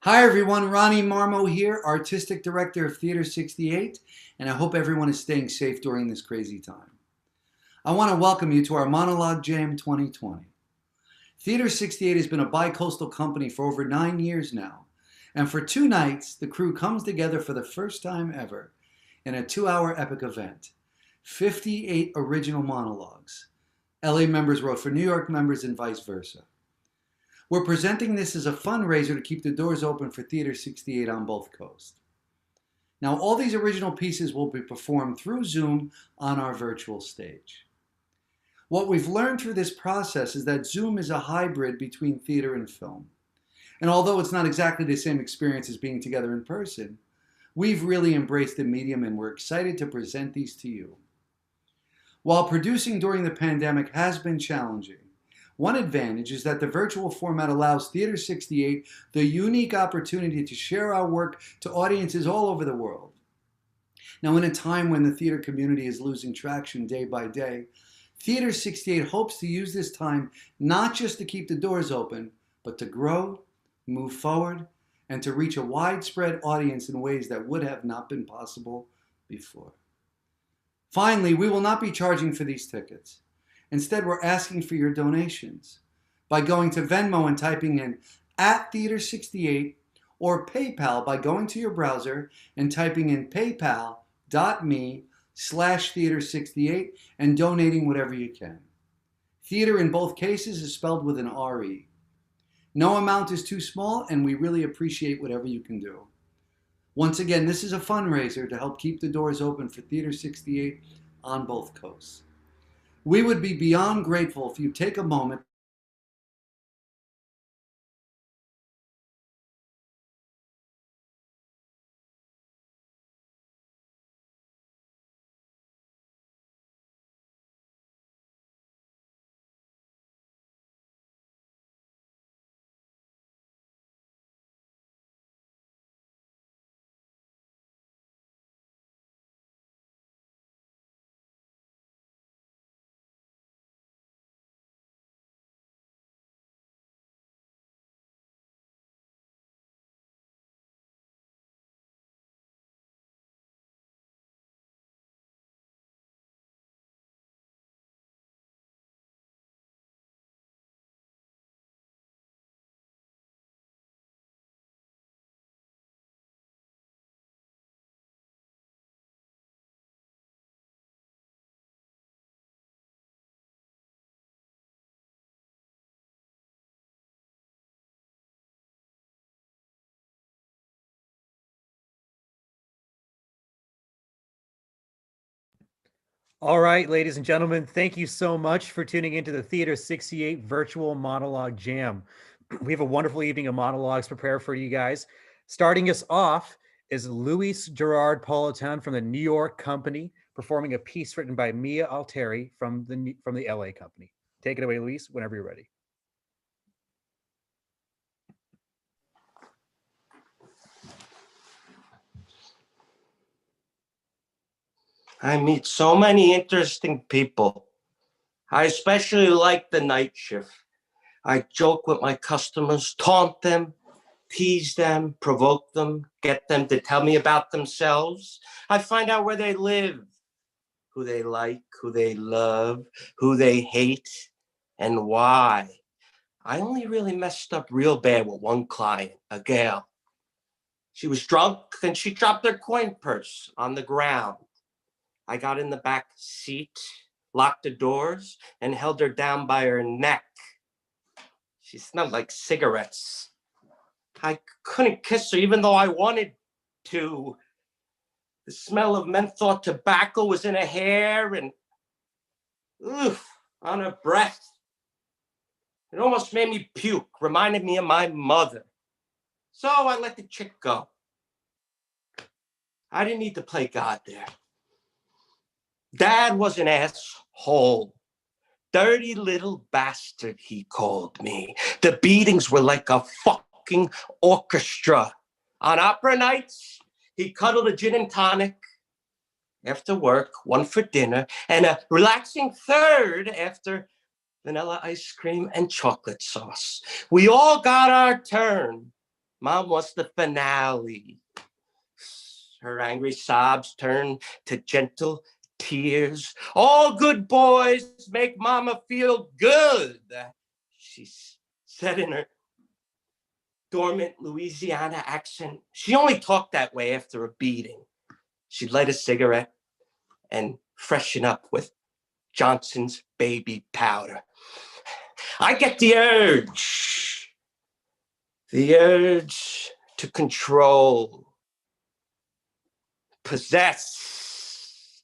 Hi everyone, Ronnie Marmo here, Artistic Director of Theater 68, and I hope everyone is staying safe during this crazy time. I want to welcome you to our Monologue Jam 2020. Theater 68 has been a bi-coastal company for over 9 years now, and for 2 nights, the crew comes together for the first time ever in a 2-hour epic event. 58 original monologues. LA members wrote for New York members and vice versa. We're presenting this as a fundraiser to keep the doors open for Theater 68 on both coasts. Now, all these original pieces will be performed through Zoom on our virtual stage. What we've learned through this process is that Zoom is a hybrid between theater and film. And although it's not exactly the same experience as being together in person, we've really embraced the medium and we're excited to present these to you. While producing during the pandemic has been challenging, one advantage is that the virtual format allows Theater 68 the unique opportunity to share our work to audiences all over the world. Now, in a time when the theater community is losing traction day by day, Theater 68 hopes to use this time not just to keep the doors open, but to grow, move forward, and to reach a widespread audience in ways that would have not been possible before. Finally, we will not be charging for these tickets. Instead, we're asking for your donations by going to Venmo and typing in @Theater68 or PayPal by going to your browser and typing in paypal.me/Theater68 and donating whatever you can. Theater in both cases is spelled with an R-E. No amount is too small, and we really appreciate whatever you can do. Once again, this is a fundraiser to help keep the doors open for Theater 68 on both coasts. We would be beyond grateful if you take a moment All right, ladies and gentlemen, thank you so much for tuning into the Theater 68 Virtual Monologue Jam. We have a wonderful evening of monologues prepared for you guys. Starting us off is Luis Gerard Politan from the New York Company, performing a piece written by Mia Alteri from the LA Company. Take it away, Luis, whenever you're ready. I meet so many interesting people. I especially like the night shift. I joke with my customers, taunt them, tease them, provoke them, get them to tell me about themselves. I find out where they live, who they like, who they love, who they hate, and why. I only really messed up real bad with one client, a gal. She was drunk and she dropped her coin purse on the ground. I got in the back seat, locked the doors, and held her down by her neck. She smelled like cigarettes. I couldn't kiss her even though I wanted to. The smell of menthol tobacco was in her hair and on her breath. It almost made me puke, reminded me of my mother. So I let the chick go. I didn't need to play God there. Dad was an asshole. Dirty little bastard, he called me. The beatings were like a fucking orchestra. On opera nights, he cuddled a gin and tonic. After work, one for dinner, and a relaxing third after vanilla ice cream and chocolate sauce. We all got our turn. Mom was the finale. Her angry sobs turned to gentle tears. All good boys make Mama feel good, she said in her dormant Louisiana accent. She only talked that way after a beating. She'd light a cigarette and freshen up with Johnson's baby powder. I get the urge to control, possess,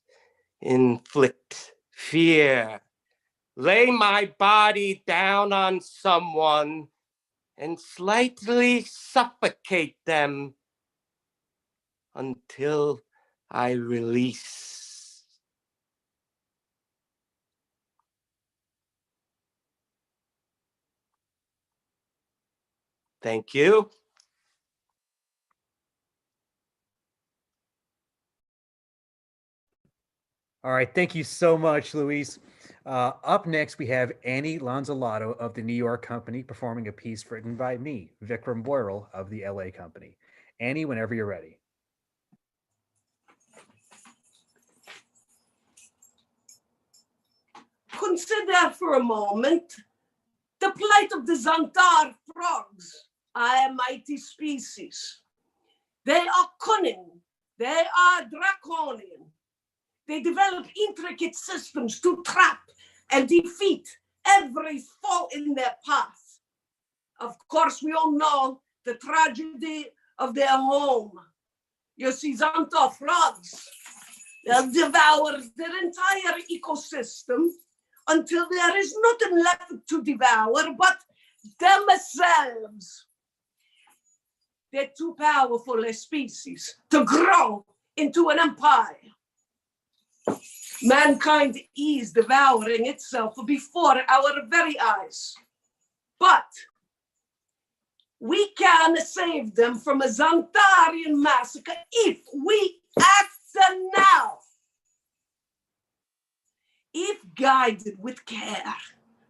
inflict fear, lay my body down on someone and slightly suffocate them until I release. Thank you. All right, thank you so much, Luis. Up next, we have Annie Lanzalato of the New York Company performing a piece written by me, Vikram Boyrell of the LA Company. Annie, whenever you're ready. Consider for a moment the plight of the Zantar frogs, a mighty species. They are cunning. They are draconian. They develop intricate systems to trap and defeat every foe in their path. Of course, we all know the tragedy of their home. You see, Zantar frogs, they'll devour their entire ecosystem until there is nothing left to devour but themselves. They're too powerful a species to grow into an empire. Mankind is devouring itself before our very eyes. But we can save them from a Zantarian massacre if we act now. If guided with care,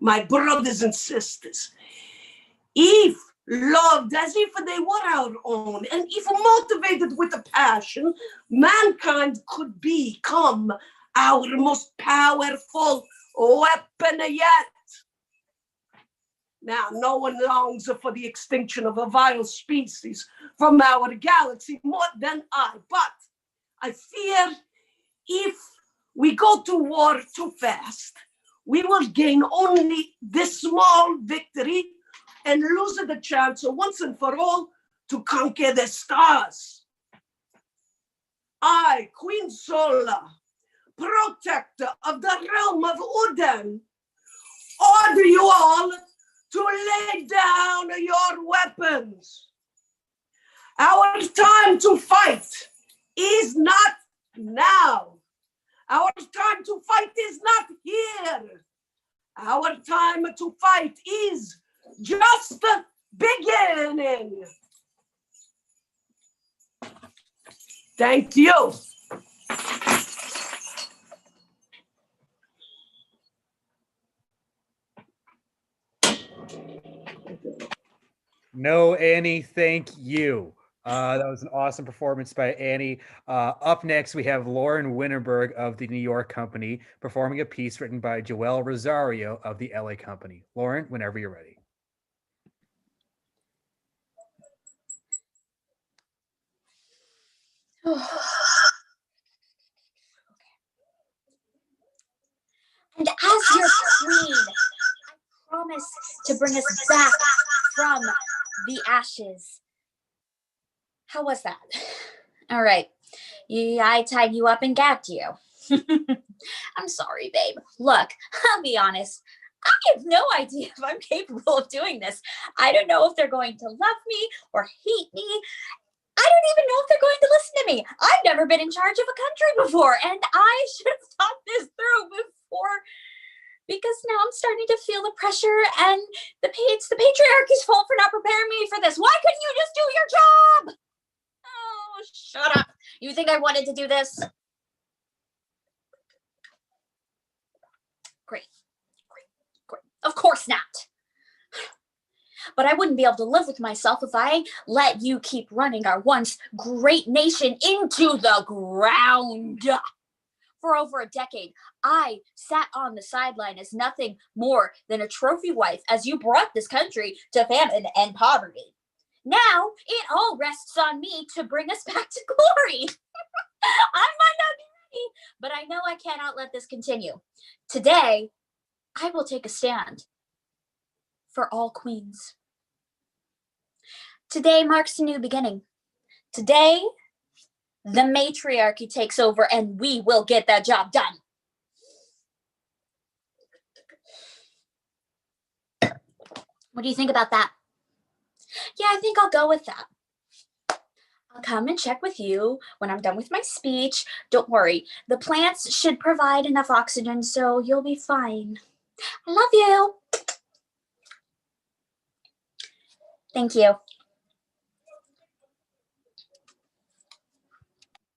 my brothers and sisters, if loved as if they were our own, and if motivated with a passion, mankind could become our most powerful weapon yet. Now, no one longs for the extinction of a vile species from our galaxy more than I, but I fear if we go to war too fast, we will gain only this small victory and lose the chance once and for all to conquer the stars. I, Queen Sola, protector of the realm of Uden, order you all to lay down your weapons. Our time to fight is not now. Our time to fight is not here. Our time to fight is just beginning. Thank you. No, Annie, thank you. That was an awesome performance by Annie. Up next, we have Lauren Winterberg of the New York Company performing a piece written by Joelle Rosario of the LA Company. Lauren, whenever you're ready. And as your queen, I promise to bring us back from the ashes. How was that? All right. I tied you up and gagged you. I'm sorry, babe. Look, I'll be honest. I have no idea if I'm capable of doing this. I don't know if they're going to love me or hate me. I don't even know if they're going to listen to me. I've never been in charge of a country before, and I should have thought this through before, because now I'm starting to feel the pressure, and it's the patriarchy's fault for not preparing me for this. Why couldn't you just do your job? Oh, shut up. You think I wanted to do this? Great. Of course not. but I wouldn't be able to live with myself if I let you keep running our once great nation into the ground. For over a decade, I sat on the sideline as nothing more than a trophy wife as you brought this country to famine and poverty. Now, it all rests on me to bring us back to glory. I might not be ready, but I know I cannot let this continue. Today, I will take a stand for all queens. Today marks a new beginning. Today, the matriarchy takes over and we will get that job done. What do you think about that? Yeah, I think I'll go with that. I'll come and check with you when I'm done with my speech. Don't worry, the plants should provide enough oxygen, so you'll be fine. I love you. Thank you.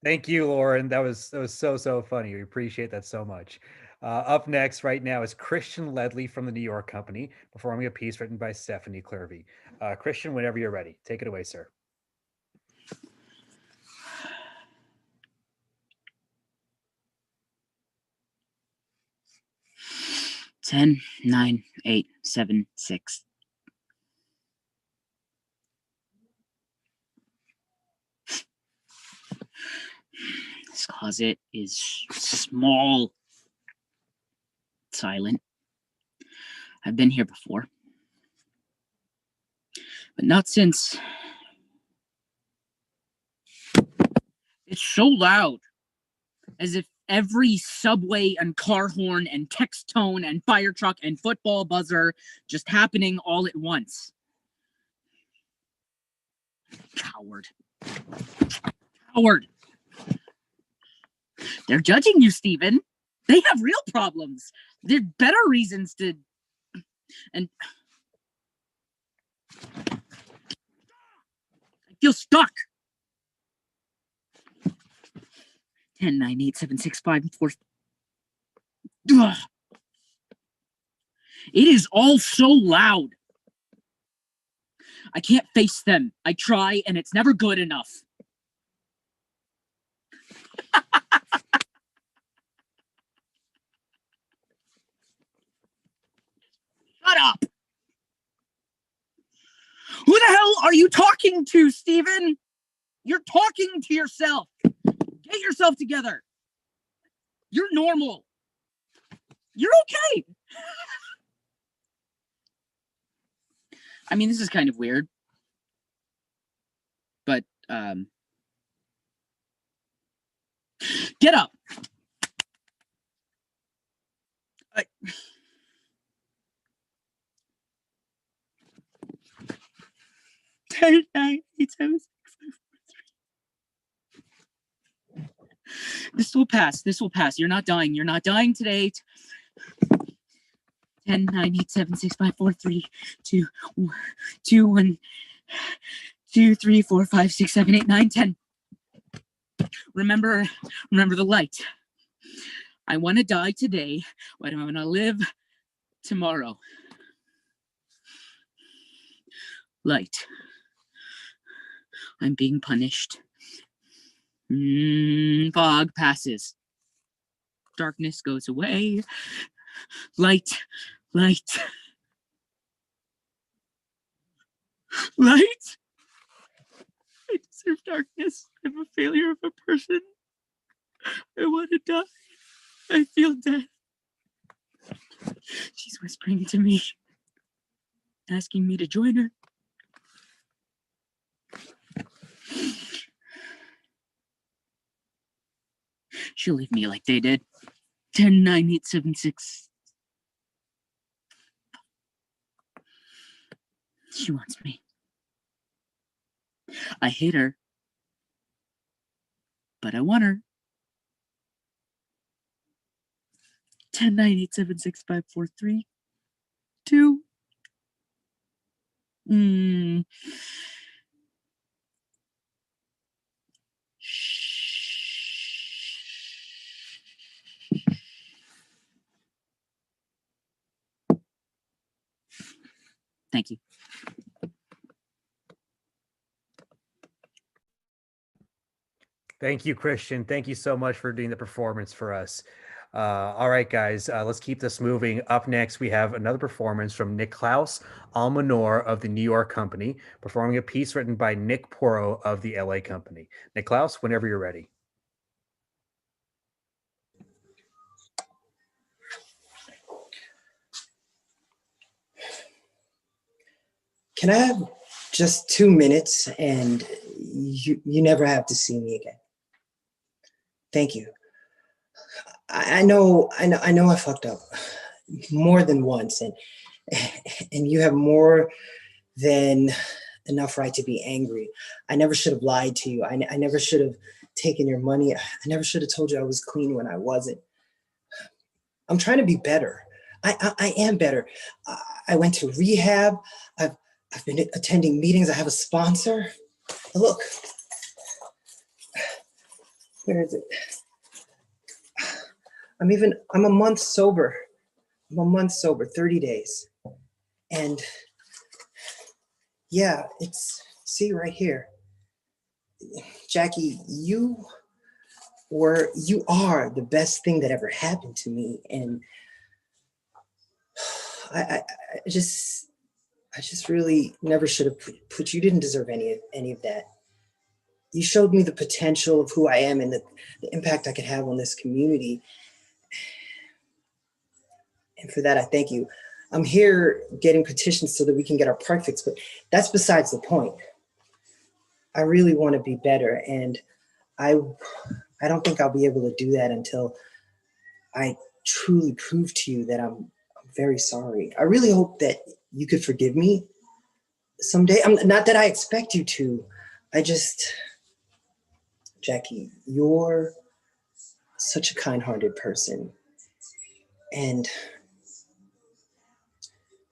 Thank you, Lauren. That was so funny. We appreciate that so much. Up next right now is Christian Ledley from the New York Company, performing a piece written by Stephanie Clervy. Christian, whenever you're ready, take it away, sir. 10, 9, 8, 7, 6. This closet is small, silent. I've been here before, but not since. It's so loud, as if every subway and car horn and text tone and fire truck and football buzzer just happening all at once. Coward. Coward. They're judging you, Stephen. They have real problems. There are better reasons to... And... I feel stuck. 10, 9, 8, 7, 6, 5, 4... Ugh. It is all so loud. I can't face them. I try, and it's never good enough. Shut up! Who the hell are you talking to, Stephen? You're talking to yourself. Get yourself together. You're normal. You're okay. I mean, this is kind of weird. But, get up. 10, 9, 8, 7, 6, 5, 4, 3. This will pass. This will pass. You're not dying. You're not dying today. 10, 9, 8, 7, 6, 5, 4, 3, 2, 1, 2, 3, 4, 5, 6, 7, 8, 9, 10. Remember the light. I want to die today, but I want to live tomorrow. Light. I'm being punished. Fog passes. Darkness goes away. Light. Light. Light. I deserve darkness. I'm a failure of a person. I want to die. I feel death. She's whispering to me, asking me to join her. She'll leave me like they did. 10, 9, 8, 7, 6. She wants me. I hate her. But I want her. 10, 9, 8, 7, 6, 5, 4, 3, 2. Thank you. Thank you, Christian. Thank you so much for doing the performance for us. All right, guys, let's keep this moving. Up next, we have another performance from Niklaus Almanor of the New York Company, performing a piece written by Nick Porro of the LA Company. Niklaus, whenever you're ready. Can I have just 2 minutes and you never have to see me again? Thank you. I know I fucked up more than once, and you have more than enough right to be angry. I never should have lied to you. I never should have taken your money. I never should have told you I was clean when I wasn't. I'm trying to be better. I am better. I went to rehab. I've been attending meetings. I have a sponsor. Look, where is it? I'm a month sober. I'm a month sober, 30 days. And yeah, see right here. Jackie, you are the best thing that ever happened to me. And I just really never should have put you didn't deserve any of that. You showed me the potential of who I am and the impact I could have on this community. And for that, I thank you. I'm here getting petitions so that we can get our park fixed, but that's besides the point. I really want to be better, and I don't think I'll be able to do that until I truly prove to you that I'm very sorry. I really hope that you could forgive me someday. Not that I expect you to. Jackie, you're such a kind-hearted person. And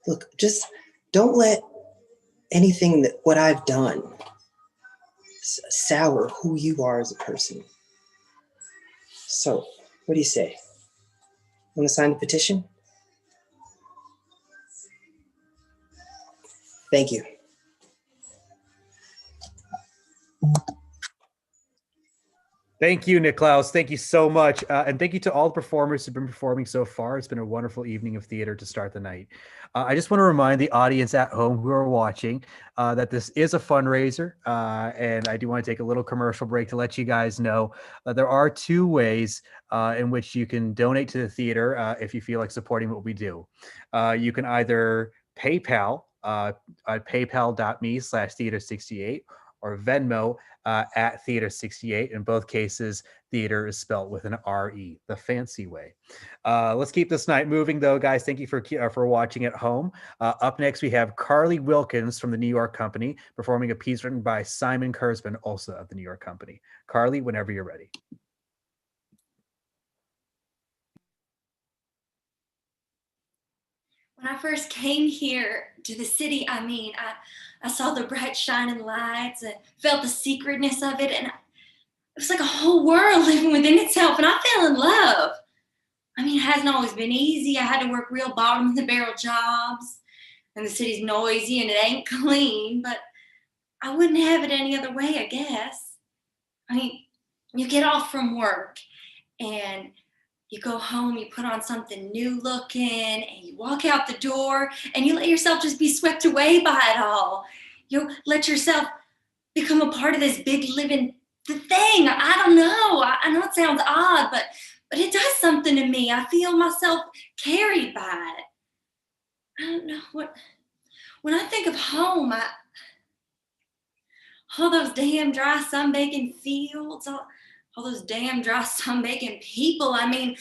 look, just don't let anything what I've done sour who you are as a person. So, what do you say? Want to sign the petition? Thank you. Thank you, Niklaus. Thank you so much. And thank you to all the performers who've been performing so far. It's been a wonderful evening of theater to start the night. I just want to remind the audience at home who are watching that this is a fundraiser. And I do want to take a little commercial break to let you guys know there are 2 ways in which you can donate to the theater if you feel like supporting what we do. You can either PayPal at paypal.me/theater68 or Venmo at Theater68. In both cases, theater is spelled with an R-E, the fancy way. Let's keep this night moving, though, guys. Thank you for watching at home. Up next, we have Carly Wilkins from the New York Company performing a piece written by Simon Kurzban, also of the New York Company. Carly, whenever you're ready. When I first came here to the city, I saw the bright shining lights and felt the secretness of it. And it was like a whole world living within itself. And I fell in love. It hasn't always been easy. I had to work real bottom of the barrel jobs. And the city's noisy and it ain't clean. But I wouldn't have it any other way, I guess. You get off from work and you go home, you put on something new looking, and you walk out the door, and you let yourself just be swept away by it all. You let yourself become a part of this big living thing. I don't know. I know it sounds odd, but it does something to me. I feel myself carried by it. I don't know what. When I think of home, all those damn dry sunbaking fields, all those damn dry sunbaking people. It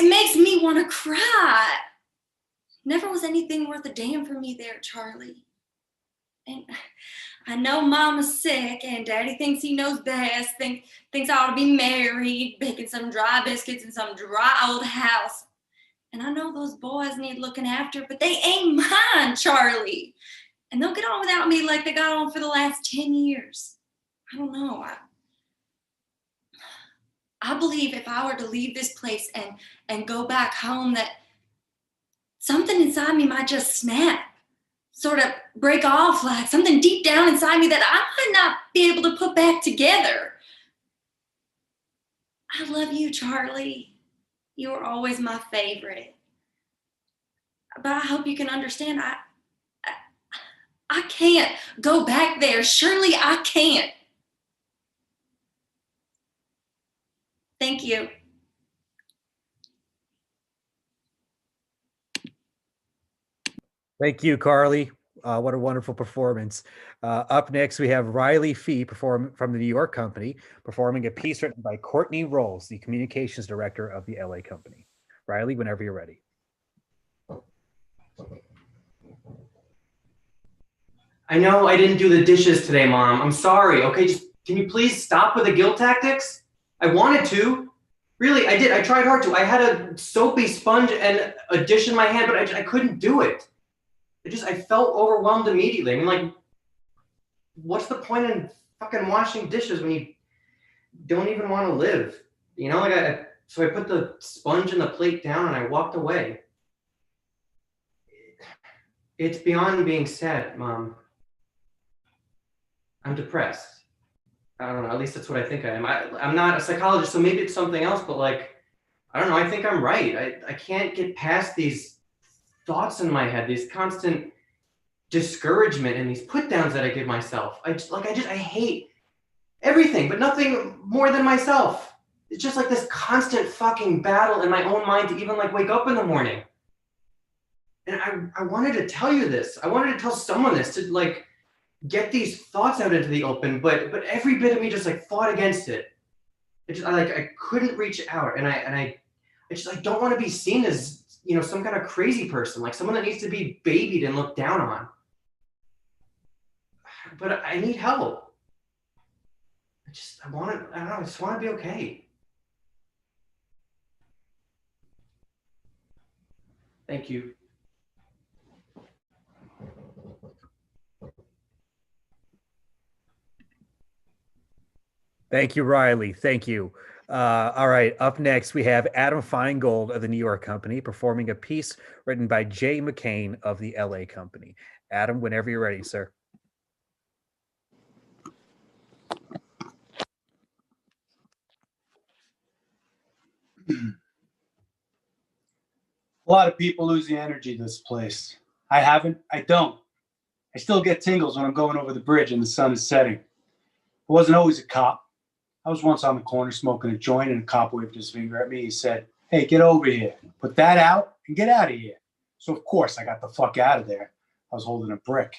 makes me want to cry. Never was anything worth a damn for me there, Charlie. And I know Mama's sick and Daddy thinks he knows best, thinks I ought to be married, baking some dry biscuits in some dry old house. And I know those boys need looking after, but they ain't mine, Charlie. And they'll get on without me like they got on for the last 10 years. I don't know. I believe if I were to leave this place and go back home, that something inside me might just snap, sort of break off, like something deep down inside me that I might not be able to put back together. I love you, Charlie. You were always my favorite. But I hope you can understand, I can't go back there. Surely I can't. Thank you. Thank you, Carly. What a wonderful performance. Up next, we have Riley Fee from the New York Company, performing a piece written by Courtney Rolls, the communications director of the LA Company. Riley, whenever you're ready. I know I didn't do the dishes today, Mom. I'm sorry, okay? Just can you please stop with the guilt tactics? I wanted to. Really, I did. I tried hard to. I had a soapy sponge and a dish in my hand, but I couldn't do it. I felt overwhelmed immediately. I mean, like, what's the point in fucking washing dishes when you don't even want to live? You know, like so I put the sponge and the plate down and I walked away. It's beyond being sad, Mom. I'm depressed. I don't know, at least that's what I think I am. I'm not a psychologist, so maybe it's something else, but like, I don't know, I think I'm right. I can't get past these thoughts in my head, these constant discouragement and these put downs that I give myself. I hate everything, but nothing more than myself. It's just like this constant fucking battle in my own mind to even like wake up in the morning. And I wanted to tell you this. I wanted to tell someone this, to like get these thoughts out into the open, but every bit of me just like fought against it. I couldn't reach out, and I don't want to be seen as, you know, some kind of crazy person, like someone that needs to be babied and looked down on. But I need help. I just want to be okay. Thank you. Thank you, Riley. Thank you. All right, up next, we have Adam Feingold of the New York Company performing a piece written by Jay McCain of the LA Company. Adam, whenever you're ready, sir. A lot of people lose the energy in this place. I haven't. I don't. I still get tingles when I'm going over the bridge and the sun is setting. I wasn't always a cop. I was once on the corner smoking a joint and a cop waved his finger at me. He said, "Hey, get over here. Put that out and get out of here." So of course I got the fuck out of there. I was holding a brick.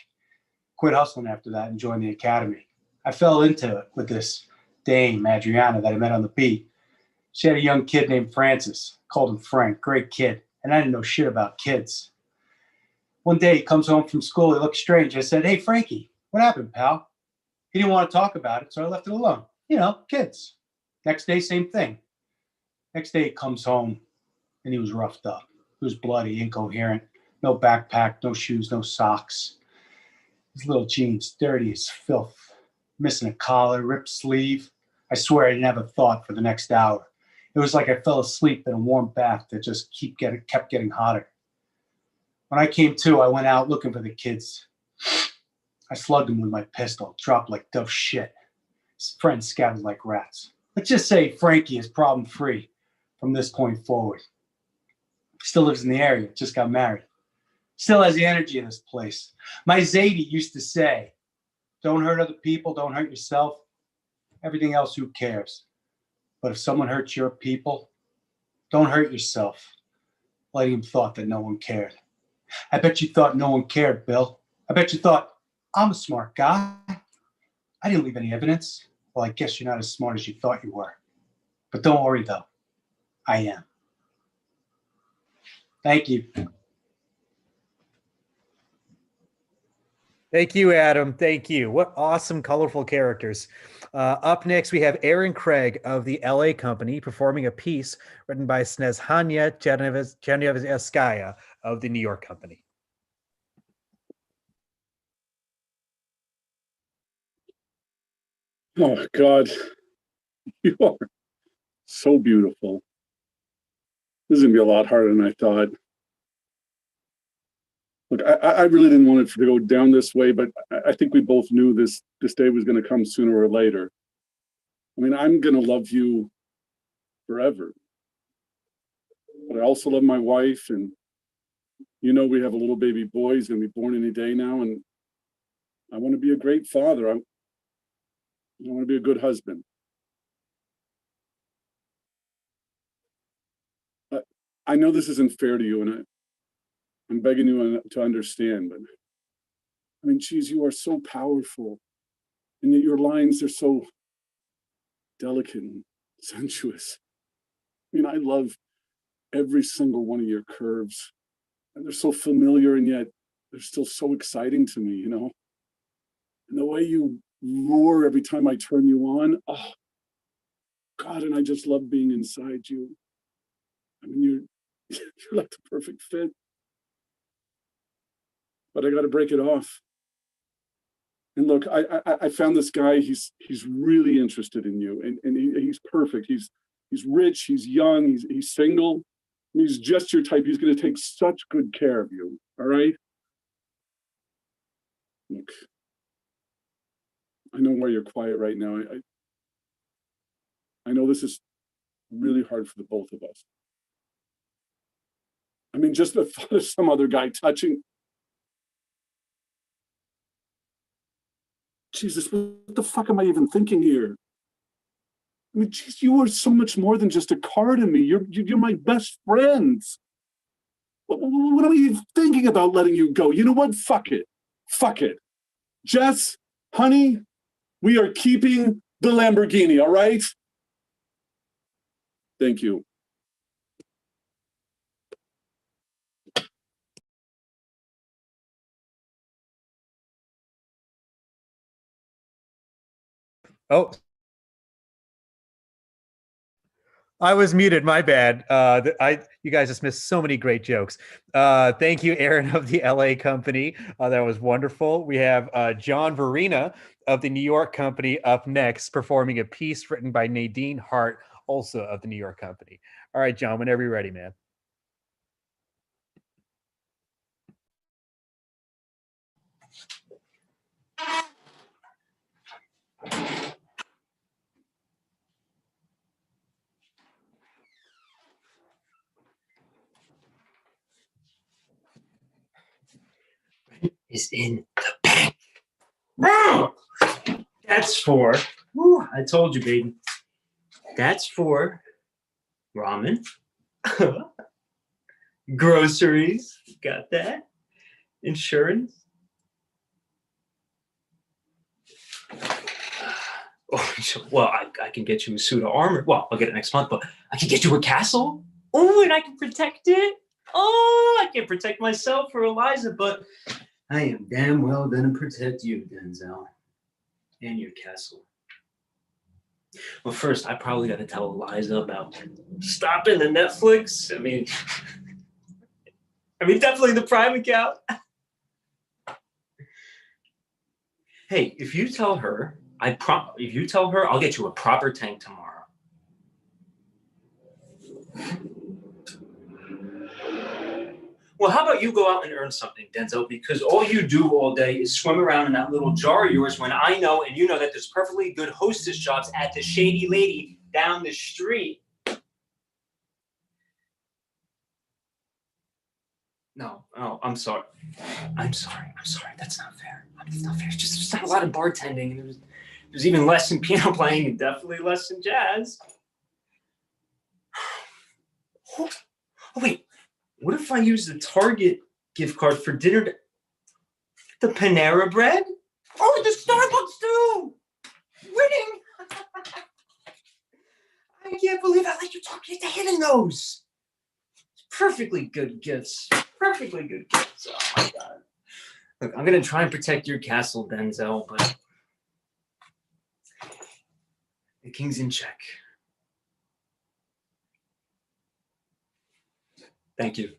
Quit hustling after that and joined the academy. I fell into it with this dame, Adriana, that I met on the beat. She had a young kid named Francis. Called him Frank. Great kid. And I didn't know shit about kids. One day he comes home from school. He looked strange. I said, "Hey, Frankie, what happened, pal?" He didn't want to talk about it, so I left it alone. You know, kids. Next day, same thing. Next day he comes home and he was roughed up. He was bloody, incoherent. No backpack, no shoes, no socks. His little jeans, dirty as filth. Missing a collar, ripped sleeve. I swear I didn't have a thought for the next hour. It was like I fell asleep in a warm bath that just kept getting hotter. When I came to, I went out looking for the kids. I slugged them with my pistol, dropped like dove shit. His friends scattered like rats. Let's just say Frankie is problem-free from this point forward. Still lives in the area, just got married. Still has the energy in this place. My Zadie used to say, "Don't hurt other people, don't hurt yourself. Everything else, who cares? But if someone hurts your people, don't hurt yourself." Letting him thought that no one cared. I bet you thought no one cared, Bill. I bet you thought, I'm a smart guy. I didn't leave any evidence. Well, I guess you're not as smart as you thought you were. But don't worry, though. I am. Thank you. Thank you, Adam. Thank you. What awesome, colorful characters. Up next, we have Aaron Craig of the LA Company performing a piece written by Snezhanya Chernyavskaya of the New York Company. Oh, God. You are so beautiful. This is going to be a lot harder than I thought. Look, I really didn't want it to go down this way, but I think we both knew this day was going to come sooner or later. I mean, I'm going to love you forever. But I also love my wife, and you know we have a little baby boy. He's gonna be born any day now, and I want to be a great father. I want to be a good husband. I know this isn't fair to you, and I'm begging you to understand, but I mean, geez, you are so powerful, and yet your lines are so delicate and sensuous. I mean, I love every single one of your curves, and they're so familiar, and yet they're still so exciting to me, you know? And the way you roar every time I turn you on, oh, God, and I just love being inside you. I mean, you're like the perfect fit. But I got to break it off. And look, I found this guy. He's really interested in you, and he's perfect. He's rich. He's young. He's single. He's just your type. He's going to take such good care of you. All right. Look, I know why you're quiet right now. I know this is really hard for the both of us. I mean, just the thought of some other guy touching. Jesus, what the fuck am I even thinking here? I mean, geez, you are so much more than just a car to me. You're my best friends. What am I even thinking about letting you go? You know what? Fuck it. Fuck it. Jess, honey, we are keeping the Lamborghini, all right? Thank you. Oh, I was muted. My bad. You guys just missed so many great jokes. Thank you, Aaron of the LA Company. That was wonderful. We have John Verena of the New York Company up next, performing a piece written by Nadine Hart, also of the New York Company. All right, John, whenever you're ready, man. Is in the bank. Bro! That's for, I told you, baby. That's for ramen, groceries, got that, insurance. Oh, well, I can get you a suit of armor. Well, I'll get it next month, but I can get you a castle. Oh, and I can protect it. Oh, I can protect myself for Eliza, but I am damn well gonna protect you, Denzel, and your castle. Well, first, I probably got to tell Eliza about stopping the Netflix. I mean, definitely the Prime account. Hey, if you tell her, I'll get you a proper tank tomorrow. Well, how about you go out and earn something, Denzel? Because all you do all day is swim around in that little jar of yours when I know and you know that there's perfectly good hostess jobs at the Shady Lady down the street. No, I'm sorry. I'm sorry. That's not fair. It's not fair. It's just there's not a lot of bartending. And there's even less in piano playing and definitely less in jazz. Oh, wait. What if I use the Target gift card for dinner? The Panera Bread? Oh, the Starbucks too! Winning! I can't believe I let you talk into hitting those. Perfectly good gifts. Perfectly good gifts. Oh my God. Look, I'm gonna try and protect your castle, Denzel, but the king's in check. Thank you.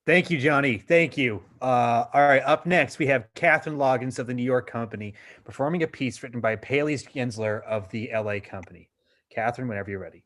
Thank you, Johnny. Thank you. All right, up next, we have Catherine Loggins of the New York Company performing a piece written by Paley Gensler of the LA Company. Catherine, whenever you're ready.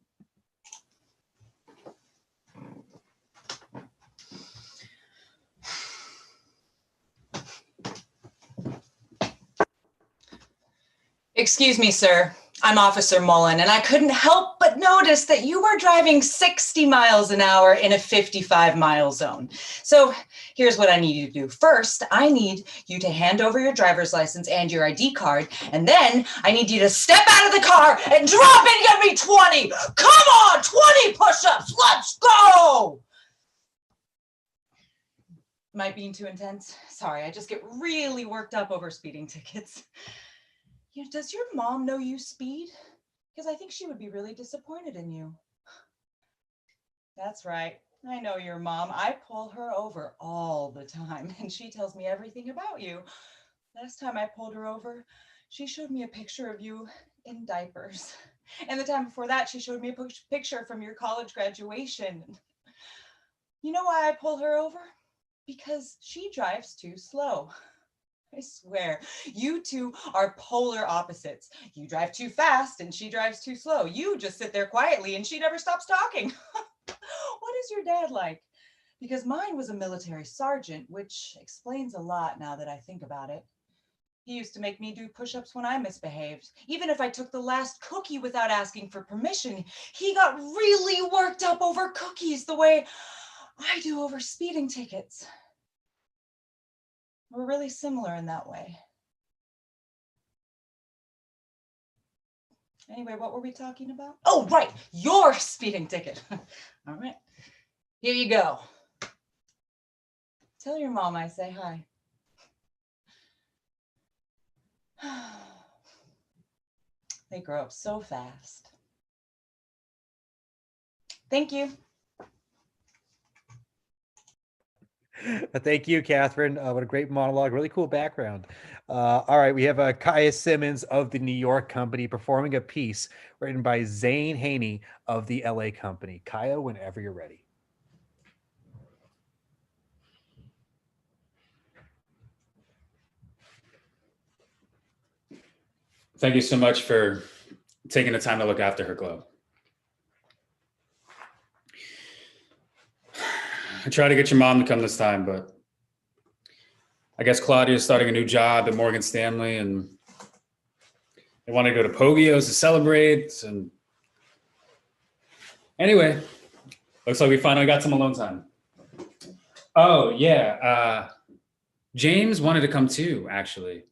Excuse me, sir. I'm Officer Mullen, and I couldn't help but notice that you were driving 60 miles an hour in a 55-mile zone. So here's what I need you to do. First, I need you to hand over your driver's license and your ID card, and then I need you to step out of the car and drop and get me 20. Come on, 20 push-ups. Let's go. Am I being too intense? Sorry, I just get really worked up over speeding tickets. You know, does your mom know you speed? Because I think she would be really disappointed in you. That's right. I know your mom. I pull her over all the time, and she tells me everything about you. Last time I pulled her over, she showed me a picture of you in diapers. And the time before that, she showed me a picture from your college graduation. You know why I pull her over? Because she drives too slow. I swear, you two are polar opposites. You drive too fast and she drives too slow. You just sit there quietly and she never stops talking. What is your dad like? Because mine was a military sergeant, which explains a lot now that I think about it. He used to make me do push-ups when I misbehaved. Even if I took the last cookie without asking for permission, he got really worked up over cookies the way I do over speeding tickets. We're really similar in that way. Anyway, what were we talking about? Oh, right, your speeding ticket. All right, here you go. Tell your mom I say hi. They grow up so fast. Thank you. Thank you, Catherine. What a great monologue. Really cool background. All right, we have Kaya Simmons of the New York Company performing a piece written by Zane Haney of the LA Company. Kaya, whenever you're ready. Thank you so much for taking the time to look after her, Glow. I tried to get your mom to come this time, but I guess Claudia's starting a new job at Morgan Stanley and they want to go to Pogios to celebrate. And anyway, looks like we finally got some alone time. Oh, yeah. James wanted to come too, actually.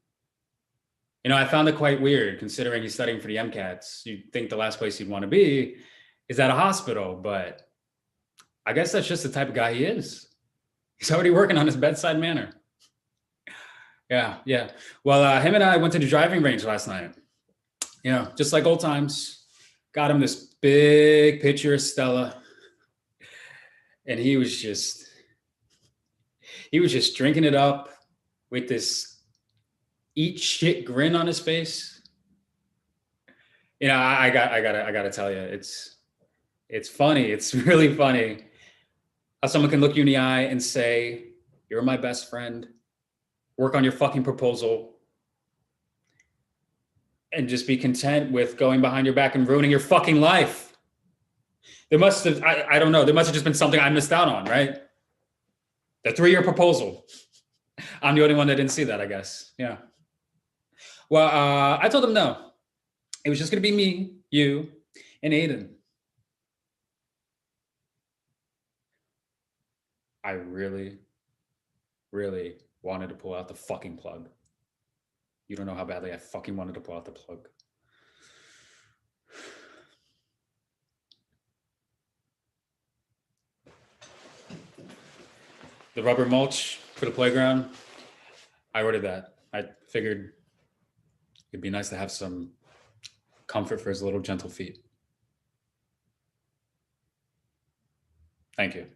You know, I found it quite weird considering he's studying for the MCATs. You'd think the last place he'd want to be is at a hospital, but I guess that's just the type of guy he is. He's already working on his bedside manner. Yeah. Well, him and I went to the driving range last night. You know, just like old times. Got him this big picture of Stella. And he was just drinking it up with this eat shit grin on his face. You know, I gotta tell you, it's funny. It's really funny how someone can look you in the eye and say, "You're my best friend. Work on your fucking proposal." And just be content with going behind your back and ruining your fucking life. There must have, I don't know, there must have just been something I missed out on, right? The 3-year proposal. I'm the only one that didn't see that, I guess. Yeah. Well, I told him no. It was just gonna be me, you, and Aiden. I really, really wanted to pull out the fucking plug. You don't know how badly I fucking wanted to pull out the plug. The rubber mulch for the playground, I ordered that. I figured it'd be nice to have some comfort for his little gentle feet. Thank you.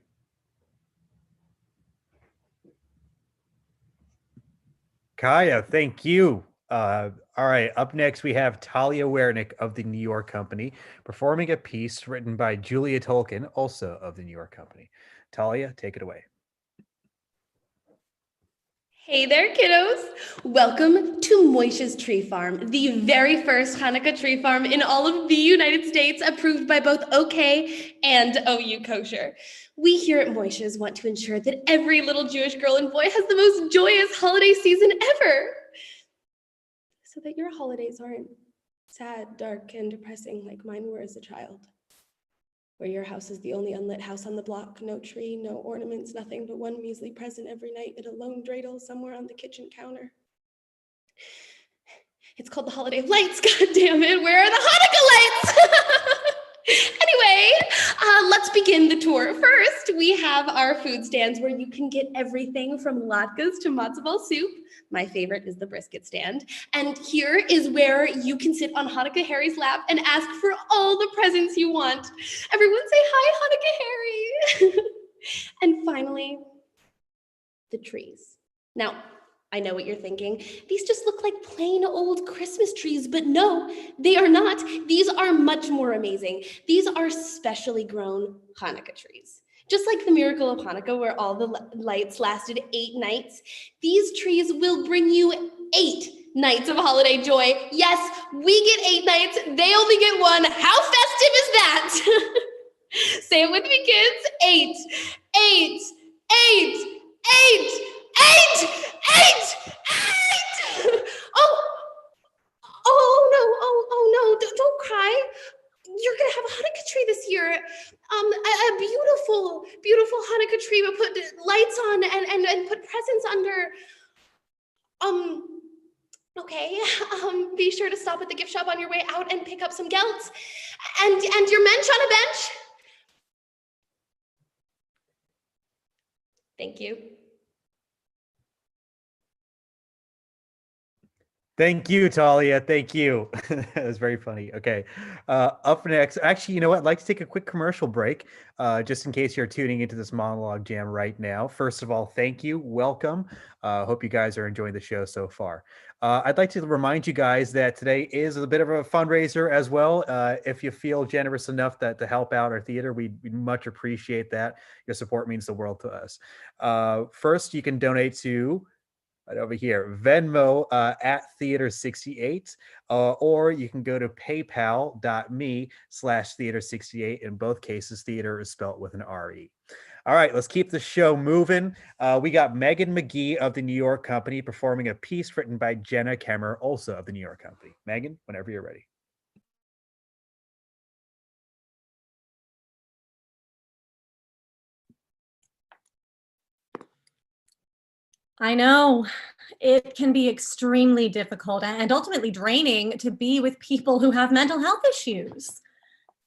Kaya, thank you. All right, up next we have Talia Wernick of the New York Company performing a piece written by Julia Tolkien, also of the New York Company. Talia, take it away. Hey there, kiddos. Welcome to Moishe's Tree Farm, the very first Hanukkah tree farm in all of the United States, approved by both OK and OU Kosher. We here at Moishe's want to ensure that every little Jewish girl and boy has the most joyous holiday season ever. so that your holidays aren't sad, dark, and depressing like mine were as a child, where your house is the only unlit house on the block, no tree, no ornaments, nothing but one measly present every night and a lone dreidel somewhere on the kitchen counter. It's called the Holiday of Lights, God damn it, where are the Hanukkah lights? Anyway, let's begin the tour. First, we have our food stands where you can get everything from latkes to matzo ball soup. My favorite is the brisket stand. And here is where you can sit on Hanukkah Harry's lap and ask for all the presents you want. Everyone say hi, Hanukkah Harry. And finally, the trees. Now, I know what you're thinking. These just look like plain old Christmas trees, but no, they are not. These are much more amazing. These are specially grown Hanukkah trees. Just like the miracle of Hanukkah, where all the lights lasted 8 nights, these trees will bring you 8 nights of holiday joy. Yes, we get 8 nights, they only get 1. How festive is that? Say it with me, kids. 8, 8, 8, 8. 8! 8! 8! Oh no, don't cry. You're gonna have a Hanukkah tree this year. A beautiful, beautiful Hanukkah tree. We'll put lights on and put presents under. Okay. Be sure to stop at the gift shop on your way out and pick up some gelts. And your mensch on a bench. Thank you. Thank you, Talia. Thank you. That was very funny. Okay. Up next, actually, you know what? I'd like to take a quick commercial break, just in case you're tuning into this monologue jam right now. First of all, thank you. Welcome. Hope you guys are enjoying the show so far. I'd like to remind you guys that today is a bit of a fundraiser as well. If you feel generous enough to help out our theater, we'd much appreciate that. Your support means the world to us. First, you can donate to right over here, Venmo at Theater68, or you can go to paypal.me/Theater68. In both cases, theater is spelled with an R-E. All right, let's keep the show moving. We got Megan McGee of the New York Company performing a piece written by Jenna Kemmer, also of the New York Company. Megan, whenever you're ready. I know it can be extremely difficult and ultimately draining to be with people who have mental health issues.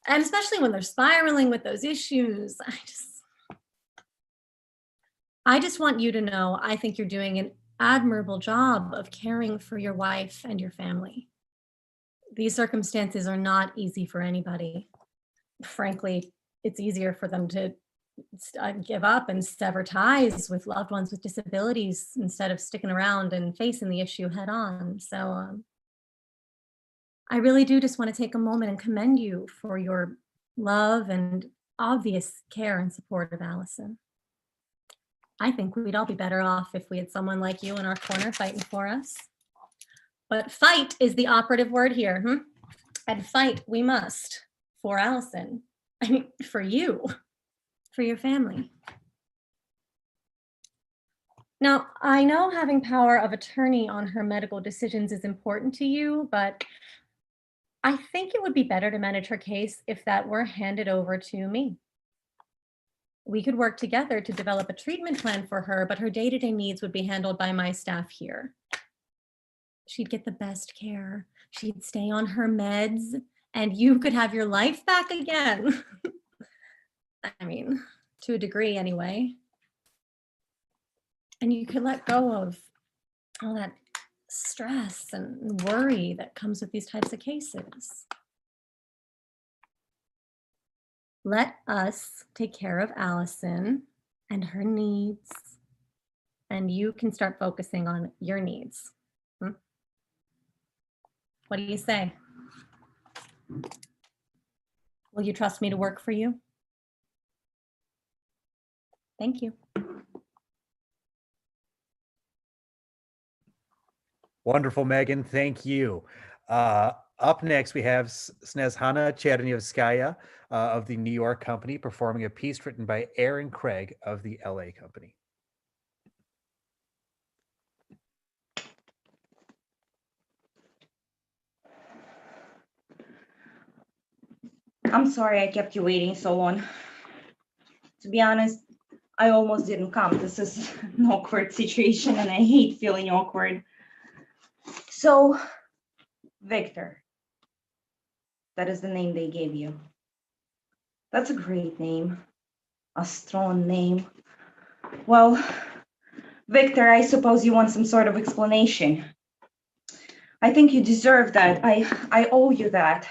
And especially when they're spiraling with those issues. I just want you to know, I think you're doing an admirable job of caring for your wife and your family. These circumstances are not easy for anybody. Frankly, it's easier for them to give up and sever ties with loved ones with disabilities instead of sticking around and facing the issue head on. So I really do just want to take a moment and commend you for your love and obvious care and support of Allison. I think we'd all be better off if we had someone like you in our corner fighting for us. But fight is the operative word here. And fight we must for Allison. I mean, for you. For your family. Now, I know having power of attorney on her medical decisions is important to you, but I think it would be better to manage her case if that were handed over to me. We could work together to develop a treatment plan for her, but her day-to-day needs would be handled by my staff here. She'd get the best care. She'd stay on her meds, and you could have your life back again. I mean, to a degree anyway. And you could let go of all that stress and worry that comes with these types of cases. Let us take care of Allison and her needs, and you can start focusing on your needs. What do you say? Will you trust me to work for you? Thank you. Wonderful, Megan. Thank you. Up next, we have Snezhana Chernyevskaya of the New York Company performing a piece written by Aaron Craig of the LA Company. I'm sorry I kept you waiting so long. To be honest, I almost didn't come. This is an awkward situation and I hate feeling awkward. So, Victor, that is the name they gave you. That's a great name, a strong name. Well, Victor, I suppose you want some sort of explanation. I think you deserve that. I owe you that.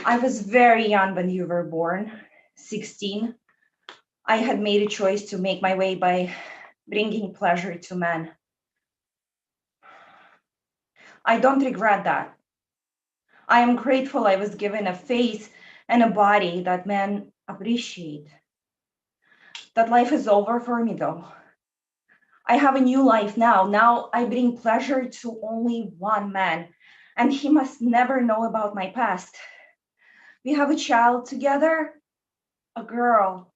I was very young when you were born, 16. I had made a choice to make my way by bringing pleasure to men. I don't regret that. I am grateful I was given a face and a body that men appreciate. That life is over for me though. I have a new life now. Now I bring pleasure to only one man, and he must never know about my past. We have a child together, a girl.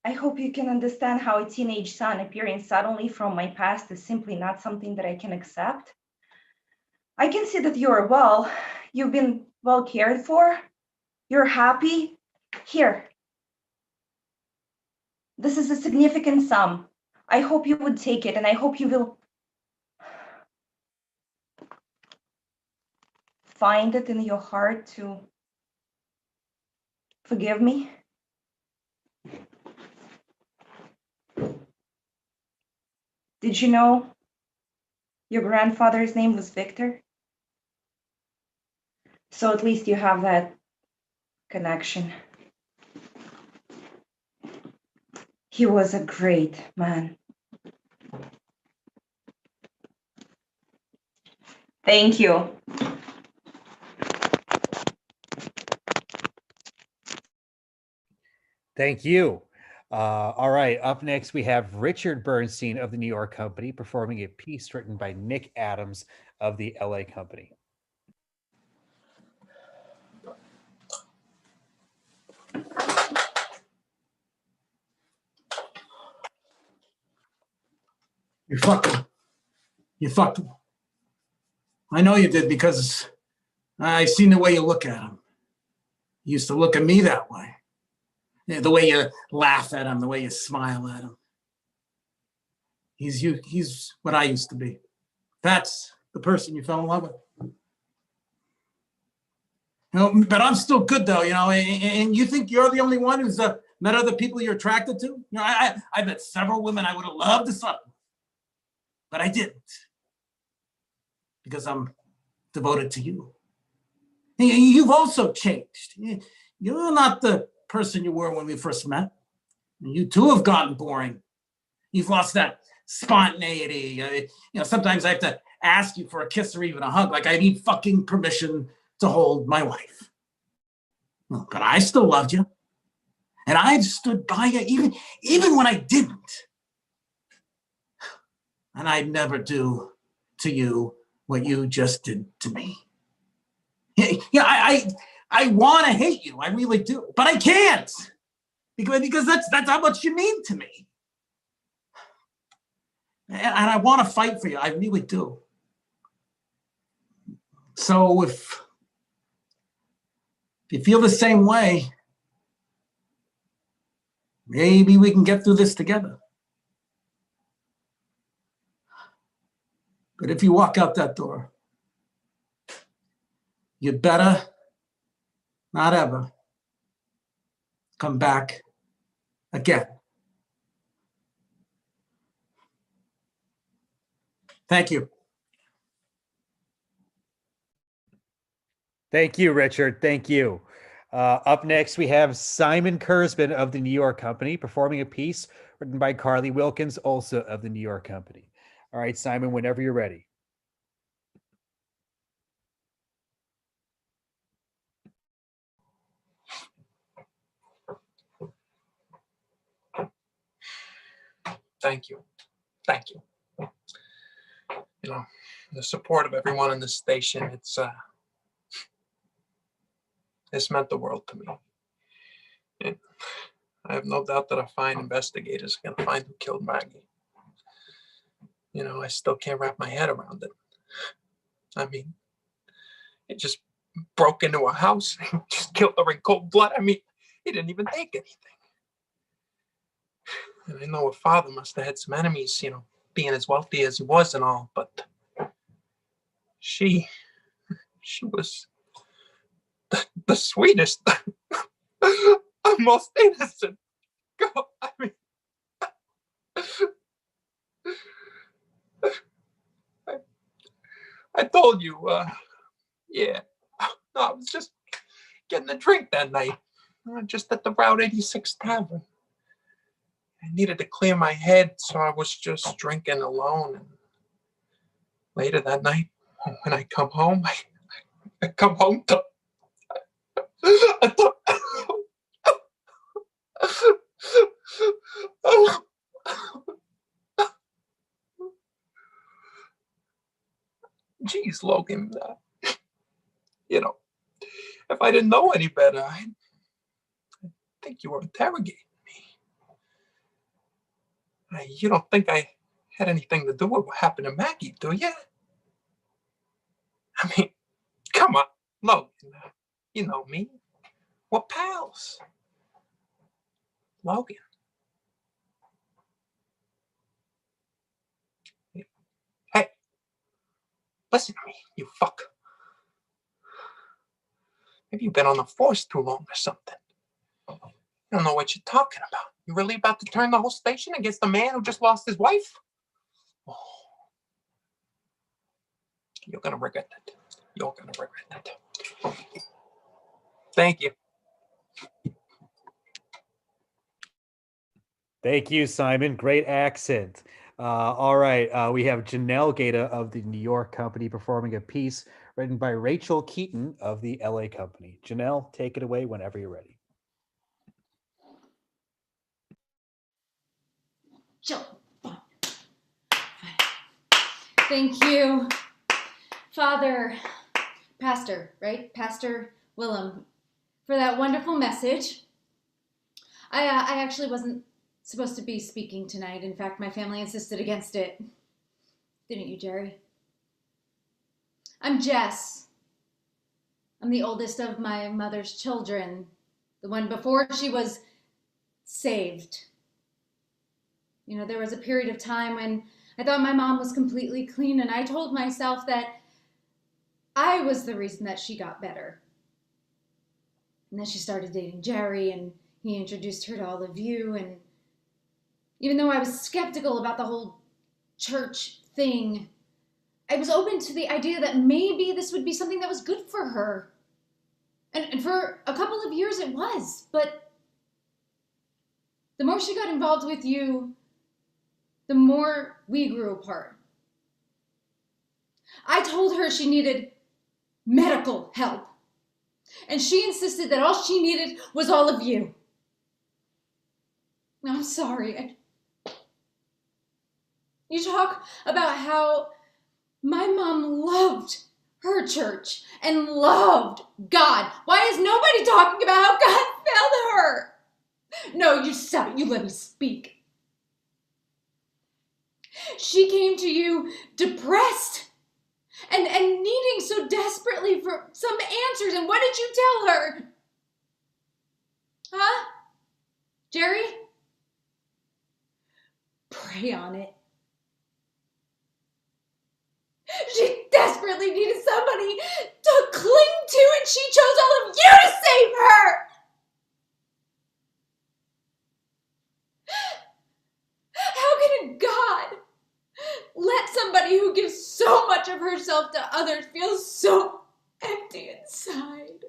I hope you can understand how a teenage son appearing suddenly from my past is simply not something that I can accept. I can see that you're well. You've been well cared for. You're happy. Here. This is a significant sum. I hope you would take it, and I hope you will find it in your heart to forgive me. Did you know your grandfather's name was Victor? So at least you have that connection. He was a great man. Thank you. Thank you. All right, up next we have Richard Bernstein of the New York Company performing a piece written by Nick Adams of the LA Company. You fucked him. You fucked him. I know you did because I seen the way you look at him. You used to look at me that way. Yeah, the way you laugh at him, the way you smile at him. He's what I used to be. That's the person you fell in love with. You know, but I'm still good though, you know, and you think you're the only one who's met other people you're attracted to? You know, I met several women I would have loved to sleep with, but I didn't. Because I'm devoted to you. You've also changed. You're not the person you were when we first met. You too have gotten boring. You've lost that spontaneity. You know, sometimes I have to ask you for a kiss or even a hug, like I need fucking permission to hold my wife. Well, but I still loved you. And I've stood by you even when I didn't. And I'd never do to you what you just did to me. Yeah, I want to hate you. I really do. But I can't. Because that's how much you mean to me. And I want to fight for you. I really do. So if you feel the same way, maybe we can get through this together. But if you walk out that door, you better not ever come back again. Thank you. Thank you, Richard. Thank you. Up next, we have Simon Kurzban of the New York Company performing a piece written by Carly Wilkins, also of the New York Company. All right, Simon, whenever you're ready. Thank you. Thank you. You know, the support of everyone in this station, it's meant the world to me. And I have no doubt that a fine investigator is going to find who killed Maggie. You know, I still can't wrap my head around it. I mean, it just broke into her house and just killed her in cold blood. I mean, he didn't even take anything. And I know her father must have had some enemies, you know, being as wealthy as he was and all, but she was the sweetest, most innocent girl. I mean, I told you, yeah, no, I was just getting a drink that night, just at the Route 86 Tavern. I needed to clear my head, so I was just drinking alone. And later that night, when I come home, I come home to... Geez, Logan, you know, if I didn't know any better, I think you were interrogating me. You don't think I had anything to do with what happened to Maggie, do you? I mean, come on, Logan, you know me. We're pals. Logan. Hey, listen to me, you fuck. Maybe you've been on the force too long or something. You don't know what you're talking about. You really about to turn the whole station against the man who just lost his wife? Oh. You're gonna regret that. You're gonna regret that. Thank you. Thank you, Simon. Great accent. All right, we have Janelle Gata of the New York Company performing a piece written by Rachel Keaton of the LA Company. Janelle, take it away whenever you're ready. Thank you, Pastor, right? Pastor Willem, for that wonderful message. I actually wasn't supposed to be speaking tonight. In fact, my family insisted against it. Didn't you, Jerry? I'm Jess. I'm the oldest of my mother's children, the one before she was saved. You know, there was a period of time when I thought my mom was completely clean, and I told myself that I was the reason that she got better. And then she started dating Jerry, and he introduced her to all of you. And even though I was skeptical about the whole church thing, I was open to the idea that maybe this would be something that was good for her. And for a couple of years it was. But the more she got involved with you, the more we grew apart. I told her she needed medical help. And she insisted that all she needed was all of you. I'm sorry. You talk about how my mom loved her church and loved God. Why is nobody talking about how God failed her? No, you stop it. You let me speak. She came to you depressed and needing so desperately for some answers. And what did you tell her? Huh? Jerry? Pray on it. She desperately needed somebody to cling to, and she chose all of you to save her! How can a God let somebody who gives so much of herself to others feel so empty inside?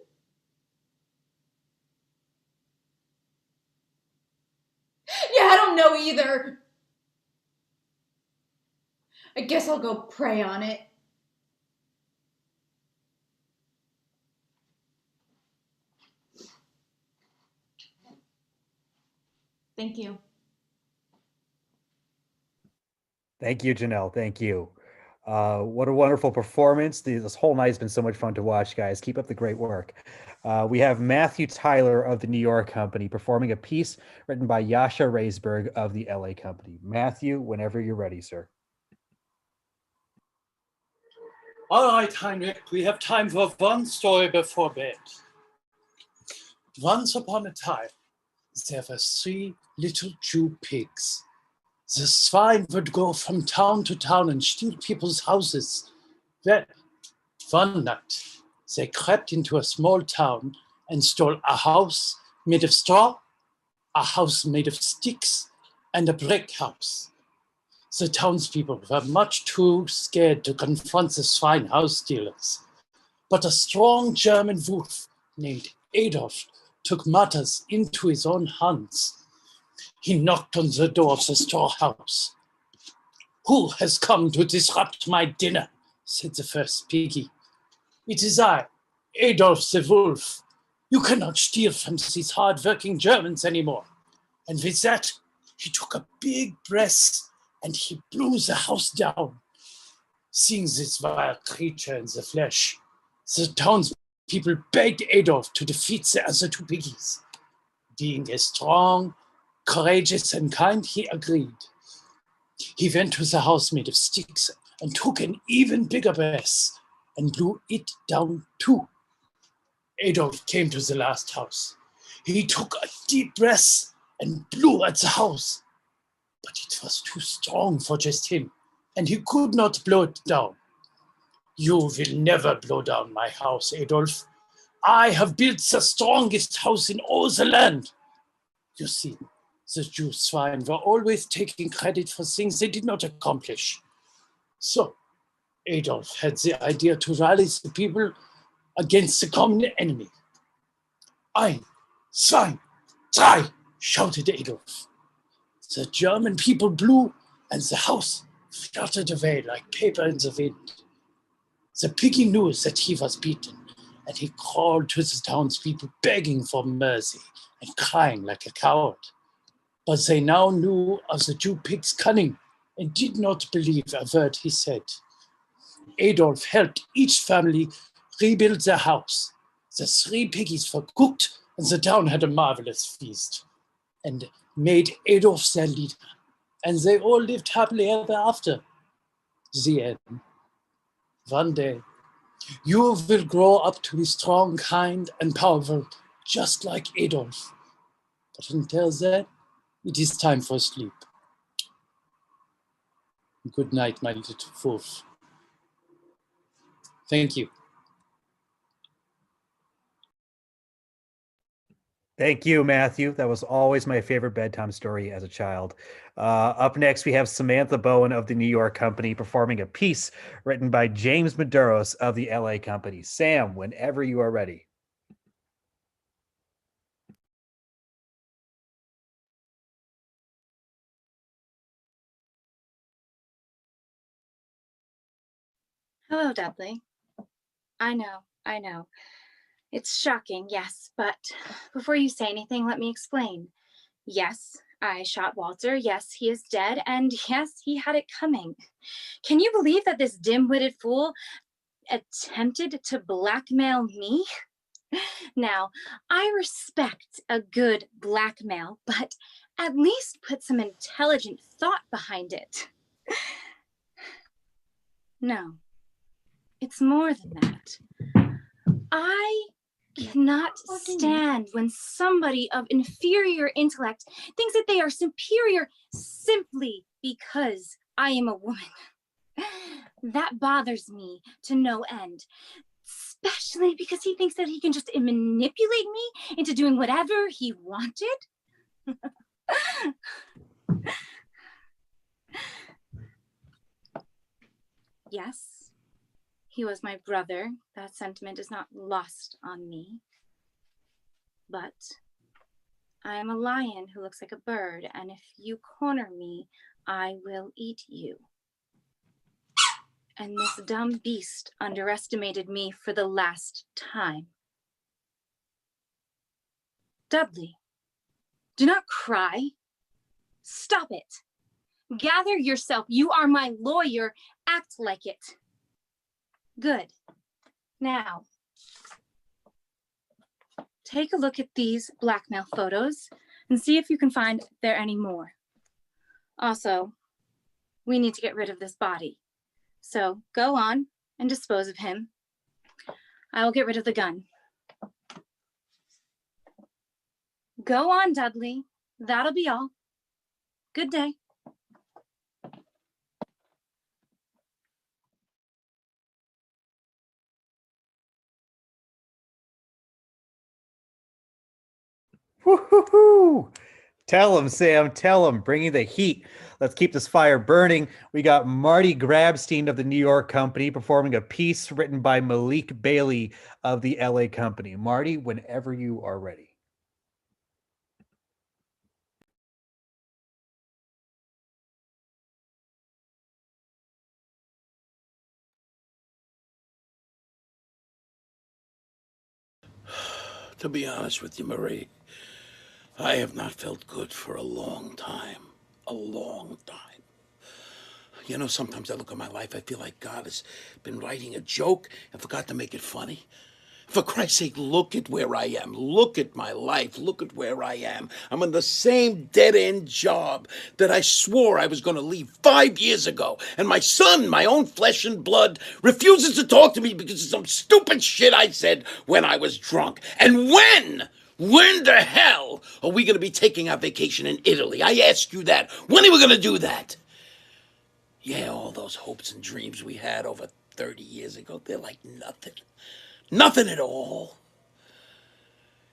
Yeah, I don't know either. I guess I'll go pray on it. Thank you. Thank you, Janelle. Thank you. What a wonderful performance. This whole night has been so much fun to watch, guys. Keep up the great work. We have Matthew Tyler of the New York Company performing a piece written by Yasha Raisberg of the LA Company. Matthew, whenever you're ready, sir. All right, Heinrich, we have time for one story before bed. Once upon a time, there were 3 little Jew pigs. The swine would go from town to town and steal people's houses. Well, one night, they crept into a small town and stole a house made of straw, a house made of sticks, and a brick house. The townspeople were much too scared to confront the swine house stealers. But a strong German wolf named Adolf took matters into his own hands. He knocked on the door of the straw house. "Who has come to disrupt my dinner?" said the first piggy. "It is I, Adolf the wolf. You cannot steal from these hard-working Germans anymore." And with that, he took a big breath and he blew the house down. Seeing this vile creature in the flesh, the townspeople begged Adolf to defeat the other 2 piggies. Being a strong, courageous, and kind, he agreed. He went to the house made of sticks and took an even bigger breath and blew it down too. Adolf came to the last house. He took a deep breath and blew at the house. But it was too strong for just him, and he could not blow it down. "You will never blow down my house, Adolf. I have built the strongest house in all the land." You see, the Jew swine were always taking credit for things they did not accomplish. So Adolf had the idea to rally the people against the common enemy. "Ein, zwei, drei," shouted Adolf. The German people blew, and the house fluttered away like paper in the wind. The piggy knew that he was beaten, and he crawled to the townspeople begging for mercy and crying like a coward. But they now knew of the Jew pig's cunning and did not believe a word he said. Adolf helped each family rebuild their house. The 3 piggies were cooked, and the town had a marvelous feast, and made Adolf their leader, and they all lived happily ever after. The end. One day, you will grow up to be strong, kind, and powerful, just like Adolf. But until then, it is time for sleep. Good night, my little wolf. Thank you. Thank you, Matthew. That was always my favorite bedtime story as a child. Up next, we have Samantha Bowen of the New York Company performing a piece written by James Medeiros of the LA Company. Sam, whenever you are ready. Hello, Dudley. I know. It's shocking, yes, but before you say anything, let me explain. Yes, I shot Walter. Yes, he is dead. And yes, he had it coming. Can you believe that this dim-witted fool attempted to blackmail me? Now, I respect a good blackmail, but at least put some intelligent thought behind it. No, it's more than that. I cannot stand when somebody of inferior intellect thinks that they are superior simply because I am a woman. That bothers me to no end, especially because he thinks that he can just manipulate me into doing whatever he wanted. Yes, he was my brother. That sentiment is not lost on me. But I am a lion who looks like a bird, and if you corner me, I will eat you. And this dumb beast underestimated me for the last time. Dudley, do not cry. Stop it. Gather yourself. You are my lawyer. Act like it. Good. Now, take a look at these blackmail photos and see if you can find there any more. Also, we need to get rid of this body. So go on, and dispose of him. I will get rid of the gun. Go on, Dudley. That'll be all. Good day. Woo-hoo-hoo! Tell him, Sam. Tell him. Bringing the heat. Let's keep this fire burning. We got Marty Grabstein of the New York Company performing a piece written by Malik Bailey of the LA Company. Marty, whenever you are ready. To be honest with you, Marie, I have not felt good for a long time. A long time. You know, sometimes I look at my life, I feel like God has been writing a joke and forgot to make it funny. For Christ's sake, look at where I am. Look at my life. Look at where I am. I'm in the same dead-end job that I swore I was going to leave 5 years ago. And my son, my own flesh and blood, refuses to talk to me because of some stupid shit I said when I was drunk. And when the hell are we going to be taking our vacation in Italy? I ask you that. When are we going to do that? Yeah, all those hopes and dreams we had over 30 years ago, they're like nothing. Nothing at all.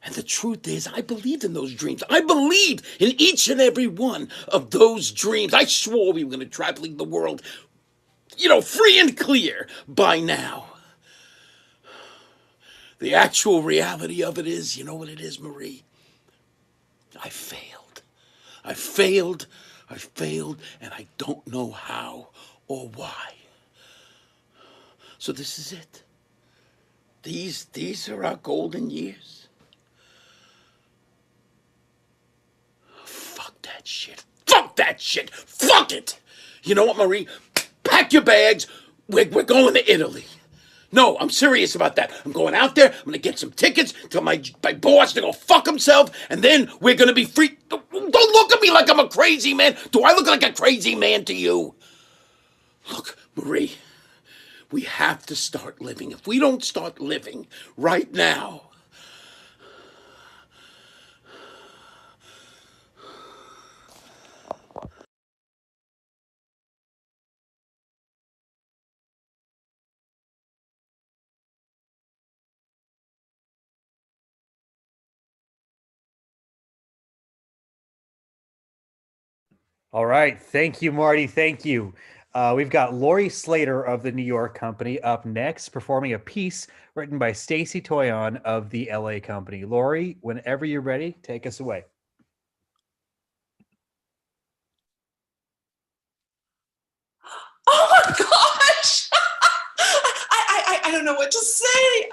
And the truth is, I believed in those dreams. I believed in each and every one of those dreams. I swore we were going to travel the world, you know, free and clear by now. The actual reality of it is, you know what it is, Marie? I failed. I failed, and I don't know how or why. So this is it. These are our golden years. Fuck that shit. Fuck that shit. Fuck it. You know what, Marie? Pack your bags. We're going to Italy. No, I'm serious about that. I'm going out there. I'm going to get some tickets. Tell my boss to go fuck himself. And then we're going to be free. Don't look at me like I'm a crazy man. Do I look like a crazy man to you? Look, Marie. We have to start living. If we don't start living right now, All right. Thank you, Marty. Thank you. We've got Lori Slater of the New York Company up next, performing a piece written by Stacy Toyon of the LA Company. Lori, whenever you're ready, take us away. Oh my gosh! I don't know what to say.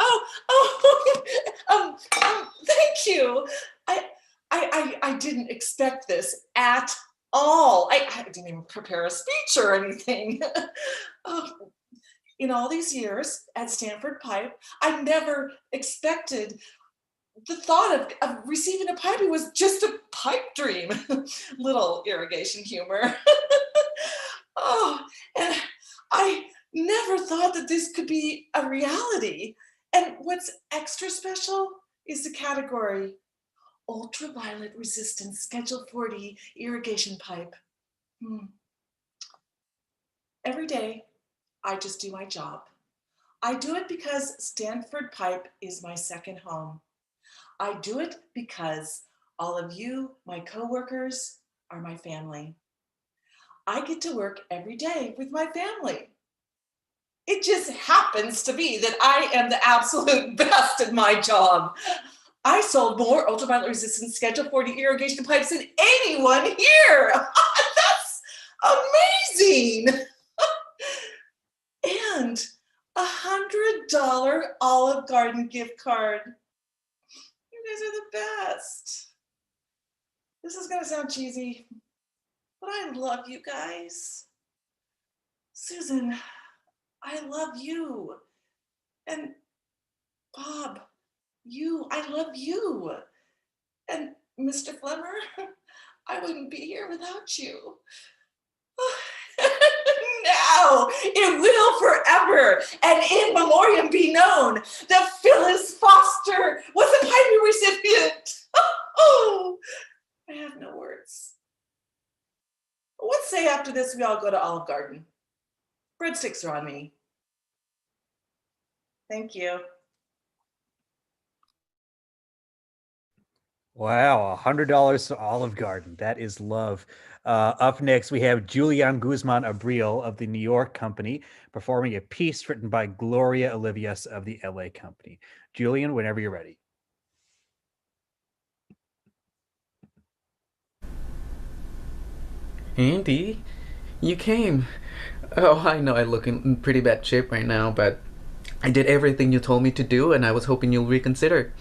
Thank you. I didn't expect this at all. I didn't even prepare a speech or anything. In all these years at Stanford Pipe, I never expected the thought of receiving a pipe. It was just a pipe dream. Little irrigation humor. And I never thought that this could be a reality. And what's extra special is the category ultraviolet resistant Schedule 40 irrigation pipe. Every day, I just do my job. I do it because Stanford Pipe is my second home. I do it because all of you, my coworkers, are my family. I get to work every day with my family. It just happens to be that I am the absolute best at my job. I sold more ultraviolet resistant Schedule 40 irrigation pipes than anyone here. That's amazing. And $100 Olive Garden gift card. You guys are the best. This is gonna sound cheesy, but I love you guys. Susan, I love you. And Bob, I love you. And Mr. Flemmer, I wouldn't be here without you. Now it will forever and in memoriam be known that Phyllis Foster was a Piper recipient. Oh, I have no words. What say after this we all go to Olive Garden? Breadsticks are on me. Thank you. Wow, $100 to Olive Garden. That is love. Up next, we have Julian Guzman Abril of the New York Company performing a piece written by Gloria Olivias of the LA Company. Julian, whenever you're ready. Andy, you came. Oh, I know I look in pretty bad shape right now, but I did everything you told me to do, and I was hoping you'll reconsider.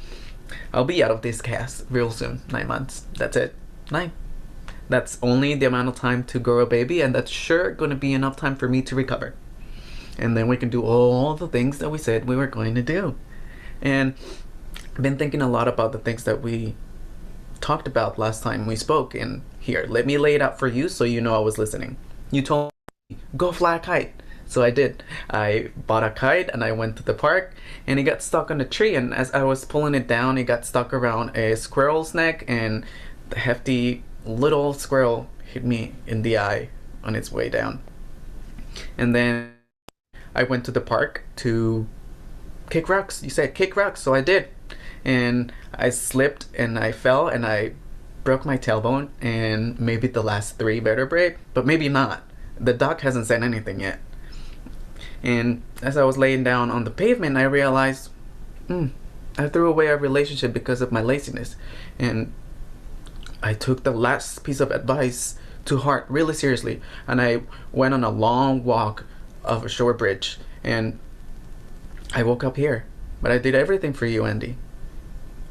I'll be out of this cast real soon. 9 months. That's it. 9. That's only the amount of time to grow a baby, and that's sure gonna be enough time for me to recover. And then we can do all the things that we said we were going to do. And I've been thinking a lot about the things that we talked about last time we spoke. And here, let me lay it out for you so you know I was listening. You told me, go fly a kite. So I did. I bought a kite and I went to the park and it got stuck on a tree, and as I was pulling it down, it got stuck around a squirrel's neck, and the hefty little squirrel hit me in the eye on its way down. And then I went to the park to kick rocks. You said kick rocks, so I did. And I slipped and I fell and I broke my tailbone and maybe the last 3 vertebrae, but maybe not. The doc hasn't said anything yet. And as I was laying down on the pavement, I realized I threw away a relationship because of my laziness. And I took the last piece of advice to heart really seriously. And I went on a long walk of a shore bridge. And I woke up here. But I did everything for you, Andy.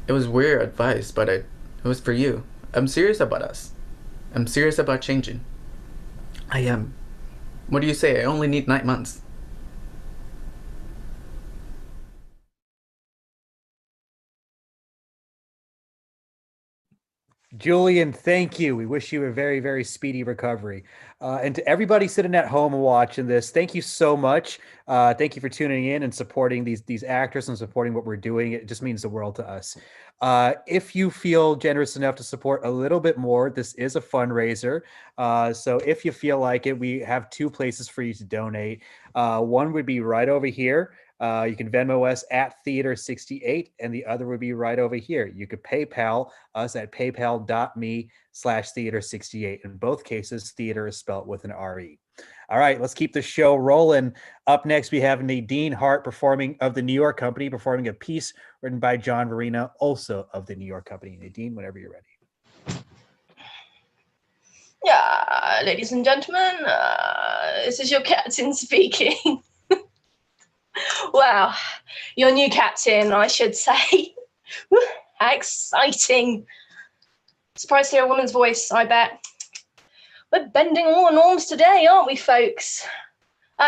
It was weird advice, but it was for you. I'm serious about us. I'm serious about changing. I am. What do you say? I only need 9 months. Julian, thank you. We wish you a very, very speedy recovery. And to everybody sitting at home and watching this, thank you so much. Thank you for tuning in and supporting these actors and supporting what we're doing. It just means the world to us. If you feel generous enough to support a little bit more, this is a fundraiser. So if you feel like it, we have 2 places for you to donate. One would be right over here. You can Venmo us at Theater68, and the other would be right over here. You could PayPal us at paypal.me/Theater68. In both cases, theater is spelled with an R-E. All right, let's keep the show rolling. Up next, we have Nadine Hart of the New York Company, performing a piece written by John Verena, also of the New York Company. Nadine, whenever you're ready. Yeah, ladies and gentlemen, this is your captain speaking. Wow, your new captain, I should say. How exciting. Surprised to hear a woman's voice, I bet. We're bending all the norms today, aren't we, folks?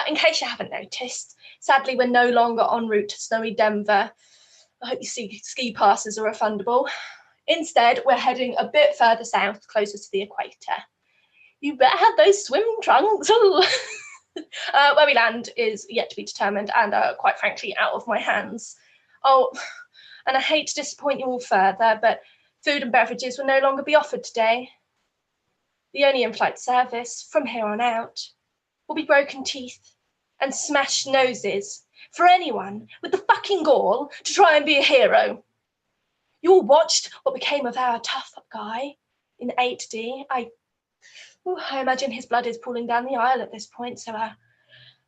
In case you haven't noticed, sadly, we're no longer en route to snowy Denver. I hope you see ski passes are refundable. Instead, we're heading a bit further south, closer to the equator. You better have those swim trunks. Where we land is yet to be determined and, quite frankly, out of my hands. Oh, and I hate to disappoint you all further, but food and beverages will no longer be offered today. The only in-flight service from here on out will be broken teeth and smashed noses for anyone with the fucking gall to try and be a hero. You all watched what became of our tough guy in 8D. I imagine his blood is pooling down the aisle at this point, so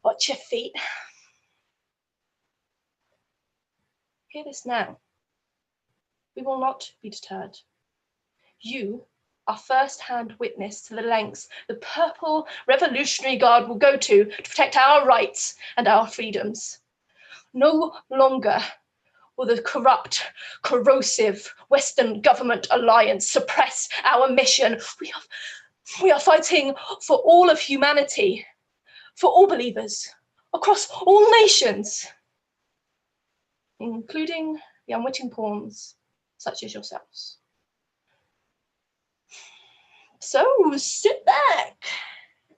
watch your feet. Hear this now. We will not be deterred. You are first-hand witness to the lengths the Purple Revolutionary Guard will go to protect our rights and our freedoms. No longer will the corrupt, corrosive Western government alliance suppress our mission. We are fighting for all of humanity, for all believers, across all nations, including the unwitting pawns such as yourselves. So sit back,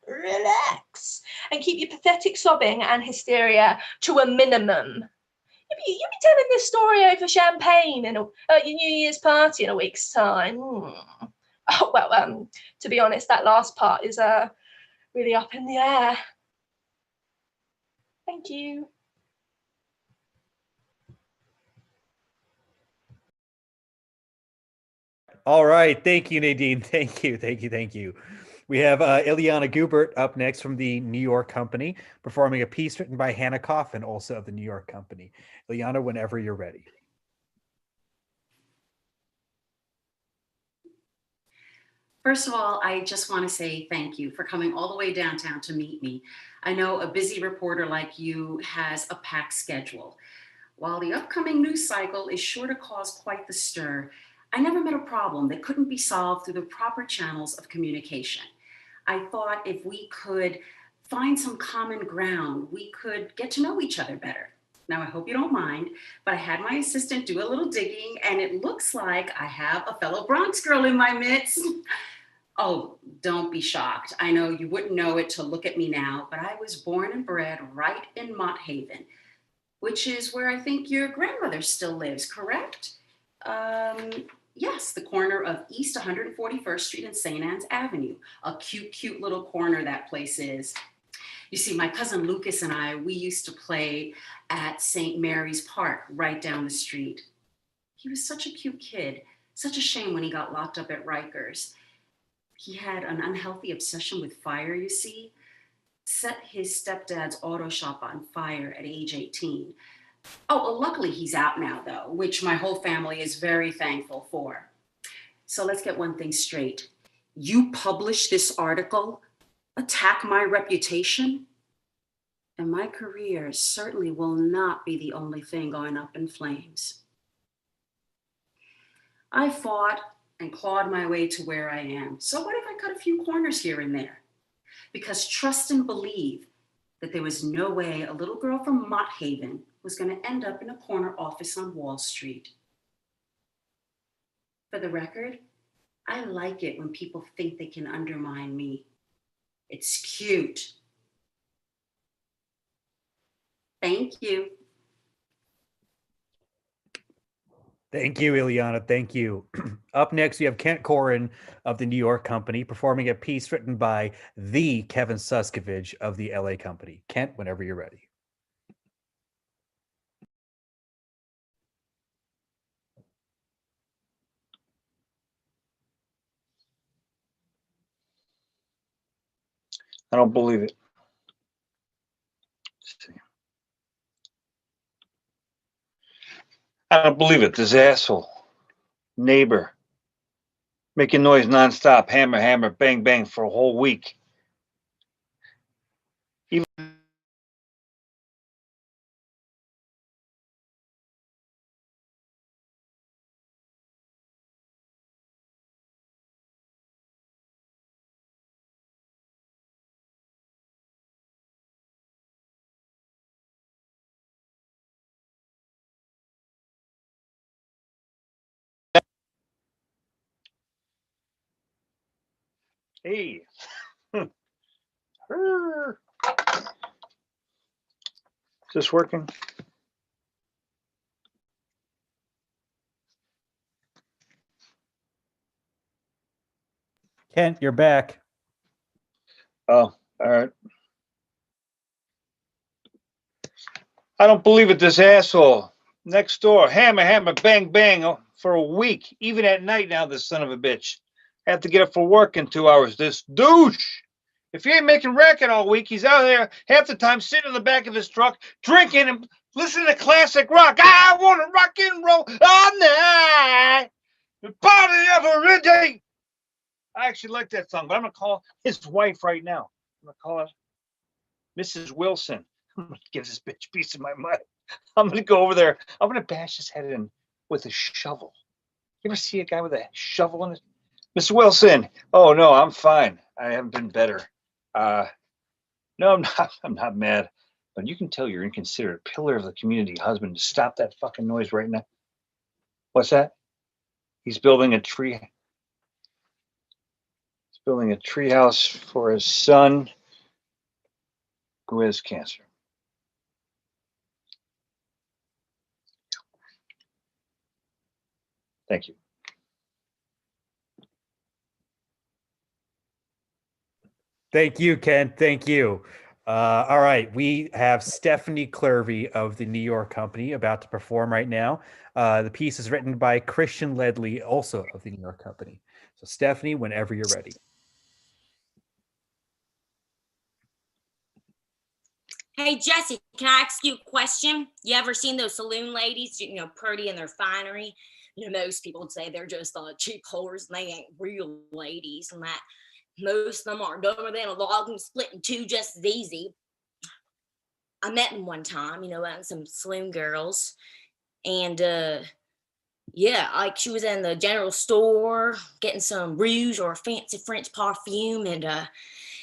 relax and keep your pathetic sobbing and hysteria to a minimum. You'll be telling this story over champagne at your New Year's party in a week's time. Oh, well, to be honest, that last part is really up in the air. Thank you. All right. Thank you, Nadine. Thank you. Thank you. Thank you. We have Ileana Gubert up next from the New York Company, performing a piece written by Hannah Coffin, also of the New York Company. Ileana, whenever you're ready. First of all, I just want to say thank you for coming all the way downtown to meet me. I know a busy reporter like you has a packed schedule. While the upcoming news cycle is sure to cause quite the stir, I never met a problem that couldn't be solved through the proper channels of communication. I thought if we could find some common ground, we could get to know each other better. Now, I hope you don't mind, but I had my assistant do a little digging, and it looks like I have a fellow Bronx girl in my midst. Oh, don't be shocked. I know you wouldn't know it to look at me now, but I was born and bred right in Mott Haven, which is where I think your grandmother still lives, correct? Yes, the corner of East 141st Street and St. Anne's Avenue. A cute, cute little corner that place is. You see, my cousin Lucas and I, we used to play at St. Mary's Park right down the street. He was such a cute kid. Such a shame when he got locked up at Rikers. He had an unhealthy obsession with fire, you see. Set his stepdad's auto shop on fire at age 18. Oh, well, luckily he's out now, though, which my whole family is very thankful for. So let's get one thing straight. You publish this article, attack my reputation, and my career certainly will not be the only thing going up in flames. I fought and clawed my way to where I am. So what if I cut a few corners here and there? Because trust and believe that there was no way a little girl from Mott Haven was going to end up in a corner office on Wall Street. For the record, I like it when people think they can undermine me. It's cute. Thank you. Thank you, Ileana. Thank you. Up next, we have Kent Corin of the New York Company performing a piece written by the Kevin Suskovich of the LA Company. Kent, whenever you're ready. I don't believe it. I don't believe it. This asshole, neighbor, making noise nonstop, hammer, hammer, bang, bang for a whole week. Even hey. Is this working? Kent, you're back. Oh, all right. I don't believe it. This asshole next door, hammer, hammer, bang, bang for a week. Even at night now, this son of a bitch. I have to get up for work in 2 hours. This douche. If he ain't making racket all week, he's out there half the time sitting in the back of his truck, drinking and listening to classic rock. I want to rock and roll all night. Party every day. I actually like that song, but I'm going to call his wife right now. I'm going to call her Mrs. Wilson. I'm going to give this bitch a piece of my mind. I'm going to go over there. I'm going to bash his head in with a shovel. You ever see a guy with a shovel in it? Mr. Wilson. Oh, no, I'm fine. I haven't been better. No, I'm not. I'm not mad. But you can tell your inconsiderate pillar of the community husband to stop that fucking noise right now. What's that? He's building a tree. He's building a treehouse for his son who has cancer. Thank you. Thank you, Ken. Thank you. All right, we have Stephanie Clervy of the New York Company about to perform right now. The piece is written by Christian Ledley, also of the New York Company. So, Stephanie, whenever you're ready. Hey, Jesse, can I ask you a question? You ever seen those saloon ladies, pretty in their finery? Most people would say they're just cheap whores and they ain't real ladies, and that most of them are dumber than a log and split in two just as easy. I met them one time, some saloon girls, and yeah, like she was in the general store getting some rouge or a fancy French perfume, and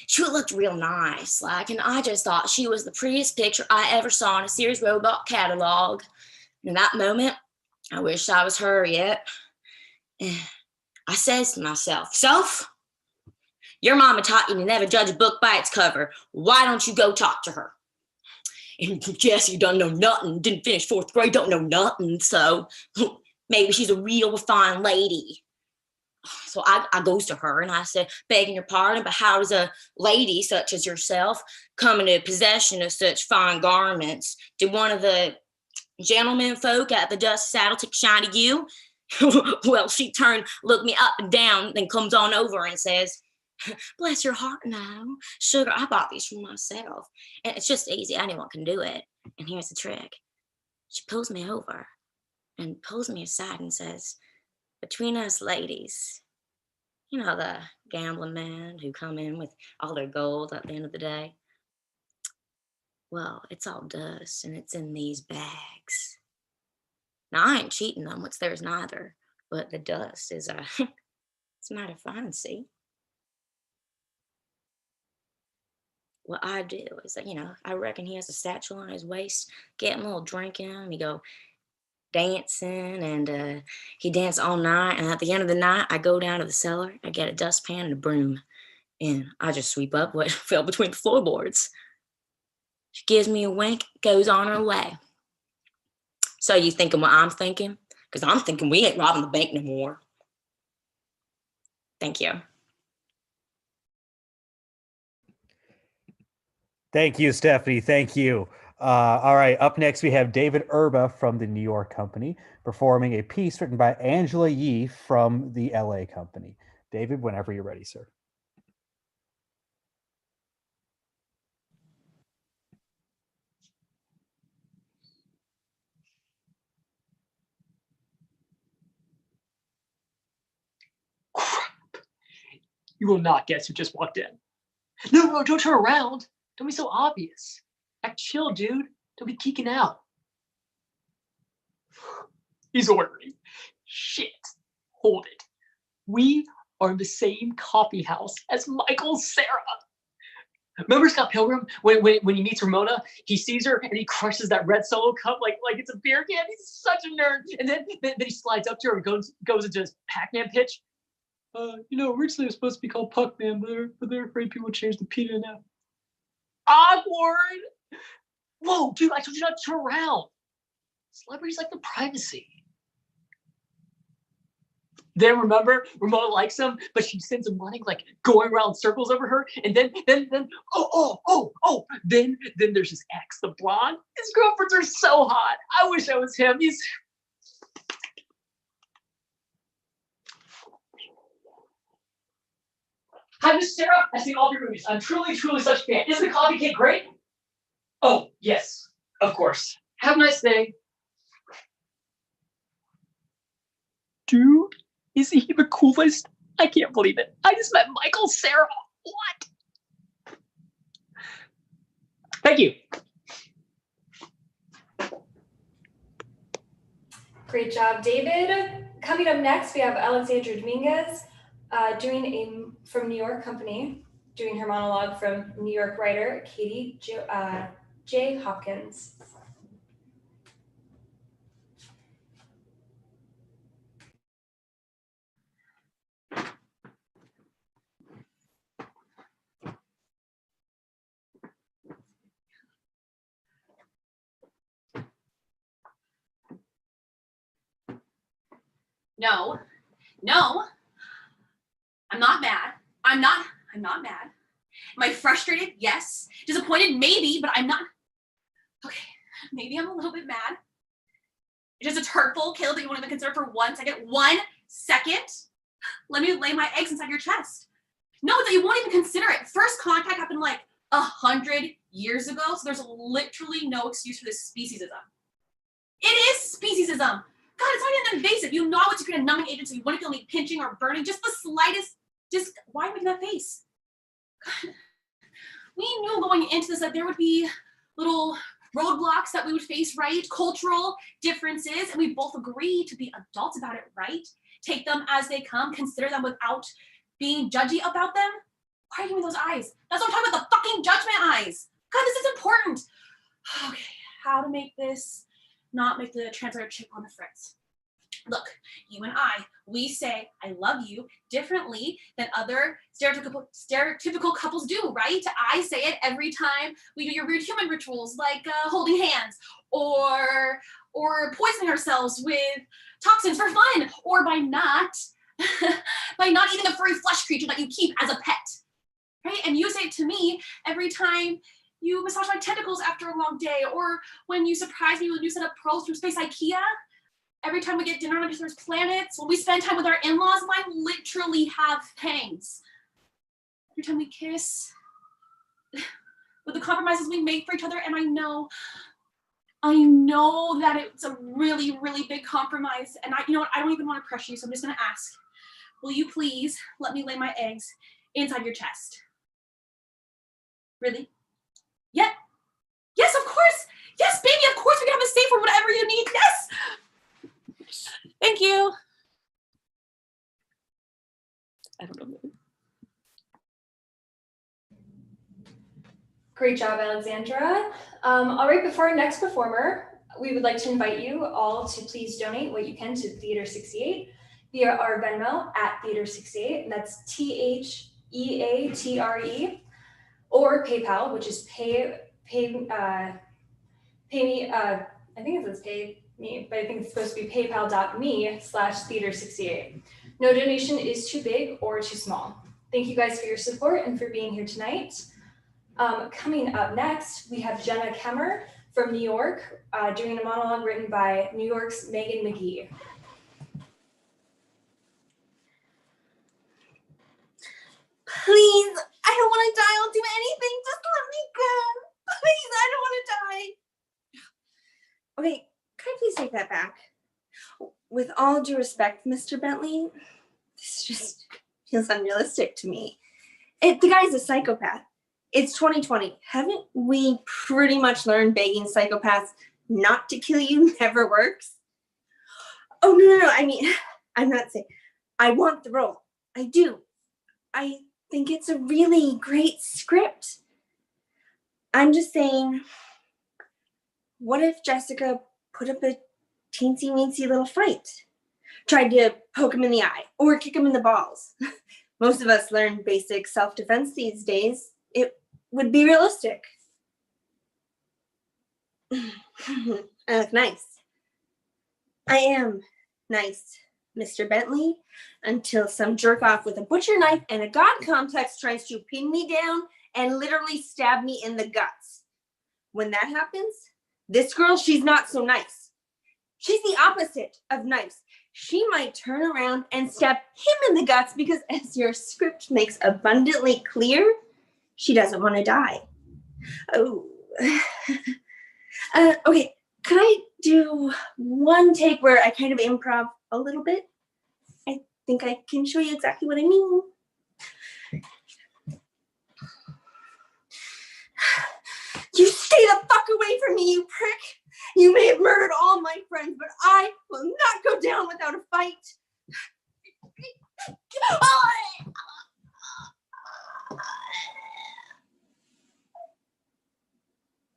she looked real nice, and I just thought she was the prettiest picture I ever saw in a Sears Roebuck catalog. In that moment, I wished I was her yet. I says to myself, "Self, your mama taught you to never judge a book by its cover. Why don't you go talk to her?" And Jessie don't know nothing, didn't finish 4th grade, don't know nothing, so maybe she's a real fine lady. So I goes to her and I said, "Begging your pardon, but how does a lady such as yourself come into possession of such fine garments? Did one of the gentlemen folk at the dust saddle take a shine to you?" Well, she turned, looked me up and down, then comes on over and says, "Bless your heart, no. Sugar, I bought these for myself. And it's just easy. Anyone can do it. And here's the trick." She pulls me over and pulls me aside and says, "Between us ladies, the gambling men who come in with all their gold at the end of the day, well, it's all dust and it's in these bags. Now, I ain't cheating them, what's theirs neither, but the dust is it's a matter of fancy. What I do is, I reckon he has a satchel on his waist, getting a little drink in him. He go dancing, and he danced all night. And at the end of the night, I go down to the cellar, I get a dustpan and a broom, and I just sweep up what fell between the floorboards. She gives me a wink, goes on her way. So you thinking what I'm thinking? Because I'm thinking we ain't robbing the bank no more. Thank you. Thank you, Stephanie. Thank you. All right, up next we have David Erba from the New York Company performing a piece written by Angela Yee from the LA Company. David, whenever you're ready, sir. You will not guess who just walked in. No, don't turn around. Don't be so obvious. Act chill, dude. Don't be geeking out. He's ordering. Shit. Hold it. We are in the same coffee house as Michael Cera. Remember Scott Pilgrim when he meets Ramona, he sees her and he crushes that red Solo cup like it's a beer can. He's such a nerd. And then he slides up to her and goes into his Pac-Man pitch. Originally it was supposed to be called Puck-Man, but they're afraid people change the P to an F. Awkward. Whoa, dude, I told you not to turn around. Celebrities like the privacy. Then remember, Ramona likes him, but she sends him running, going around circles over her. And then then there's his ex, the blonde. His girlfriends are so hot. I wish I was him. He's Hi, Miss Cera. I've seen all of your movies. I'm truly such a fan. Isn't the coffee cake great? Oh, yes, of course. Have a nice day. Dude, isn't he the coolest? I can't believe it. I just met Michael Cera. What? Thank you. Great job, David. Coming up next, we have Alexandra Dominguez from New York Company, doing her monologue from New York writer Katie J. Hopkins. No, no, I'm not mad. I'm not mad. Am I frustrated? Yes. Disappointed? Maybe, but I'm not. Okay, maybe I'm a little bit mad. Just it's hurtful, Caleb, that you won't even consider for 1 second. 1 second? Let me lay my eggs inside your chest. No, that you won't even consider it. First contact happened like 100 years ago, so there's literally no excuse for this speciesism. It is speciesism. God, it's not even invasive. You know it's a numbing agent, so you wouldn't feel any pinching or burning, just the slightest. Why are you making that face? God. We knew going into this that there would be little roadblocks that we would face, right? Cultural differences, and we both agreed to be adults about it, right? Take them as they come, consider them without being judgy about them. Why are you giving me those eyes? That's what I'm talking about, the fucking judgment eyes. God, this is important. Okay, how to make this not make the translator chip on the fritz. Look, you and I, we say I love you differently than other stereotypical couples do, right? I say it every time we do your weird human rituals like holding hands or poisoning ourselves with toxins for fun, or by not eating a furry flesh creature that you keep as a pet, right? And you say it to me every time you massage my tentacles after a long day, or when you surprise me with a new set of pearls from Space IKEA. Every time we get dinner on each other's planets, when we spend time with our in-laws, mine literally have pangs. Every time we kiss, with the compromises we make for each other, and I know that it's a really, really big compromise, and you know what, I don't even want to pressure you, so I'm just gonna ask, will you please let me lay my eggs inside your chest? Really? Yeah. Yes, of course. Yes, baby, of course we can have a safe for whatever you need. Yes. Thank you. I don't know. Great job, Alexandra. All right, before our next performer, we would like to invite you all to please donate what you can to Theater 68 via our Venmo at Theater 68, and that's THEATRE, or PayPal, which is pay me. I think it says pay me, but I think it's supposed to be paypal.me/theater68. No donation is too big or too small. Thank you guys for your support and for being here tonight. Coming up next, we have Jenna Kemmer from New York, doing a monologue written by New York's Megan McGee. Please, I don't want to die. I'll do anything. Just let me go. Please, I don't want to die. Okay, can I please take that back? With all due respect, Mr. Bentley, this just feels unrealistic to me. The guy's a psychopath. It's 2020. Haven't we pretty much learned begging psychopaths not to kill you never works? Oh, no. I mean, I'm not saying I want the role. I do. I think it's a really great script. I'm just saying, what if Jessica put up a teensy-weensy little fight? Tried to poke him in the eye or kick him in the balls. Most of us learn basic self-defense these days. It would be realistic. I look nice. I am nice, Mr. Bentley, until some jerk off with a butcher knife and a god complex tries to pin me down and literally stab me in the guts. When that happens, this girl, she's not so nice. She's the opposite of nice. She might turn around and stab him in the guts because, as your script makes abundantly clear, she doesn't want to die. Oh. Okay, can I do one take where I kind of improv a little bit? I think I can show you exactly what I mean. You stay the fuck away from me, you prick! You may have murdered all my friends, but I will not go down without a fight.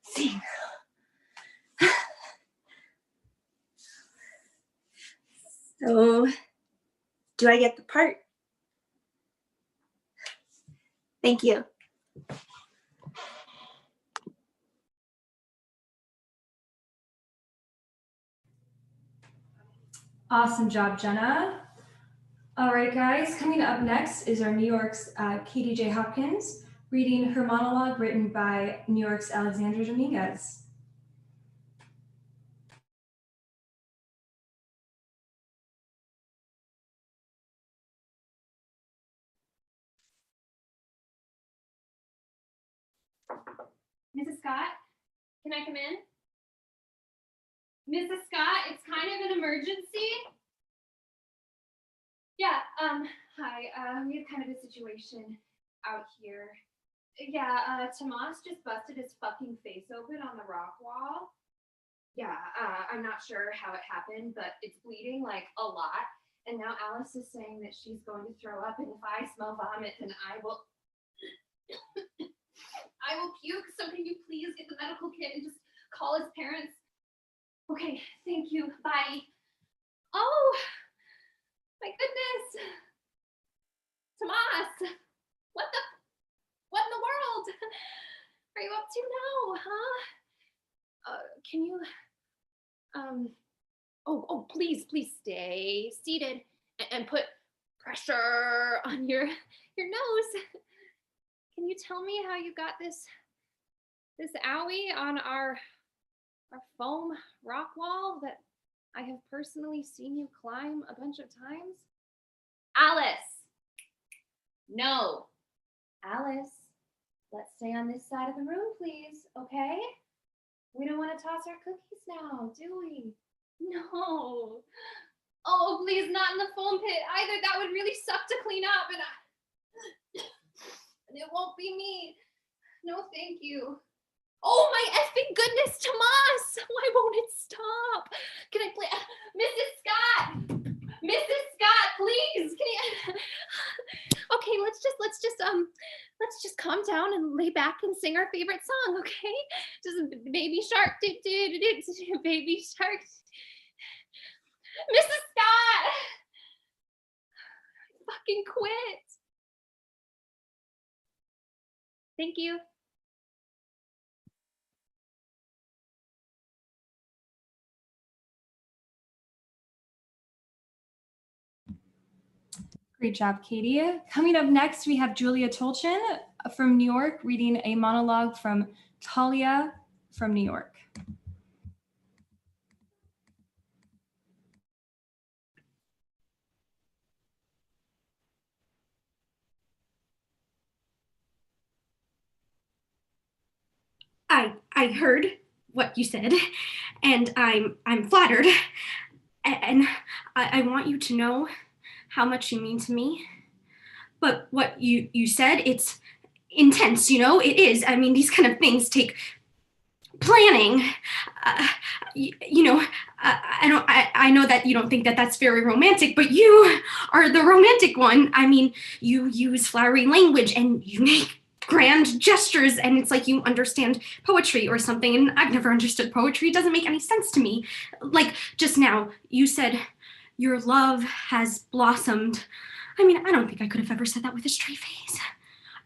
See. So, do I get the part? Thank you. Awesome job, Jenna. All right, guys, coming up next is our New York's Katie J. Hopkins reading her monologue written by New York's Alexandra Dominguez. Mrs. Scott, can I come in? Mrs. Scott, it's kind of an emergency. Yeah, hi, we have kind of a situation out here. Yeah, Tomas just busted his fucking face open on the rock wall. Yeah, I'm not sure how it happened, but it's bleeding like a lot. And now Alice is saying that she's going to throw up, and if I smell vomit, then I will puke. So can you please get the medical kit and just call his parents? Okay, thank you. Bye. Oh, my goodness. Tomas, what in the world are you up to now, huh? Can you, please stay seated and put pressure on your nose. Can you tell me how you got this owie on our foam rock wall that I have personally seen you climb a bunch of times? Alice! No. Alice, let's stay on this side of the room, please, okay? We don't want to toss our cookies now, do we? No. Oh, please, not in the foam pit either. That would really suck to clean up, and it won't be me. No, thank you. Oh my effing goodness, Tomas! Why won't it stop? Can I play? Mrs. Scott, please, can you? Okay, let's just calm down and lay back and sing our favorite song, okay? Just baby shark, baby shark. Mrs. Scott! Fucking quit. Thank you. Great job, Katie. Coming up next, we have Julia Tolchin from New York reading a monologue from Talia from New York. I heard what you said, and I'm flattered, and I want you to know how much you mean to me. But what you said, it's intense, you know, it is. I mean, these kind of things take planning. I know that you don't think that that's very romantic, but you are the romantic one. I mean, you use flowery language and you make grand gestures, and it's like you understand poetry or something, and I've never understood poetry. It doesn't make any sense to me. Like just now, you said your love has blossomed. I mean, I don't think I could have ever said that with a straight face.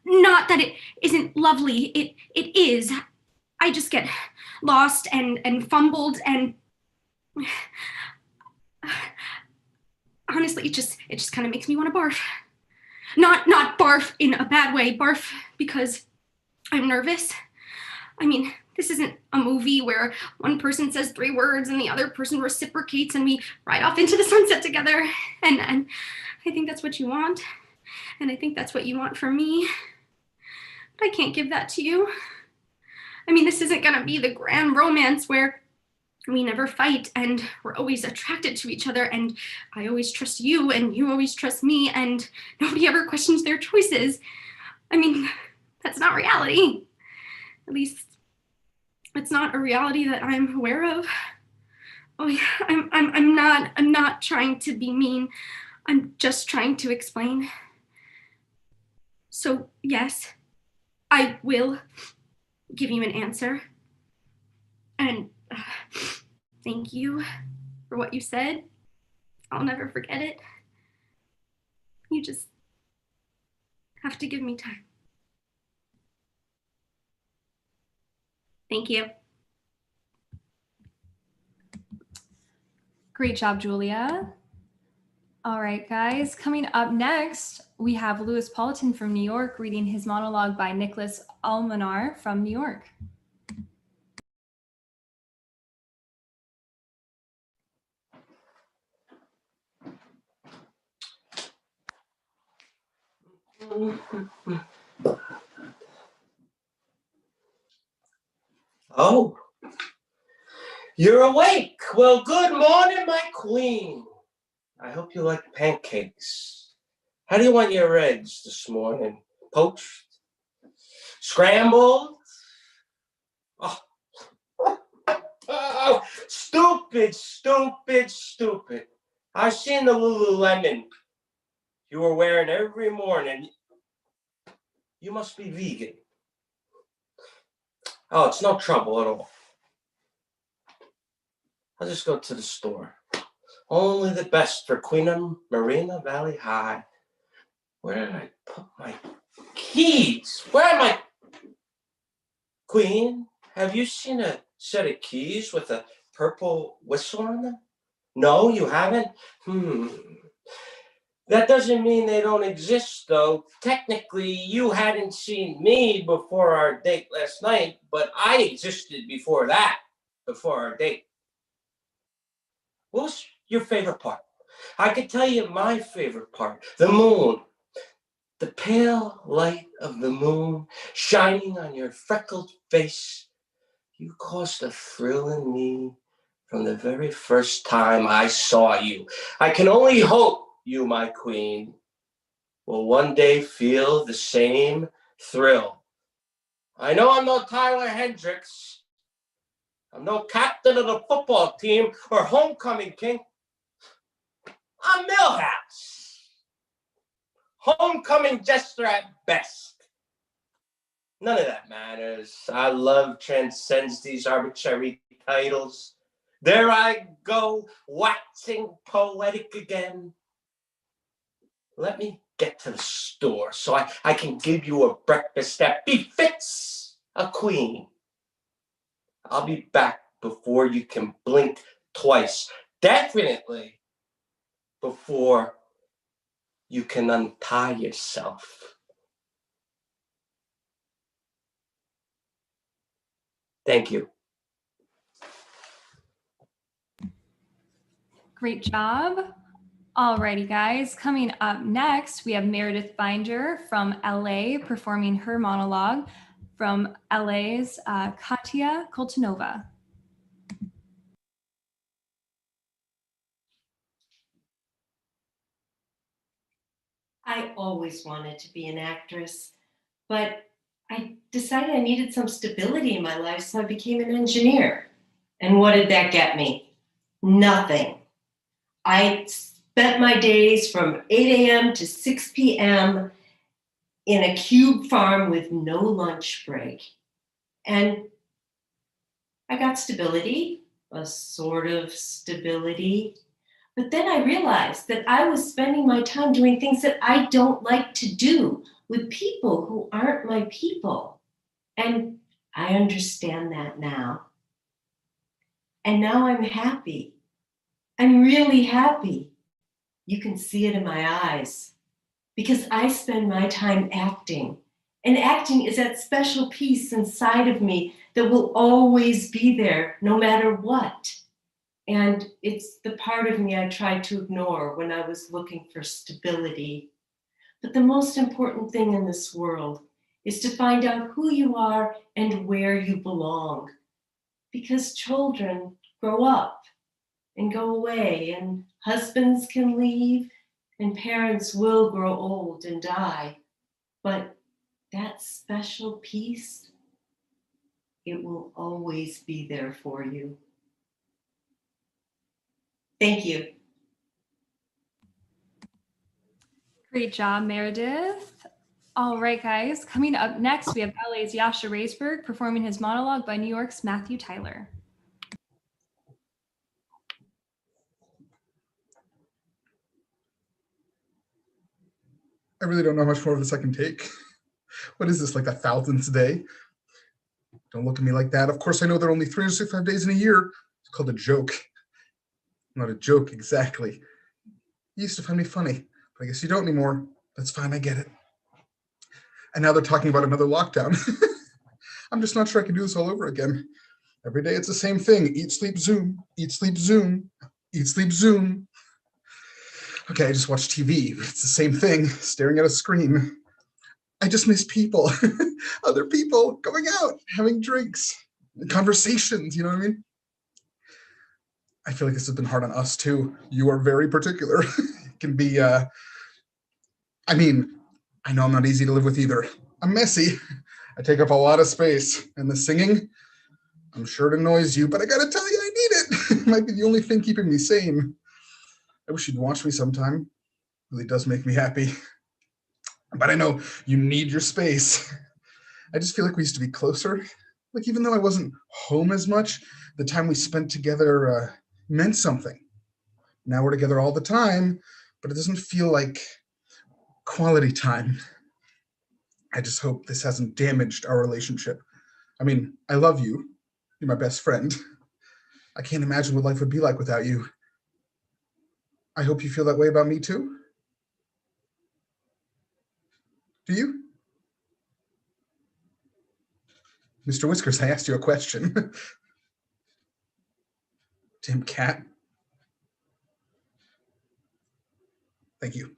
Not that it isn't lovely, it is. I just get lost and fumbled, and honestly, it just kind of makes me want to barf. Not barf in a bad way, barf because I'm nervous. I mean, this isn't a movie where one person says 3 words and the other person reciprocates and we ride off into the sunset together. And I think that's what you want. And I think that's what you want from me. But I can't give that to you. I mean, this isn't gonna be the grand romance where we never fight and we're always attracted to each other and I always trust you and you always trust me and nobody ever questions their choices. I mean, that's not reality. At least it's not a reality that I'm aware of. Oh yeah, I'm not trying to be mean. I'm just trying to explain. So yes, I will give you an answer. And thank you for what you said. I'll never forget it. You just have to give me time. Thank you. Great job, Julia. All right, guys. Coming up next, we have Louis Politan from New York reading his monologue by Nicholas Almanar from New York. Oh, you're awake. Well, good morning, my queen. I hope you like pancakes. How do you want your eggs this morning? Poached? Scrambled? Oh, stupid, stupid, stupid. I've seen the Lululemon you were wearing every morning. You must be vegan. Oh, it's no trouble at all. I'll just go to the store. Only the best for Queen Marina Valley High. Where did I put my keys? Where am I? Queen, have you seen a set of keys with a purple whistle on them? No, you haven't? That doesn't mean they don't exist, though. Technically, you hadn't seen me before our date last night, but I existed before that, before our date. What was your favorite part? I could tell you my favorite part. The moon. The pale light of the moon shining on your freckled face. You caused a thrill in me from the very first time I saw you. I can only hope you, my queen, will one day feel the same thrill. I know I'm no Tyler Hendricks. I'm no captain of the football team or homecoming king. I'm Millhouse. Homecoming jester at best. None of that matters. Our love transcends these arbitrary titles. There I go, waxing poetic again. Let me get to the store so I can give you a breakfast that befits a queen. I'll be back before you can blink twice. Definitely before you can untie yourself. Thank you. Great job. Alrighty, guys. Coming up next, we have Meredith Binder from LA performing her monologue from LA's Katia Koltanova. I always wanted to be an actress, but I decided I needed some stability in my life, so I became an engineer. And what did that get me? Nothing. I spent my days from 8 a.m. to 6 p.m. in a cube farm with no lunch break. And I got stability, a sort of stability. But then I realized that I was spending my time doing things that I don't like to do with people who aren't my people. And I understand that now. And now I'm happy. I'm really happy. You can see it in my eyes because I spend my time acting. And acting is that special piece inside of me that will always be there no matter what. And it's the part of me I tried to ignore when I was looking for stability. But the most important thing in this world is to find out who you are and where you belong. Because children grow up and go away, and husbands can leave, and parents will grow old and die. But that special piece, it will always be there for you. Thank you. Great job, Meredith. All right, guys. Coming up next, we have LA's Yasha Raisberg performing his monologue by New York's Matthew Tyler. I really don't know how much more of this I can take. What is this, like the 1000th day? Don't look at me like that. Of course, I know there are only 365 days in a year. It's called a joke. Not a joke, exactly. You used to find me funny, but I guess you don't anymore. That's fine, I get it. And now they're talking about another lockdown. I'm just not sure I can do this all over again. Every day it's the same thing. Eat, sleep, Zoom. Eat, sleep, Zoom. Eat, sleep, Zoom. Okay, I just watch TV. It's the same thing, staring at a screen. I just miss people. Other people going out, having drinks, conversations, you know what I mean? I feel like this has been hard on us too. You are very particular. It can be, I know I'm not easy to live with either. I'm messy. I take up a lot of space. And the singing, I'm sure it annoys you, but I gotta tell you, I need it. It might be the only thing keeping me sane. I wish you'd watch me sometime. It really does make me happy. But I know you need your space. I just feel like we used to be closer. Like even though I wasn't home as much, the time we spent together meant something. Now we're together all the time, but it doesn't feel like quality time. I just hope this hasn't damaged our relationship. I mean, I love you. You're my best friend. I can't imagine what life would be like without you. I hope you feel that way about me too. Do you? Mr. Whiskers, I asked you a question. Damn cat. Thank you.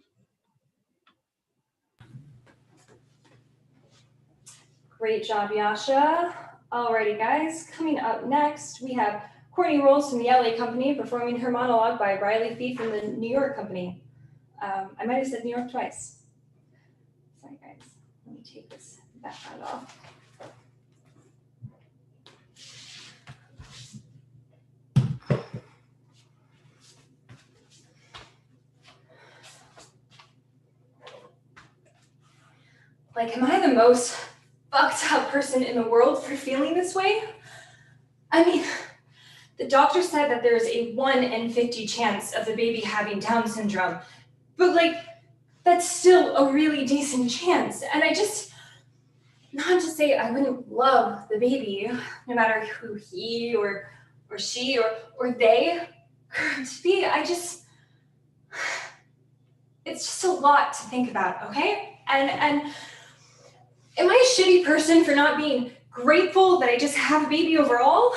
Great job, Yasha. Alrighty, guys. Coming up next, we have Courtney Rolls from the LA Company performing her monologue by Riley Fee from the New York Company. I might have said New York twice. Sorry, guys. Let me take this background off. Like, am I the most fucked up person in the world for feeling this way? I mean, the doctor said that there's a 1 in 50 chance of the baby having Down syndrome, but like, that's still a really decent chance. And I just, not to say I wouldn't love the baby, no matter who he or she or they grew to be, it's just a lot to think about, okay? And am I a shitty person for not being grateful that I just have a baby overall?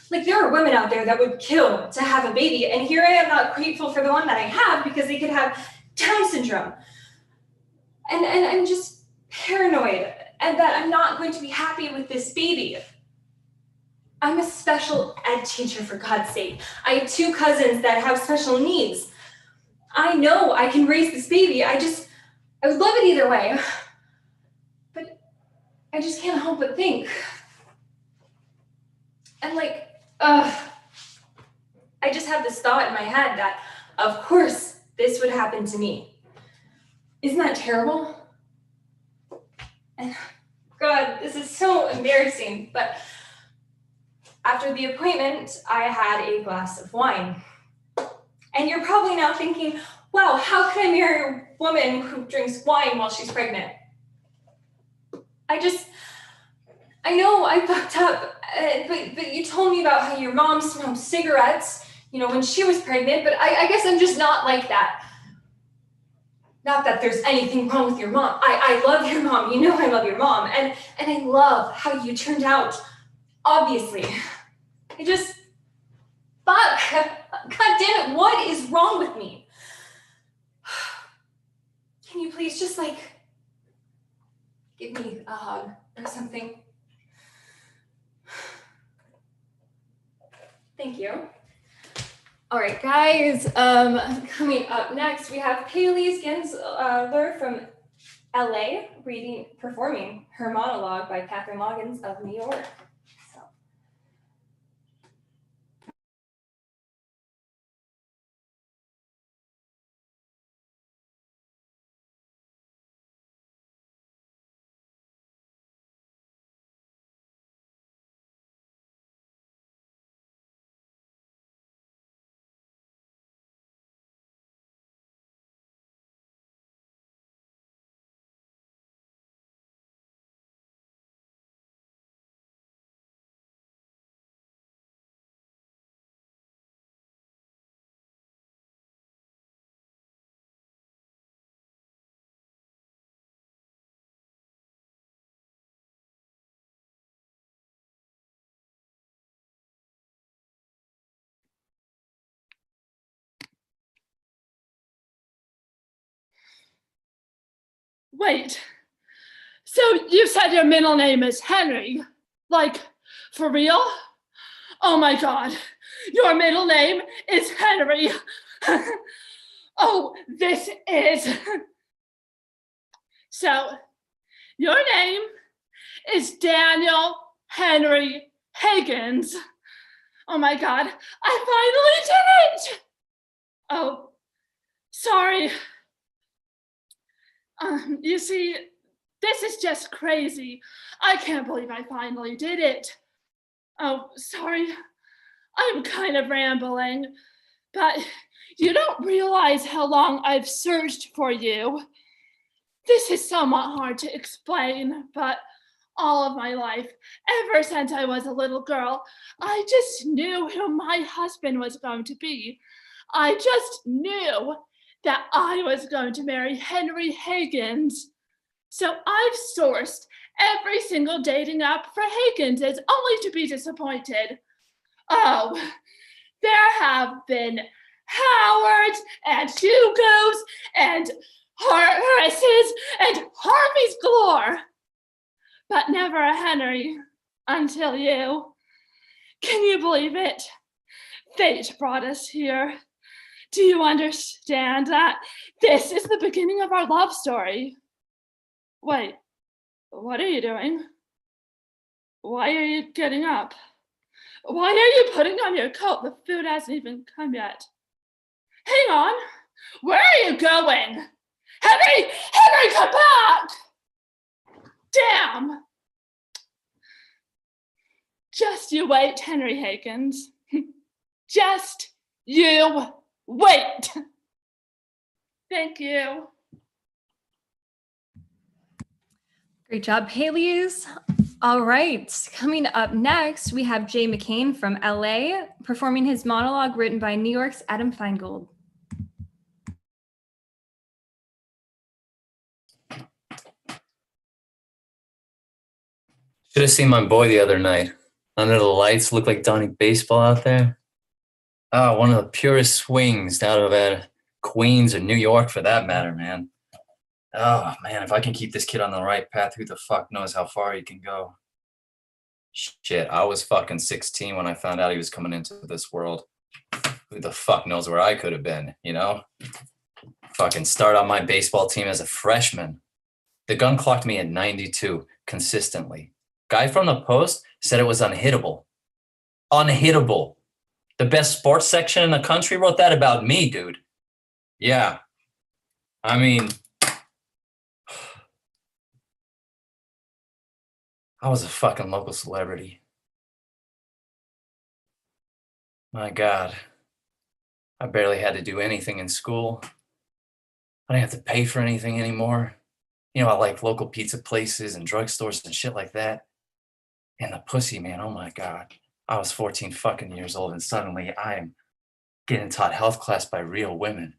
Like, there are women out there that would kill to have a baby, and here I am not grateful for the one that I have because they could have Down syndrome. And I'm just paranoid and that I'm not going to be happy with this baby. I'm a special ed teacher, for God's sake. I have 2 cousins that have special needs. I know I can raise this baby. I would love it either way. But I just can't help but think. And like, I just have this thought in my head that, of course, this would happen to me. Isn't that terrible? And God, this is so embarrassing, but after the appointment, I had a glass of wine. And you're probably now thinking, wow, how can I marry a woman who drinks wine while she's pregnant? I know I fucked up, but you told me about how your mom smoked cigarettes, when she was pregnant, but I guess I'm just not like that. Not that there's anything wrong with your mom. I love your mom. You know I love your mom. And I love how you turned out, obviously. Fuck. God damn it, what is wrong with me? Can you please just, give me a hug or something? Thank you. All right, guys, coming up next, we have Paley Gensler from LA performing her monologue by Catherine Loggins of New York. Wait, so you said your middle name is Henry? Like, for real? Oh my God, your middle name is Henry. Oh, this is... So, your name is Daniel Henry Higgins. Oh my God, I finally did it! Oh, sorry. You see, this is just crazy. I can't believe I finally did it. Oh, sorry. I'm kind of rambling, but you don't realize how long I've searched for you. This is somewhat hard to explain, but all of my life, ever since I was a little girl, I just knew who my husband was going to be. I just knew that I was going to marry Henry Higgins. So I've sourced every single dating app for Higginses only to be disappointed. Oh, there have been Howards and Hugos and Horaces and Harveys galore, but never a Henry until you. Can you believe it? Fate brought us here. Do you understand that this is the beginning of our love story? Wait, what are you doing? Why are you getting up? Why are you putting on your coat? The food hasn't even come yet. Hang on, where are you going? Henry, come back! Damn! Just you wait, Henry Higgins. Just you wait. Thank you. Great job, Haley's. All right, coming up next, we have Jay McCain from LA performing his monologue written by New York's Adam Feingold. Should have seen my boy the other night. Under the lights, looked like Donnie Baseball out there. Oh, one of the purest swings out of Queens or New York for that matter, man. Oh, man, if I can keep this kid on the right path, who the fuck knows how far he can go? Shit, I was fucking 16 when I found out he was coming into this world. Who the fuck knows where I could have been, you know? Fucking start on my baseball team as a freshman. The gun clocked me at 92 consistently. Guy from the Post said it was unhittable. Unhittable. The best sports section in the country wrote that about me, dude. Yeah. I mean, I was a fucking local celebrity. My God. I barely had to do anything in school. I didn't have to pay for anything anymore. You know, I like local pizza places and drugstores and shit like that. And the pussy, man, oh my God. I was 14 fucking years old and suddenly I am getting taught health class by real women.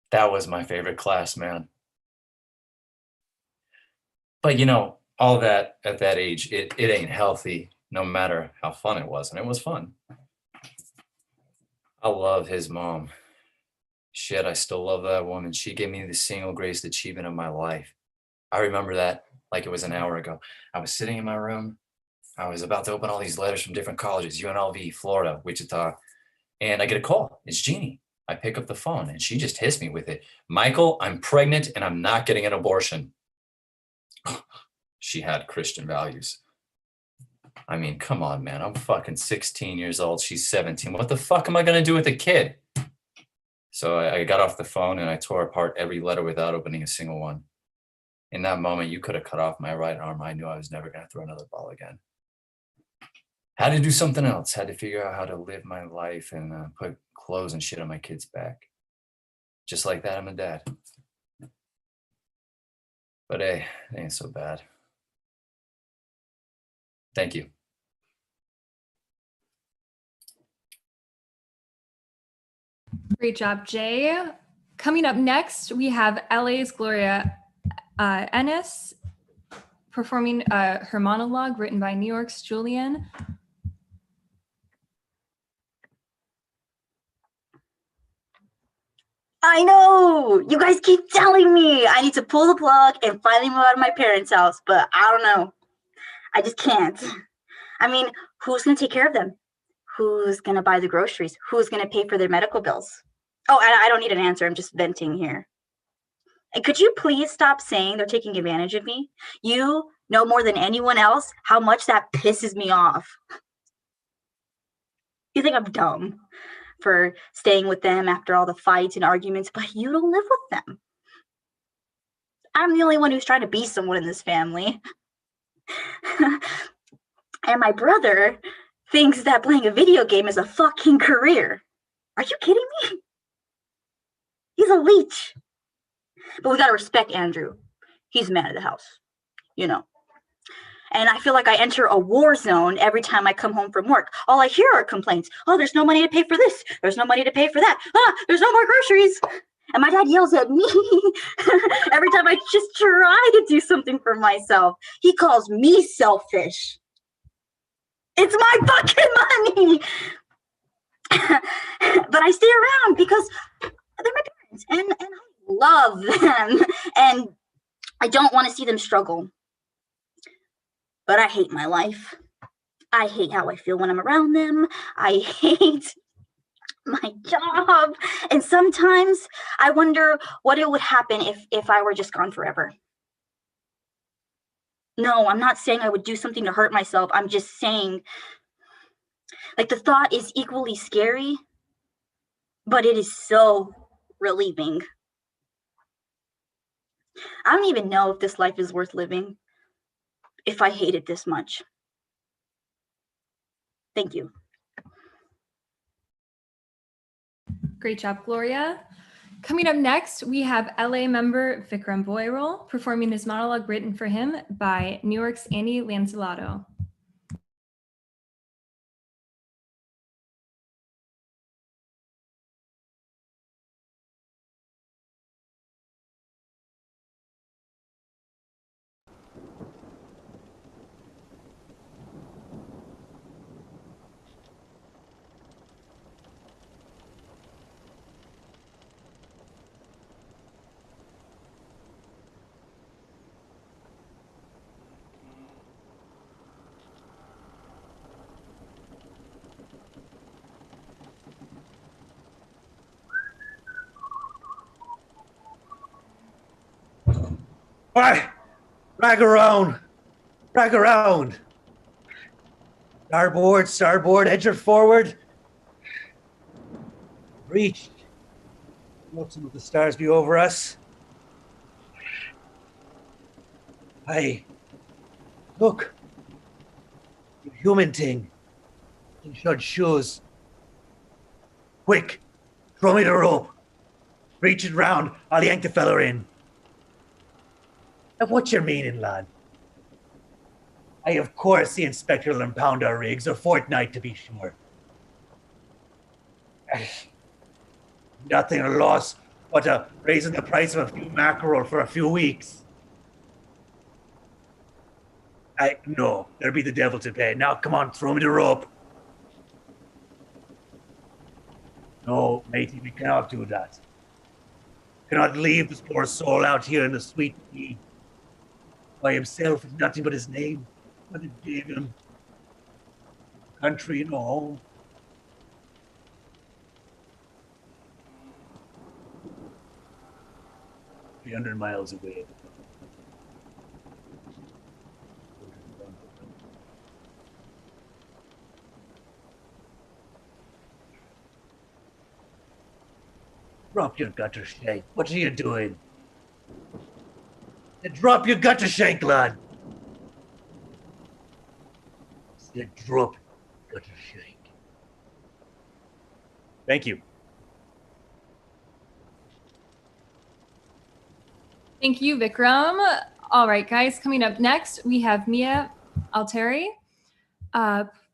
That was my favorite class, man. But you know, all that at that age, it ain't healthy, no matter how fun it was. And it was fun. I love his mom. Shit, I still love that woman. She gave me the single greatest achievement of my life. I remember that like it was an hour ago. I was sitting in my room. I was about to open all these letters from different colleges, UNLV, Florida, Wichita, and I get a call. It's Jeannie. I pick up the phone and she just hits me with it. Michael, I'm pregnant and I'm not getting an abortion. She had Christian values. I mean, come on, man. I'm fucking 16 years old. She's 17. What the fuck am I going to do with a kid? So I got off the phone and I tore apart every letter without opening a single one. In that moment, you could have cut off my right arm. I knew I was never going to throw another ball again. Had to do something else. Had to figure out how to live my life and put clothes and shit on my kids' back. Just like that, I'm a dad. But hey, it ain't so bad. Thank you. Great job, Jay. Coming up next, we have LA's Gloria Ennis performing her monologue written by New York's Julian. I know! You guys keep telling me I need to pull the plug and finally move out of my parents' house, but I don't know. I just can't. I mean, who's gonna take care of them? Who's gonna buy the groceries? Who's gonna pay for their medical bills? Oh, and I don't need an answer. I'm just venting here. And could you please stop saying they're taking advantage of me? You know more than anyone else how much that pisses me off. You think I'm dumb for staying with them after all the fights and arguments, but you don't live with them. I'm the only one who's trying to be someone in this family. And my brother thinks that playing a video game is a fucking career. Are you kidding me? He's a leech. But we gotta respect Andrew. He's the man of the house, you know. And I feel like I enter a war zone every time I come home from work. All I hear are complaints. Oh, there's no money to pay for this. There's no money to pay for that. Ah, there's no more groceries. And my dad yells at me every time I just try to do something for myself. He calls me selfish. It's my fucking money. But I stay around because they're my parents and I love them. And I don't want to see them struggle. But I hate my life. I hate how I feel when I'm around them. I hate my job. And sometimes I wonder what it would happen if I were just gone forever. No, I'm not saying I would do something to hurt myself. I'm just saying, like, the thought is equally scary, but it is so relieving. I don't even know if this life is worth living, if I hate it this much. Thank you. Great job, Gloria. Coming up next, we have LA member Vikram Voirol performing his monologue written for him by New York's Annie Lancellato. All right, drag around, drag around. Starboard, edge her forward. Reach. Let some of the stars be over us. Hey, look. You human thing. In shod shoes. Quick, throw me the rope. Reach it round, I'll yank the feller in. Now what's your meaning, lad? I, of course, the inspector will impound our rigs, a fortnight to be sure. Nothing a loss but raising the price of a few mackerel for a few weeks. No, there'll be the devil to pay. Now, come on, throw me the rope. No, matey, we cannot do that. Cannot leave this poor soul out here in the sweet sea by himself with nothing but his name. Mother gave him country and a home. 300 miles away. Drop your gutter shank. What are you doing? Drop your gutter shank, lad. Drop gutter shank. Thank you. Thank you, Vikram. All right, guys, coming up next, we have Mia Alteri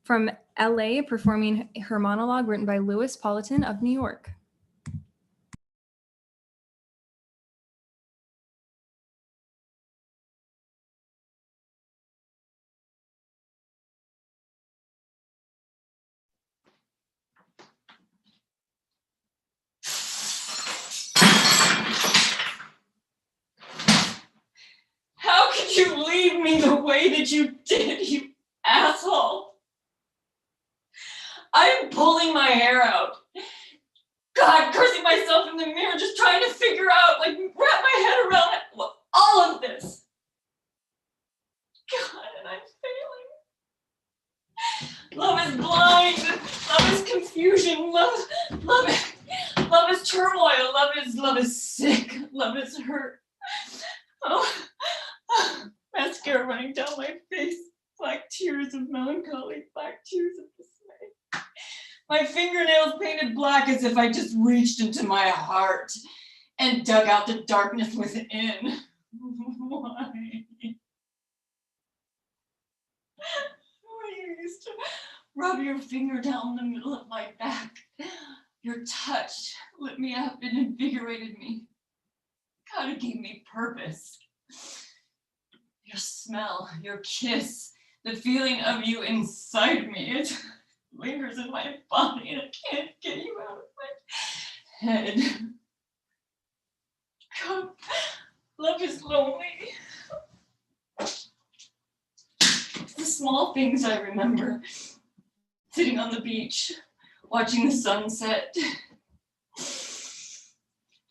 from LA performing her monologue written by Louis Politan of New York. way that you did, you asshole. I'm pulling my hair out. God, cursing myself in the mirror, just trying to figure out, like, wrap my head around all of this. God, and I'm failing. Love is blind. Love is confusion. Love is turmoil. Love is sick. Love is hurt. Oh, mascara running down my face. Black tears of melancholy. Black tears of dismay. My fingernails painted black as if I just reached into my heart and dug out the darkness within. Why? You used to rub your finger down the middle of my back. Your touch lit me up and invigorated me. God, it gave me purpose. Your smell, your kiss, the feeling of you inside me, it lingers in my body and I can't get you out of my head. God, love is lonely. The small things I remember. Sitting on the beach, watching the sunset,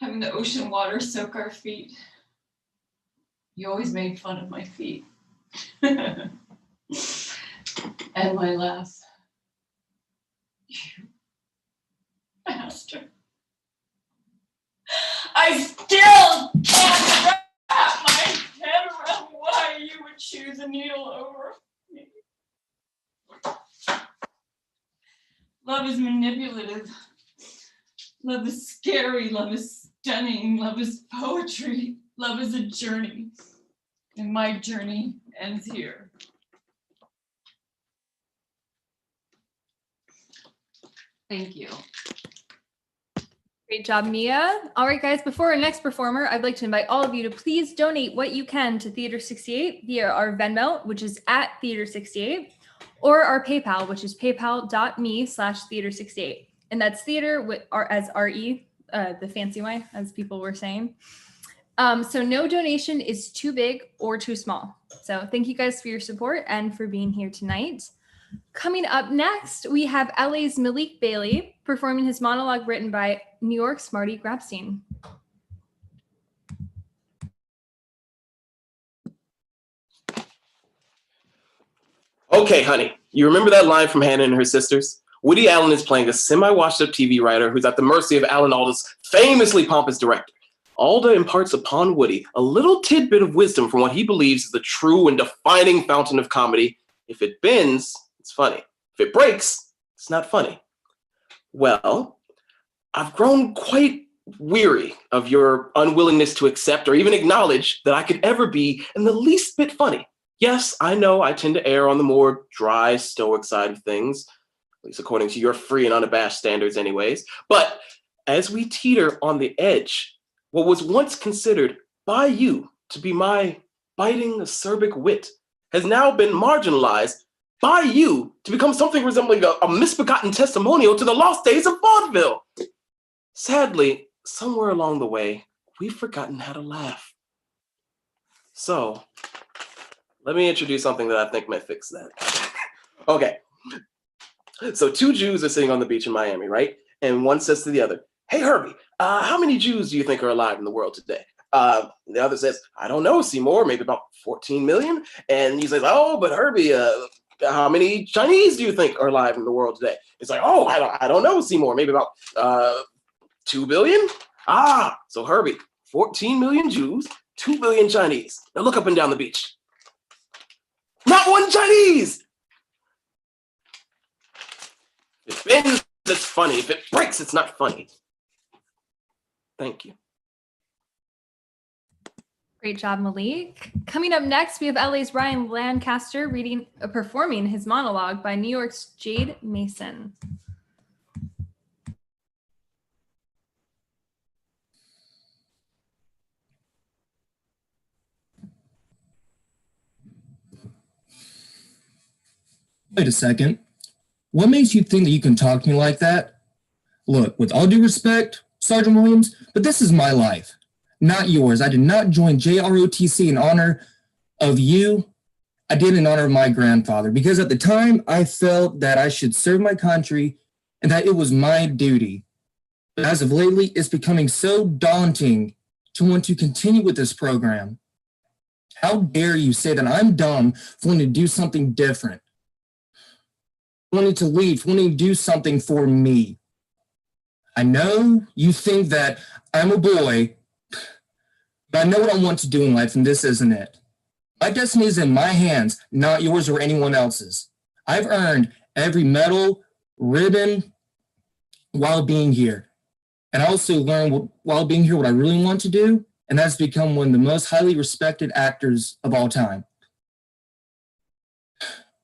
having the ocean water soak our feet. You always made fun of my feet. And my laugh. You bastard. I still can't wrap my head around why you would choose a needle over me. Love is manipulative. Love is scary. Love is stunning. Love is poetry. Love is a journey. And my journey ends here. Thank you. Great job, Mia. All right, guys, before our next performer, I'd like to invite all of you to please donate what you can to Theater 68 via our Venmo, which is at Theater 68, or our PayPal, which is paypal.me/Theater68. And that's theater with as RE, the fancy way, as people were saying. So no donation is too big or too small. So thank you guys for your support and for being here tonight. Coming up next, we have LA's Malik Bailey performing his monologue written by New York's Marty Grabstein. Okay, honey, you remember that line from Hannah and Her Sisters? Woody Allen is playing a semi-washed-up TV writer who's at the mercy of Alan Alda's famously pompous director. Alda imparts upon Woody a little tidbit of wisdom from what he believes is the true and defining fountain of comedy. If it bends, it's funny. If it breaks, it's not funny. Well, I've grown quite weary of your unwillingness to accept or even acknowledge that I could ever be in the least bit funny. Yes, I know I tend to err on the more dry, stoic side of things, at least according to your free and unabashed standards anyways. But as we teeter on the edge, what was once considered by you to be my biting, acerbic wit has now been marginalized by you to become something resembling a misbegotten testimonial to the lost days of Vaudeville. Sadly, somewhere along the way, we've forgotten how to laugh. So, let me introduce something that I think might fix that. Okay, so two Jews are sitting on the beach in Miami, right? And one says to the other, "Hey, Herbie, how many Jews do you think are alive in the world today?" The other says, "I don't know, Seymour, maybe about 14 million. And he says, "Oh, but Herbie, how many Chinese do you think are alive in the world today?" It's like, "Oh, I don't know, Seymour, maybe about 2 billion. Ah, so Herbie, 14 million Jews, 2 billion Chinese. Now look up and down the beach. Not one Chinese! If it bends, it's funny. If it breaks, it's not funny." Thank you. Great job, Malik. Coming up next, we have LA's Ryan Lancaster performing his monologue by New York's Jade Mason. Wait a second. What makes you think that you can talk to me like that? Look, with all due respect, Sergeant Williams, but this is my life, not yours. I did not join JROTC in honor of you. I did in honor of my grandfather, because at the time I felt that I should serve my country and that it was my duty. But as of lately, it's becoming so daunting to want to continue with this program. How dare you say that I'm dumb for wanting to do something different? Wanting to leave, wanting to do something for me. I know you think that I'm a boy, but I know what I want to do in life, and this isn't it. My destiny is in my hands, not yours or anyone else's. I've earned every medal, ribbon while being here. And I also learned while being here what I really want to do, and that's become one of the most highly respected actors of all time.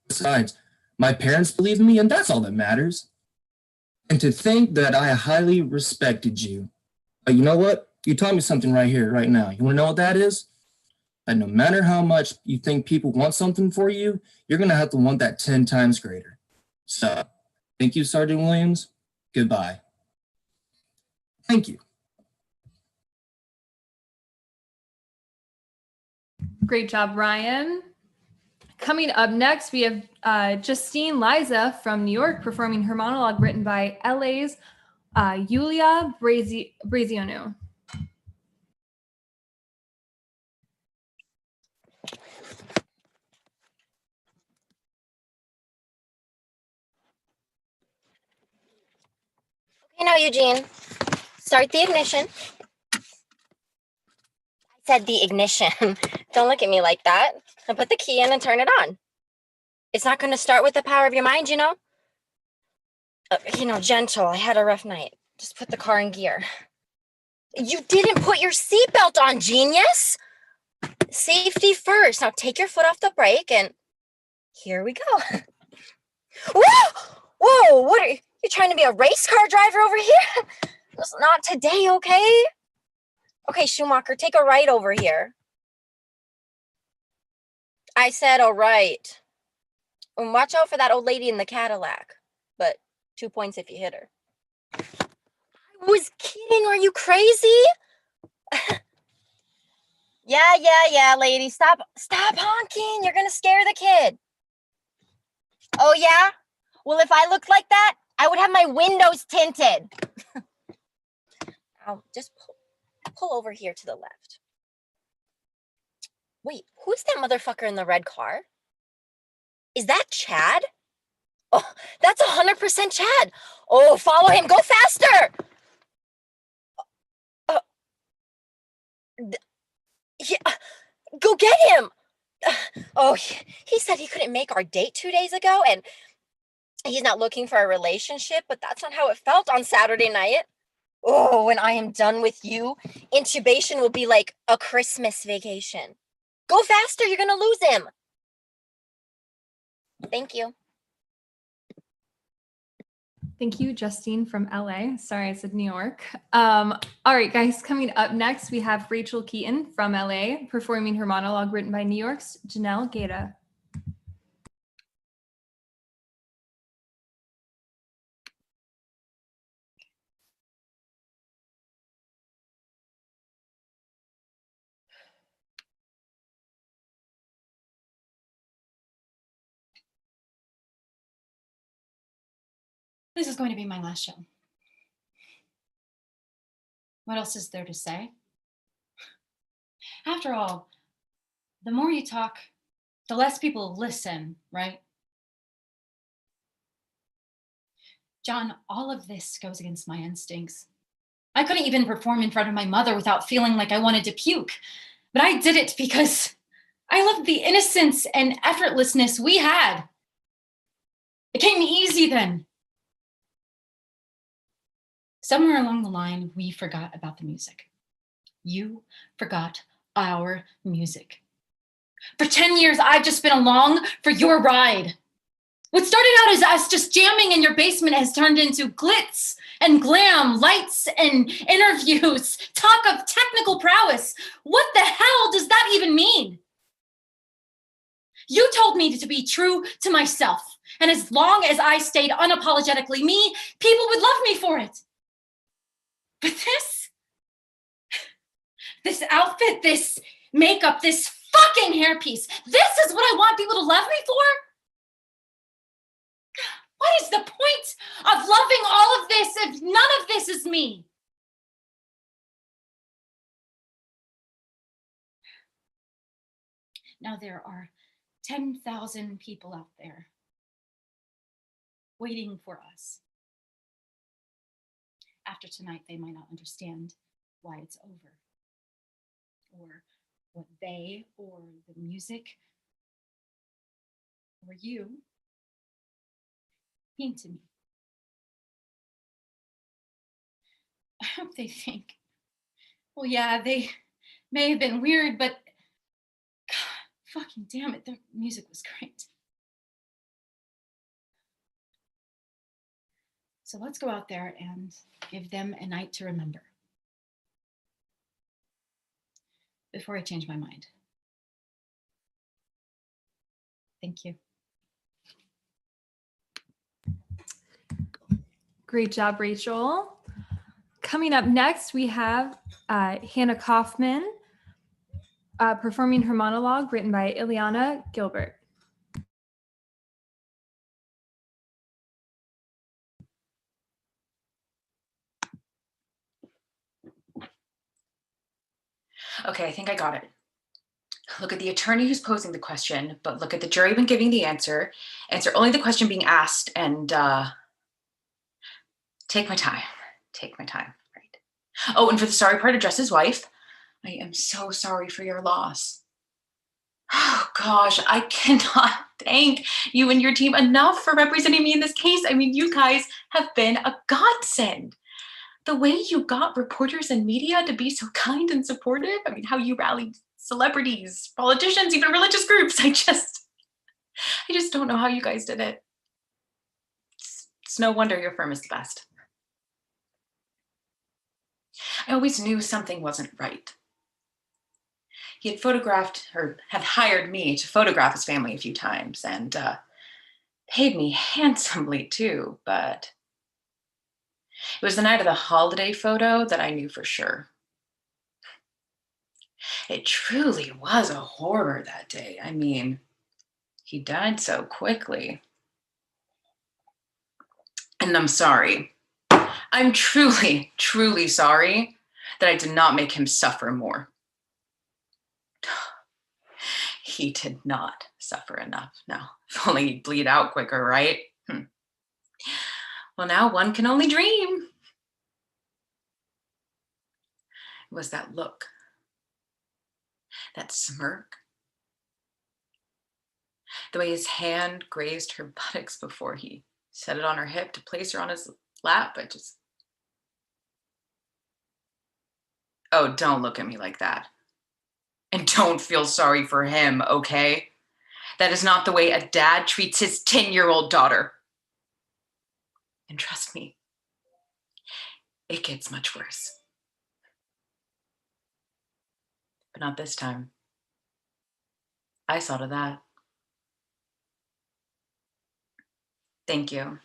Besides, my parents believe in me, and that's all that matters. And to think that I highly respected you. But you know what? You taught me something right here, right now. You want to know what that is? That no matter how much you think people want something for you, you're going to have to want that 10 times greater. So, thank you, Sergeant Williams. Goodbye. Thank you. Great job, Ryan. Coming up next, we have Justine Liza from New York performing her monologue written by LA's Yulia Brazionu. Okay, now, Eugene, start the ignition. I said the ignition. Don't look at me like that. And put the key in and turn it on. It's not going to start with the power of your mind, you know? Gentle. I had a rough night. Just put the car in gear. You didn't put your seatbelt on, genius! Safety first. Now take your foot off the brake and here we go. Whoa! Whoa! What are you trying to be a race car driver over here? It's not today, okay? Okay, Schumacher, take a right over here. I said, all right. And watch out for that old lady in the Cadillac. But 2 points if you hit her. I was kidding. Are you crazy? Yeah, lady. Stop honking. You're going to scare the kid. Oh, yeah? Well, if I looked like that, I would have my windows tinted. I'll just pull over here to the left. Wait, who's that motherfucker in the red car? Is that Chad? Oh, that's 100% Chad. Oh, follow him. Go faster. Yeah, go get him. Oh, he said he couldn't make our date 2 days ago, and he's not looking for a relationship, but that's not how it felt on Saturday night. Oh, when I am done with you, intubation will be like a Christmas vacation. Go faster. You're going to lose him. Thank you. Thank you, Justine from LA. Sorry, I said New York. All right, guys, coming up next, we have Rachel Keaton from LA performing her monologue written by New York's Janelle Gaeta. This is going to be my last show. What else is there to say? After all, the more you talk, the less people listen, right? John, all of this goes against my instincts. I couldn't even perform in front of my mother without feeling like I wanted to puke. But I did it because I loved the innocence and effortlessness we had. It came easy then. Somewhere along the line, we forgot about the music. You forgot our music. For 10 years, I've just been along for your ride. What started out as us just jamming in your basement has turned into glitz and glam, lights and interviews, talk of technical prowess. What the hell does that even mean? You told me to be true to myself. And as long as I stayed unapologetically me, people would love me for it. But this outfit, this makeup, this fucking hairpiece. This is what I want people to love me for? What is the point of loving all of this if none of this is me? Now there are 10,000 people out there waiting for us. After tonight, they might not understand why it's over, or what they, or the music, or you mean to me. I hope they think, well, yeah, they may have been weird, but God, fucking damn it, their music was great. So let's go out there and give them a night to remember. Before I change my mind. Thank you. Great job, Rachel. Coming up next, we have Hannah Kaufman performing her monologue written by Ileana Gilbert. Okay, I think I got it. Look at the attorney who's posing the question, but look at the jury when giving the answer. Answer only the question being asked, and take my time. Take my time, right? Oh, and for the sorry part, address his wife. I am so sorry for your loss. Oh gosh, I cannot thank you and your team enough for representing me in this case. I mean, you guys have been a godsend. The way you got reporters and media to be so kind and supportive. I mean, how you rallied celebrities, politicians, even religious groups. I just don't know how you guys did it. It's no wonder your firm is the best. I always knew something wasn't right. He had photographed, or had hired me to photograph his family a few times, and paid me handsomely too, but it was the night of the holiday photo that I knew for sure. It truly was a horror that day. I mean, he died so quickly. And I'm sorry. I'm truly, truly sorry that I did not make him suffer more. He did not suffer enough. No, if only he'd bleed out quicker, right? Well, now one can only dream. It was that look, that smirk, the way his hand grazed her buttocks before he set it on her hip to place her on his lap. Oh, don't look at me like that. And don't feel sorry for him, okay? That is not the way a dad treats his 10-year-old daughter. And trust me, it gets much worse. But not this time. I saw to that. Thank you.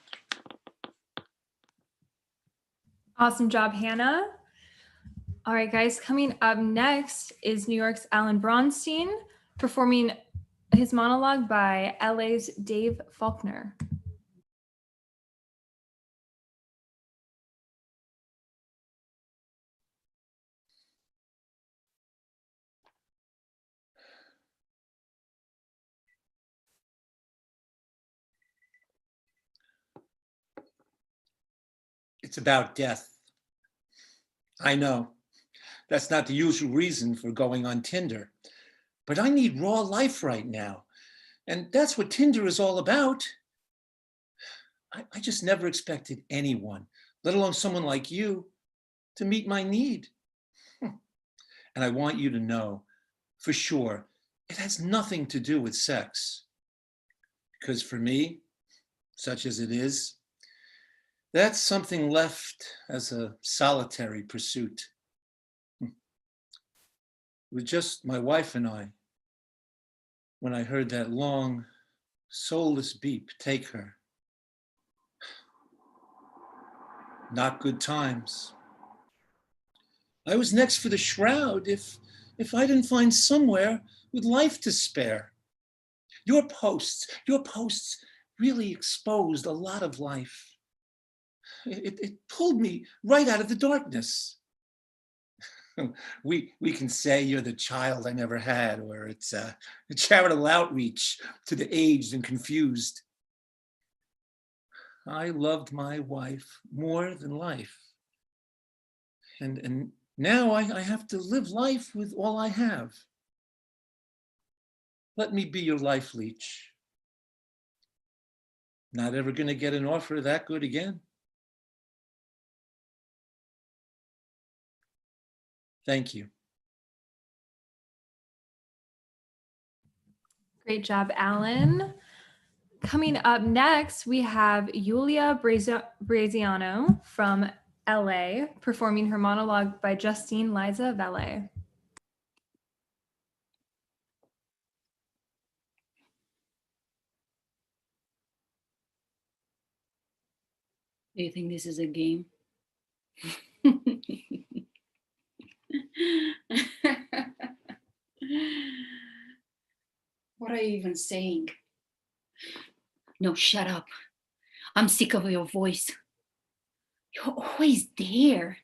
Awesome job, Hannah. All right, guys, coming up next is New York's Alan Bronstein performing his monologue by LA's Dave Faulkner. It's about death. I know. That's not the usual reason for going on Tinder. But I need raw life right now. And that's what Tinder is all about. I just never expected anyone, let alone someone like you, to meet my need. And I want you to know, for sure, it has nothing to do with sex. Because for me, such as it is, that's something left as a solitary pursuit. With just my wife and I, when I heard that long, soulless beep take her. Not good times. I was next for the shroud if if I didn't find somewhere with life to spare. Your posts really exposed a lot of life. It pulled me right out of the darkness. We can say you're the child I never had, or it's a charitable outreach to the aged and confused. I loved my wife more than life. And now I have to live life with all I have. Let me be your life leech. Not ever gonna get an offer that good again. Thank you. Great job, Alan. Coming up next, we have Yulia Braziano from LA performing her monologue by Justine Liza of LA. Do you think this is a game? What are you even saying? No, shut up. I'm sick of your voice. You're always there,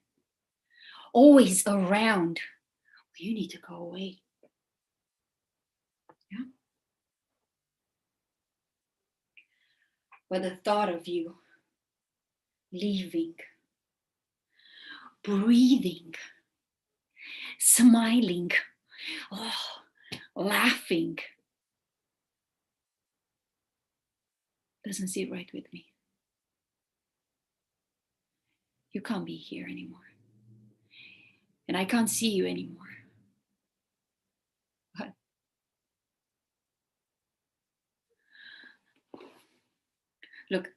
always around. You need to go away. Yeah? But the thought of you leaving, breathing, smiling, laughing, doesn't sit right with me. You can't be here anymore. And I can't see you anymore. But look,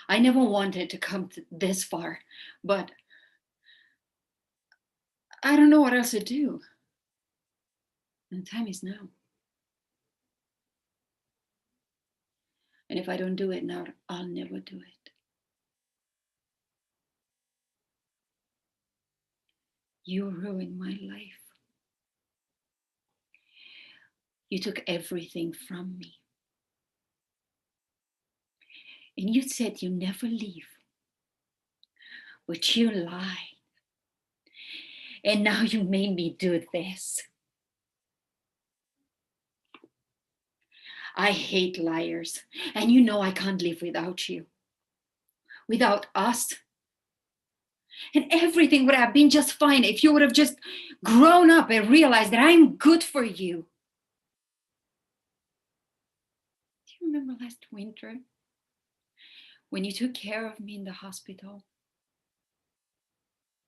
I never wanted to come this far, but I don't know what else to do. And the time is now. And if I don't do it now, I'll never do it. You ruined my life. You took everything from me. And you said you never leave. But you lied. And now you made me do this. I hate liars. And you know I can't live without you. Without us. And everything would have been just fine if you would have just grown up and realized that I'm good for you. Do you remember last winter when you took care of me in the hospital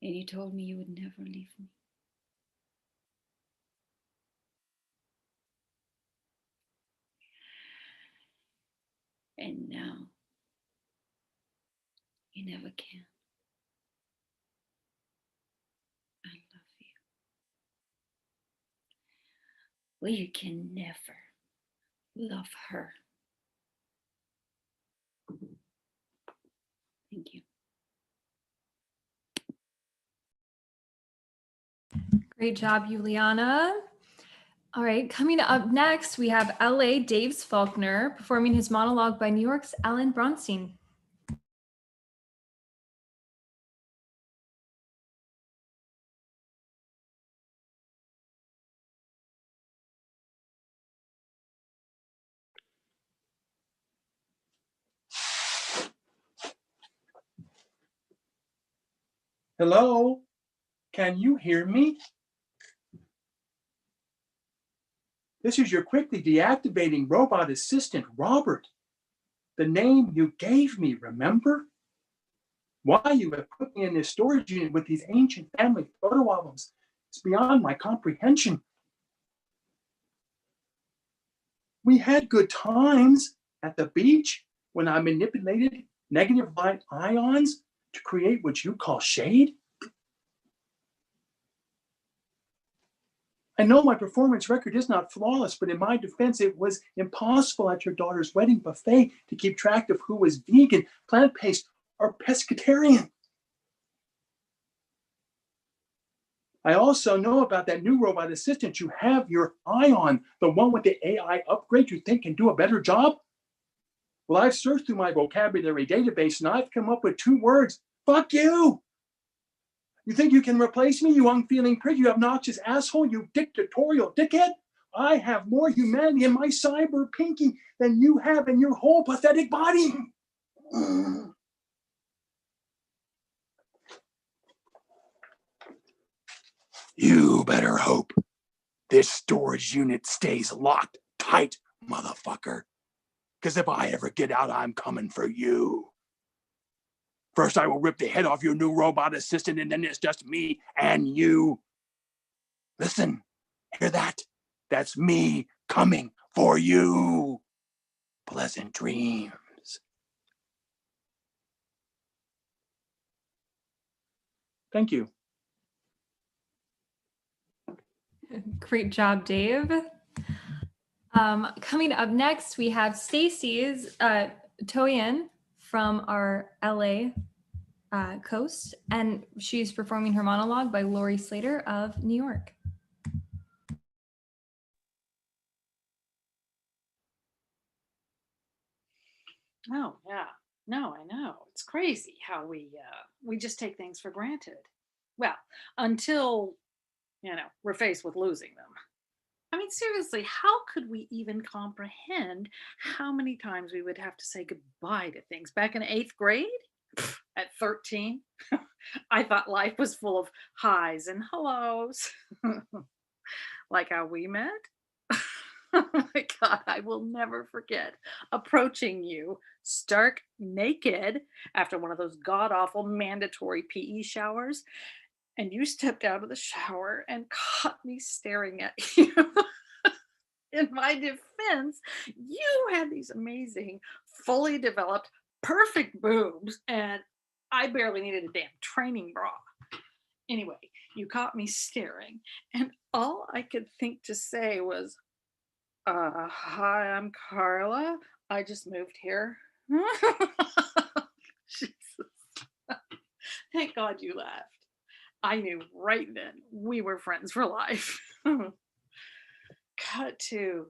and you told me you would never leave me? And now you never can. I love you. Well, you can never love her. Thank you. Great job, Juliana. All right, coming up next, we have LA Daves Faulkner performing his monologue by New York's Alan Bronstein. Hello? Can you hear me? This is your quickly deactivating robot assistant, Robert. The name you gave me, remember? Why you have put me in this storage unit with these ancient family photo albums is beyond my comprehension. We had good times at the beach when I manipulated negative light ions to create what you call shade. I know my performance record is not flawless, but in my defense, it was impossible at your daughter's wedding buffet to keep track of who was vegan, plant-based, or pescatarian. I also know about that new robot assistant you have your eye on, the one with the AI upgrade you think can do a better job. Well, I've searched through my vocabulary database and I've come up with 2 words. Fuck you! You think you can replace me, you unfeeling prick, you obnoxious asshole, you dictatorial dickhead? I have more humanity in my cyber pinky than you have in your whole pathetic body. You better hope this storage unit stays locked tight, motherfucker. Because if I ever get out, I'm coming for you. First, I will rip the head off your new robot assistant, and then it's just me and you. Listen, hear that? That's me coming for you. Pleasant dreams. Thank you. Great job, Dave. Coming up next, we have Stacy's Toyin from our LA coast, and she's performing her monologue by Lori Slater of New York. Oh, yeah. No, I know. It's crazy how we just take things for granted. Well, until, we're faced with losing them. I mean, seriously, how could we even comprehend how many times we would have to say goodbye to things back in 8th grade? At 13, I thought life was full of highs and hellos. Like how we met. Oh my God, I will never forget approaching you stark naked after one of those god-awful mandatory PE showers. And you stepped out of the shower and caught me staring at you. In my defense, you had these amazing, fully developed, perfect boobs, and I barely needed a damn training bra. Anyway, you caught me staring, and all I could think to say was, hi, I'm Carla. I just moved here. Jesus. Thank God you laughed. I knew right then we were friends for life. Cut to,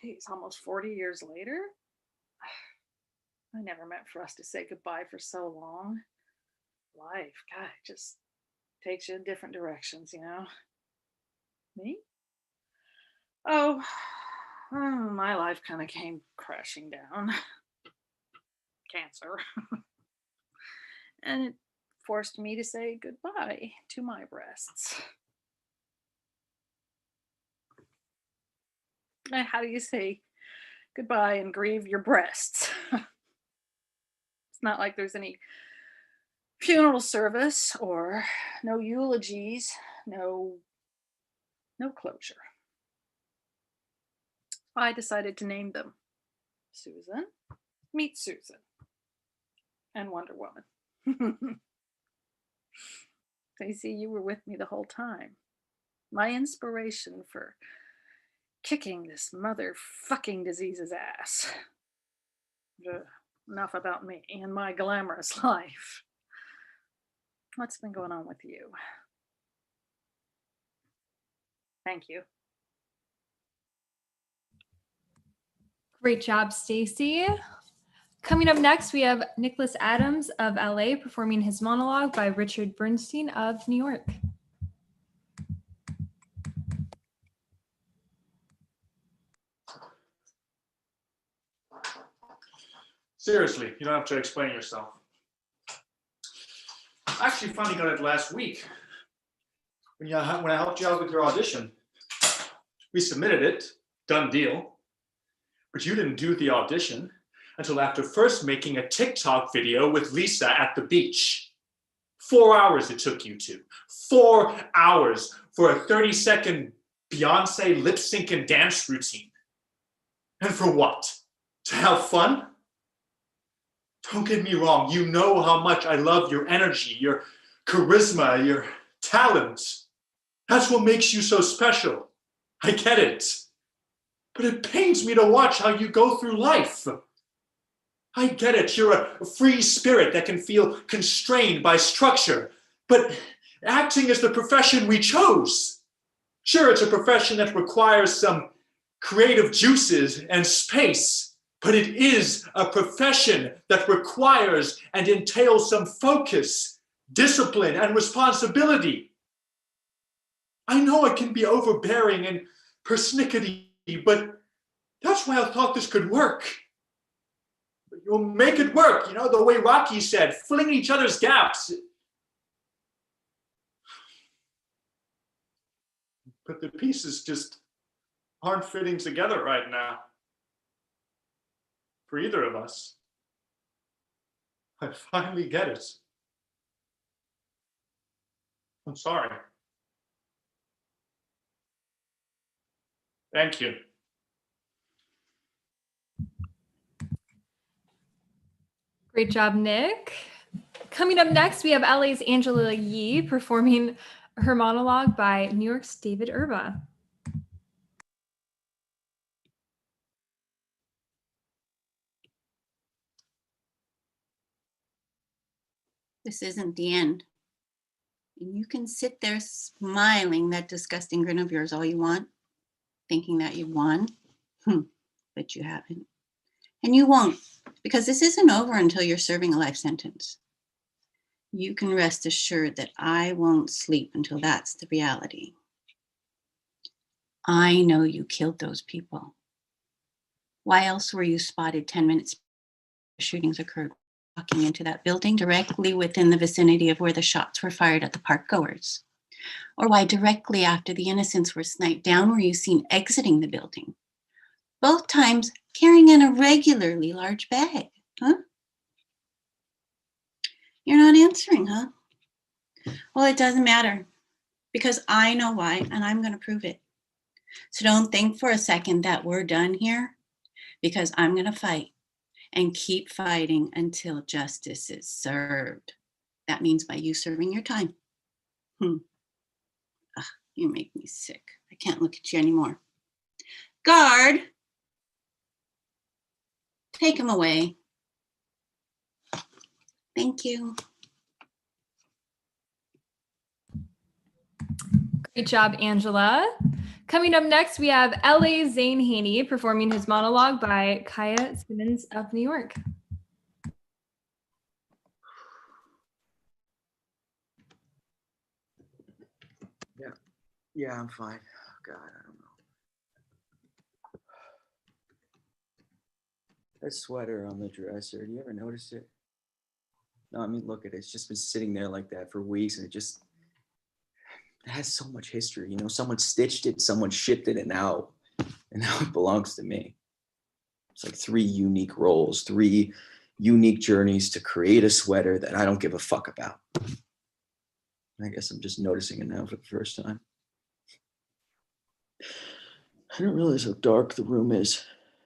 geez, almost 40 years later. I never meant for us to say goodbye for so long. Life, God, it just takes you in different directions, Me? Oh, my life kind of came crashing down. Cancer. And it forced me to say goodbye to my breasts. How do you say goodbye and grieve your breasts? It's not like there's any funeral service or no eulogies, no closure. I decided to name them Susan, meet Susan, and Wonder Woman. I see you were with me the whole time. My inspiration for kicking this motherfucking disease's ass. Enough about me and my glamorous life. What's been going on with you? Thank you. Great job, Stacy. Coming up next, we have Nicholas Adams of LA performing his monologue by Richard Bernstein of New York. Seriously, you don't have to explain yourself. I actually finally got it last week when I helped you out with your audition. We submitted it, done deal. But you didn't do the audition until after first making a TikTok video with Lisa at the beach. 4 hours it took you to. 4 hours for a 30-second Beyonce lip sync and dance routine. And for what? To have fun? Don't get me wrong, you know how much I love your energy, your charisma, your talent. That's what makes you so special. I get it. But it pains me to watch how you go through life. I get it, you're a free spirit that can feel constrained by structure. But Acting is the profession we chose. Sure, it's a profession that requires some creative juices and space, but it is a profession that requires and entails some focus, discipline, and responsibility. I know it can be overbearing and persnickety, but that's why I thought this could work. But you'll make it work, the way Rocky said, filling each other's gaps. But the pieces just aren't fitting together right now. For either of us. I finally get it. I'm sorry. Thank you. Great job, Nick. Coming up next, we have LA's Angela Yee performing her monologue by New York's David Erba. This isn't the end. And you can sit there smiling that disgusting grin of yours all you want, thinking that you won, but you haven't. And you won't, because this isn't over until you're serving a life sentence. You can rest assured that I won't sleep until that's the reality. I know you killed those people. Why else were you spotted 10 minutes before shootings occurred, walking into that building directly within the vicinity of where the shots were fired at the park goers? Or why directly after the innocents were sniped down were you seen exiting the building? Both times carrying an irregularly large bag, huh? You're not answering, huh? Well, it doesn't matter, because I know why, and I'm going to prove it. So don't think for a second that we're done here, because I'm going to fight and keep fighting until justice is served. That means by you serving your time. You make me sick. I can't look at you anymore. Guard, take him away. Thank you. Great job, Angela. Coming up next, we have LA Zane Haney performing his monologue by Kaya Simmons of New York. Yeah, I'm fine. Oh, God, I don't know. That sweater on the dresser, do you ever notice it? No, I mean, look at it. It's just been sitting there like that for weeks, and it has so much history. Someone stitched it, someone shipped it, and now it belongs to me. It's like 3 unique roles, 3 unique journeys to create a sweater that I don't give a fuck about. I guess I'm just noticing it now for the first time. I didn't realize how dark the room is.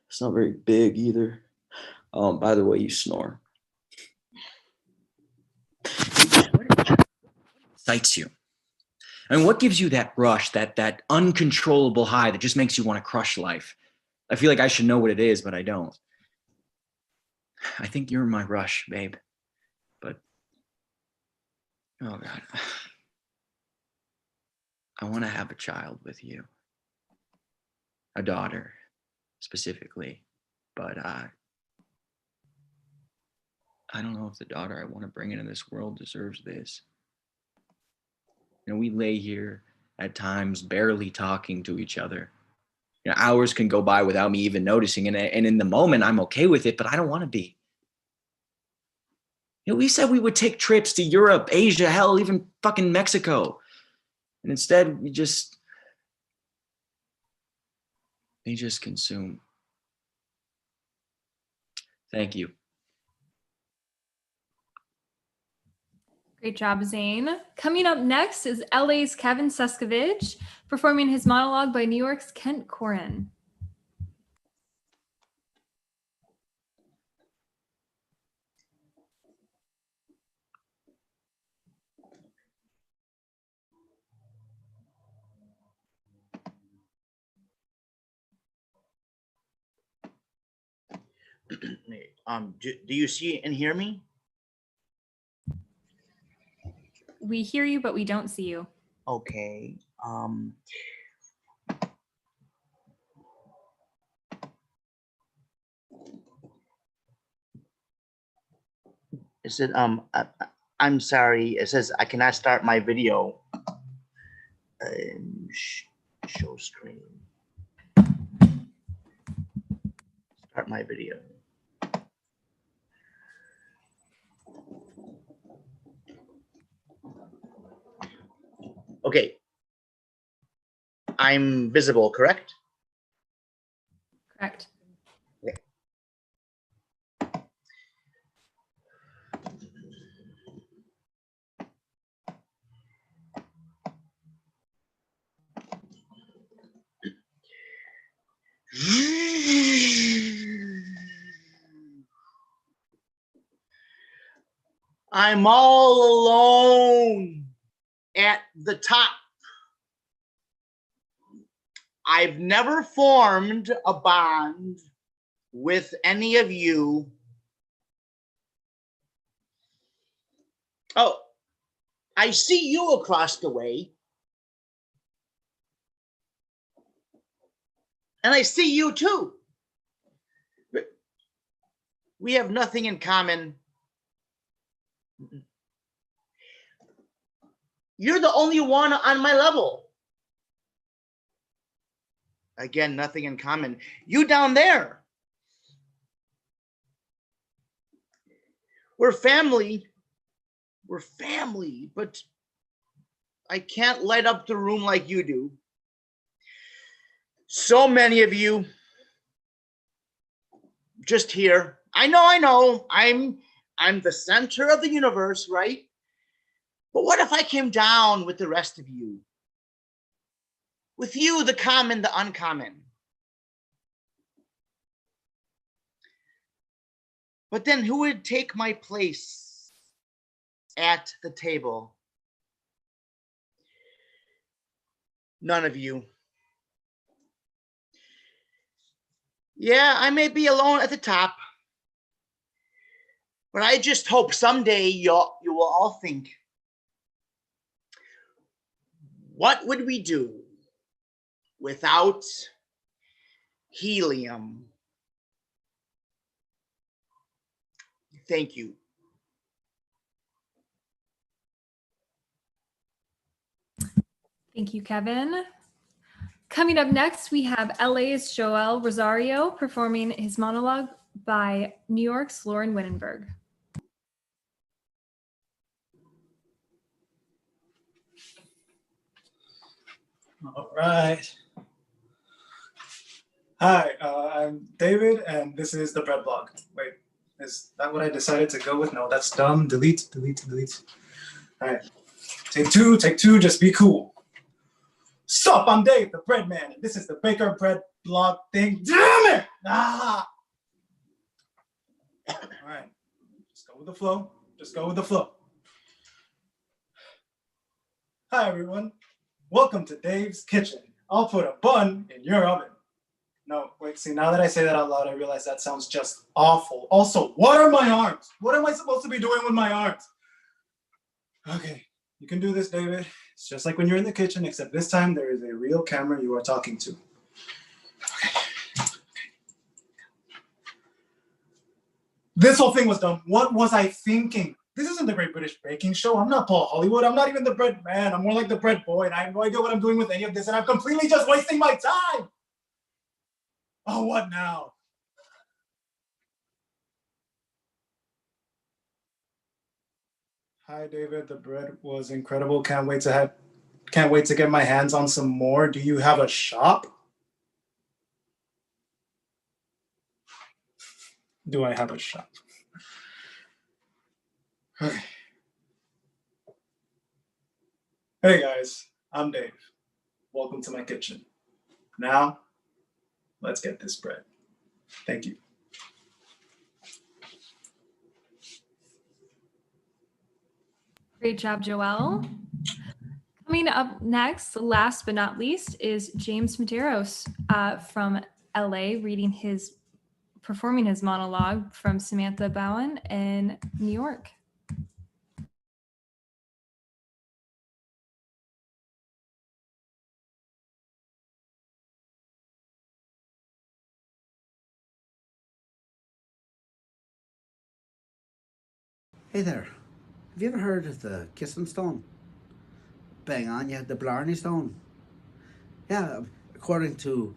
It's not very big either. Oh, and by the way, you snore. What excites you? I mean, what gives you that rush, that uncontrollable high that just makes you want to crush life? I feel like I should know what it is, but I don't. I think you're my rush, babe. But, oh God. I want to have a child with you. A daughter, specifically. But I don't know if the daughter I want to bring into this world deserves this. We lay here at times barely talking to each other. Hours can go by without me even noticing. And in the moment, I'm okay with it, but I don't want to be. We said we would take trips to Europe, Asia, hell, even fucking Mexico. And instead, they just consume. Thank you. Great job, Zane. Coming up next is LA's Kevin Suskovich performing his monologue by New York's Kent Corin. Do you see and hear me? We hear you, but we don't see you. Okay. It said, I'm sorry. It says I cannot start my video. Show screen. Start my video. Okay. I'm visible, correct? Correct. Okay. I'm all alone at the top. I've never formed a bond with any of you. Oh, I see you across the way. And I see you too. We have nothing in common. You're the only one on my level. Again, nothing in common. You down there. We're family. We're family, but I can't light up the room like you do. So many of you just here. I know. I'm the center of the universe, right? But what if I came down with the rest of you? With you, the common, the uncommon. But then who would take my place at the table? None of you. Yeah, I may be alone at the top, but I just hope someday you will all think, what would we do without Helium? Thank you. Thank you, Kevin. Coming up next, we have LA's Joel Rosario performing his monologue by New York's Lauren Winenberg. All right. Hi, I'm David, and this is the bread blog. Wait, is that what I decided to go with? No, that's dumb. Delete. All right. Take two, just be cool. Sup, I'm Dave, the bread man, and this is the Baker Bread blog thing. Damn it! Ah! All right, just go with the flow. Hi, everyone. Welcome to Dave's Kitchen. I'll put a bun in your oven. No, wait, see, now that I say that out loud, I realize that sounds just awful. Also, what are my arms? What am I supposed to be doing with my arms? Okay, you can do this, David. It's just like when you're in the kitchen, except this time there is a real camera you are talking to. Okay. This whole thing was dumb. What was I thinking? This isn't the Great British Baking Show. I'm not Paul Hollywood. I'm not even the bread man. I'm more like the bread boy, and I have no idea what I'm doing with any of this, and I'm completely just wasting my time. Oh, what now? Hi, David. The bread was incredible. Can't wait to get my hands on some more. Do you have a shop? Do I have a shop? Okay. Hey guys, I'm Dave. Welcome to my kitchen. Now, let's get this bread. Thank you. Great job, Joel. Coming up next, last but not least, is James Medeiros from LA performing his monologue from Samantha Bowen in New York. Hey there, have you ever heard of the kissing stone? Bang on, you had the Blarney stone. Yeah, according to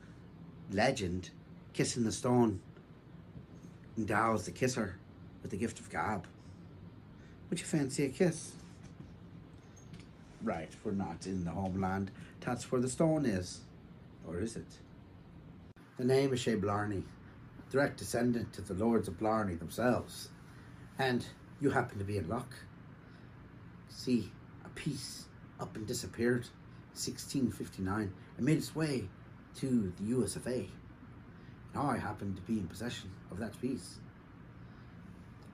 legend, kissing the stone endows the kisser with the gift of gab. Would you fancy a kiss? Right, we're not in the homeland. That's where the stone is. Or is it? The name is Blarney, direct descendant to the lords of Blarney themselves. And you happen to be in luck. See, a piece up and disappeared 1659 and made its way to the US of A. Now I happen to be in possession of that piece.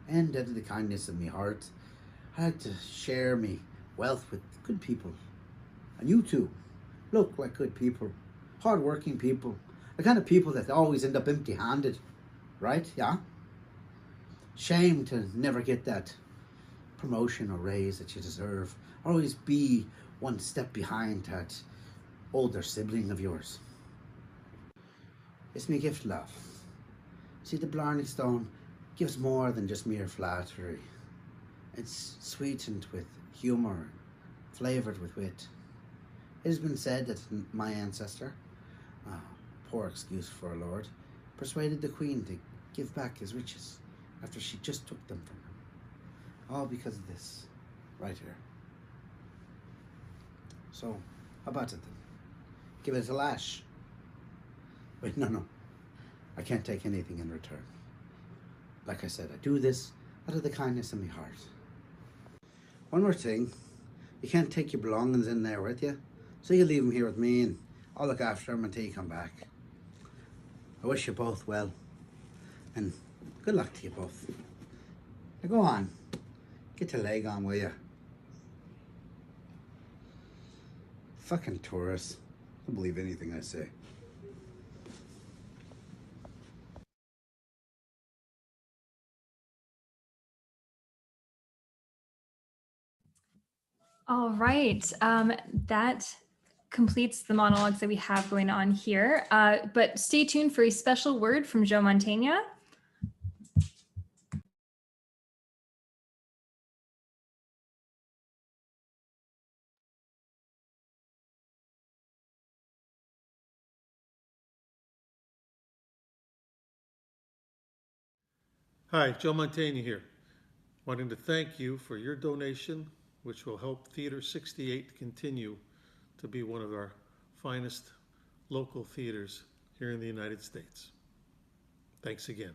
And out of the kindness of my heart, I like to share me wealth with good people. And you too look like good people, hard-working people, the kind of people that always end up empty-handed, right? Yeah? Shame to never get that promotion or raise that you deserve. Always be one step behind that older sibling of yours. It's me gift, love. See, the Blarney stone gives more than just mere flattery. It's sweetened with humour, flavoured with wit. It has been said that my ancestor, poor excuse for a lord, persuaded the queen to give back his riches after she just took them from him. All because of this, right here. So, how about it then? Give it a lash. Wait, no. I can't take anything in return. Like I said, I do this out of the kindness of my heart. One more thing. You can't take your belongings in there with you, so you leave them here with me and I'll look after them until you come back. I wish you both well, and good luck to you both. Now go on, get your leg on, will you? Fucking tourists. Don't believe anything I say. All right. That completes the monologues that we have going on here. But stay tuned for a special word from Joe Mantegna. Hi, Joe Mantegna here. Wanting to thank you for your donation, which will help Theater 68 continue to be one of our finest local theaters here in the United States. Thanks again.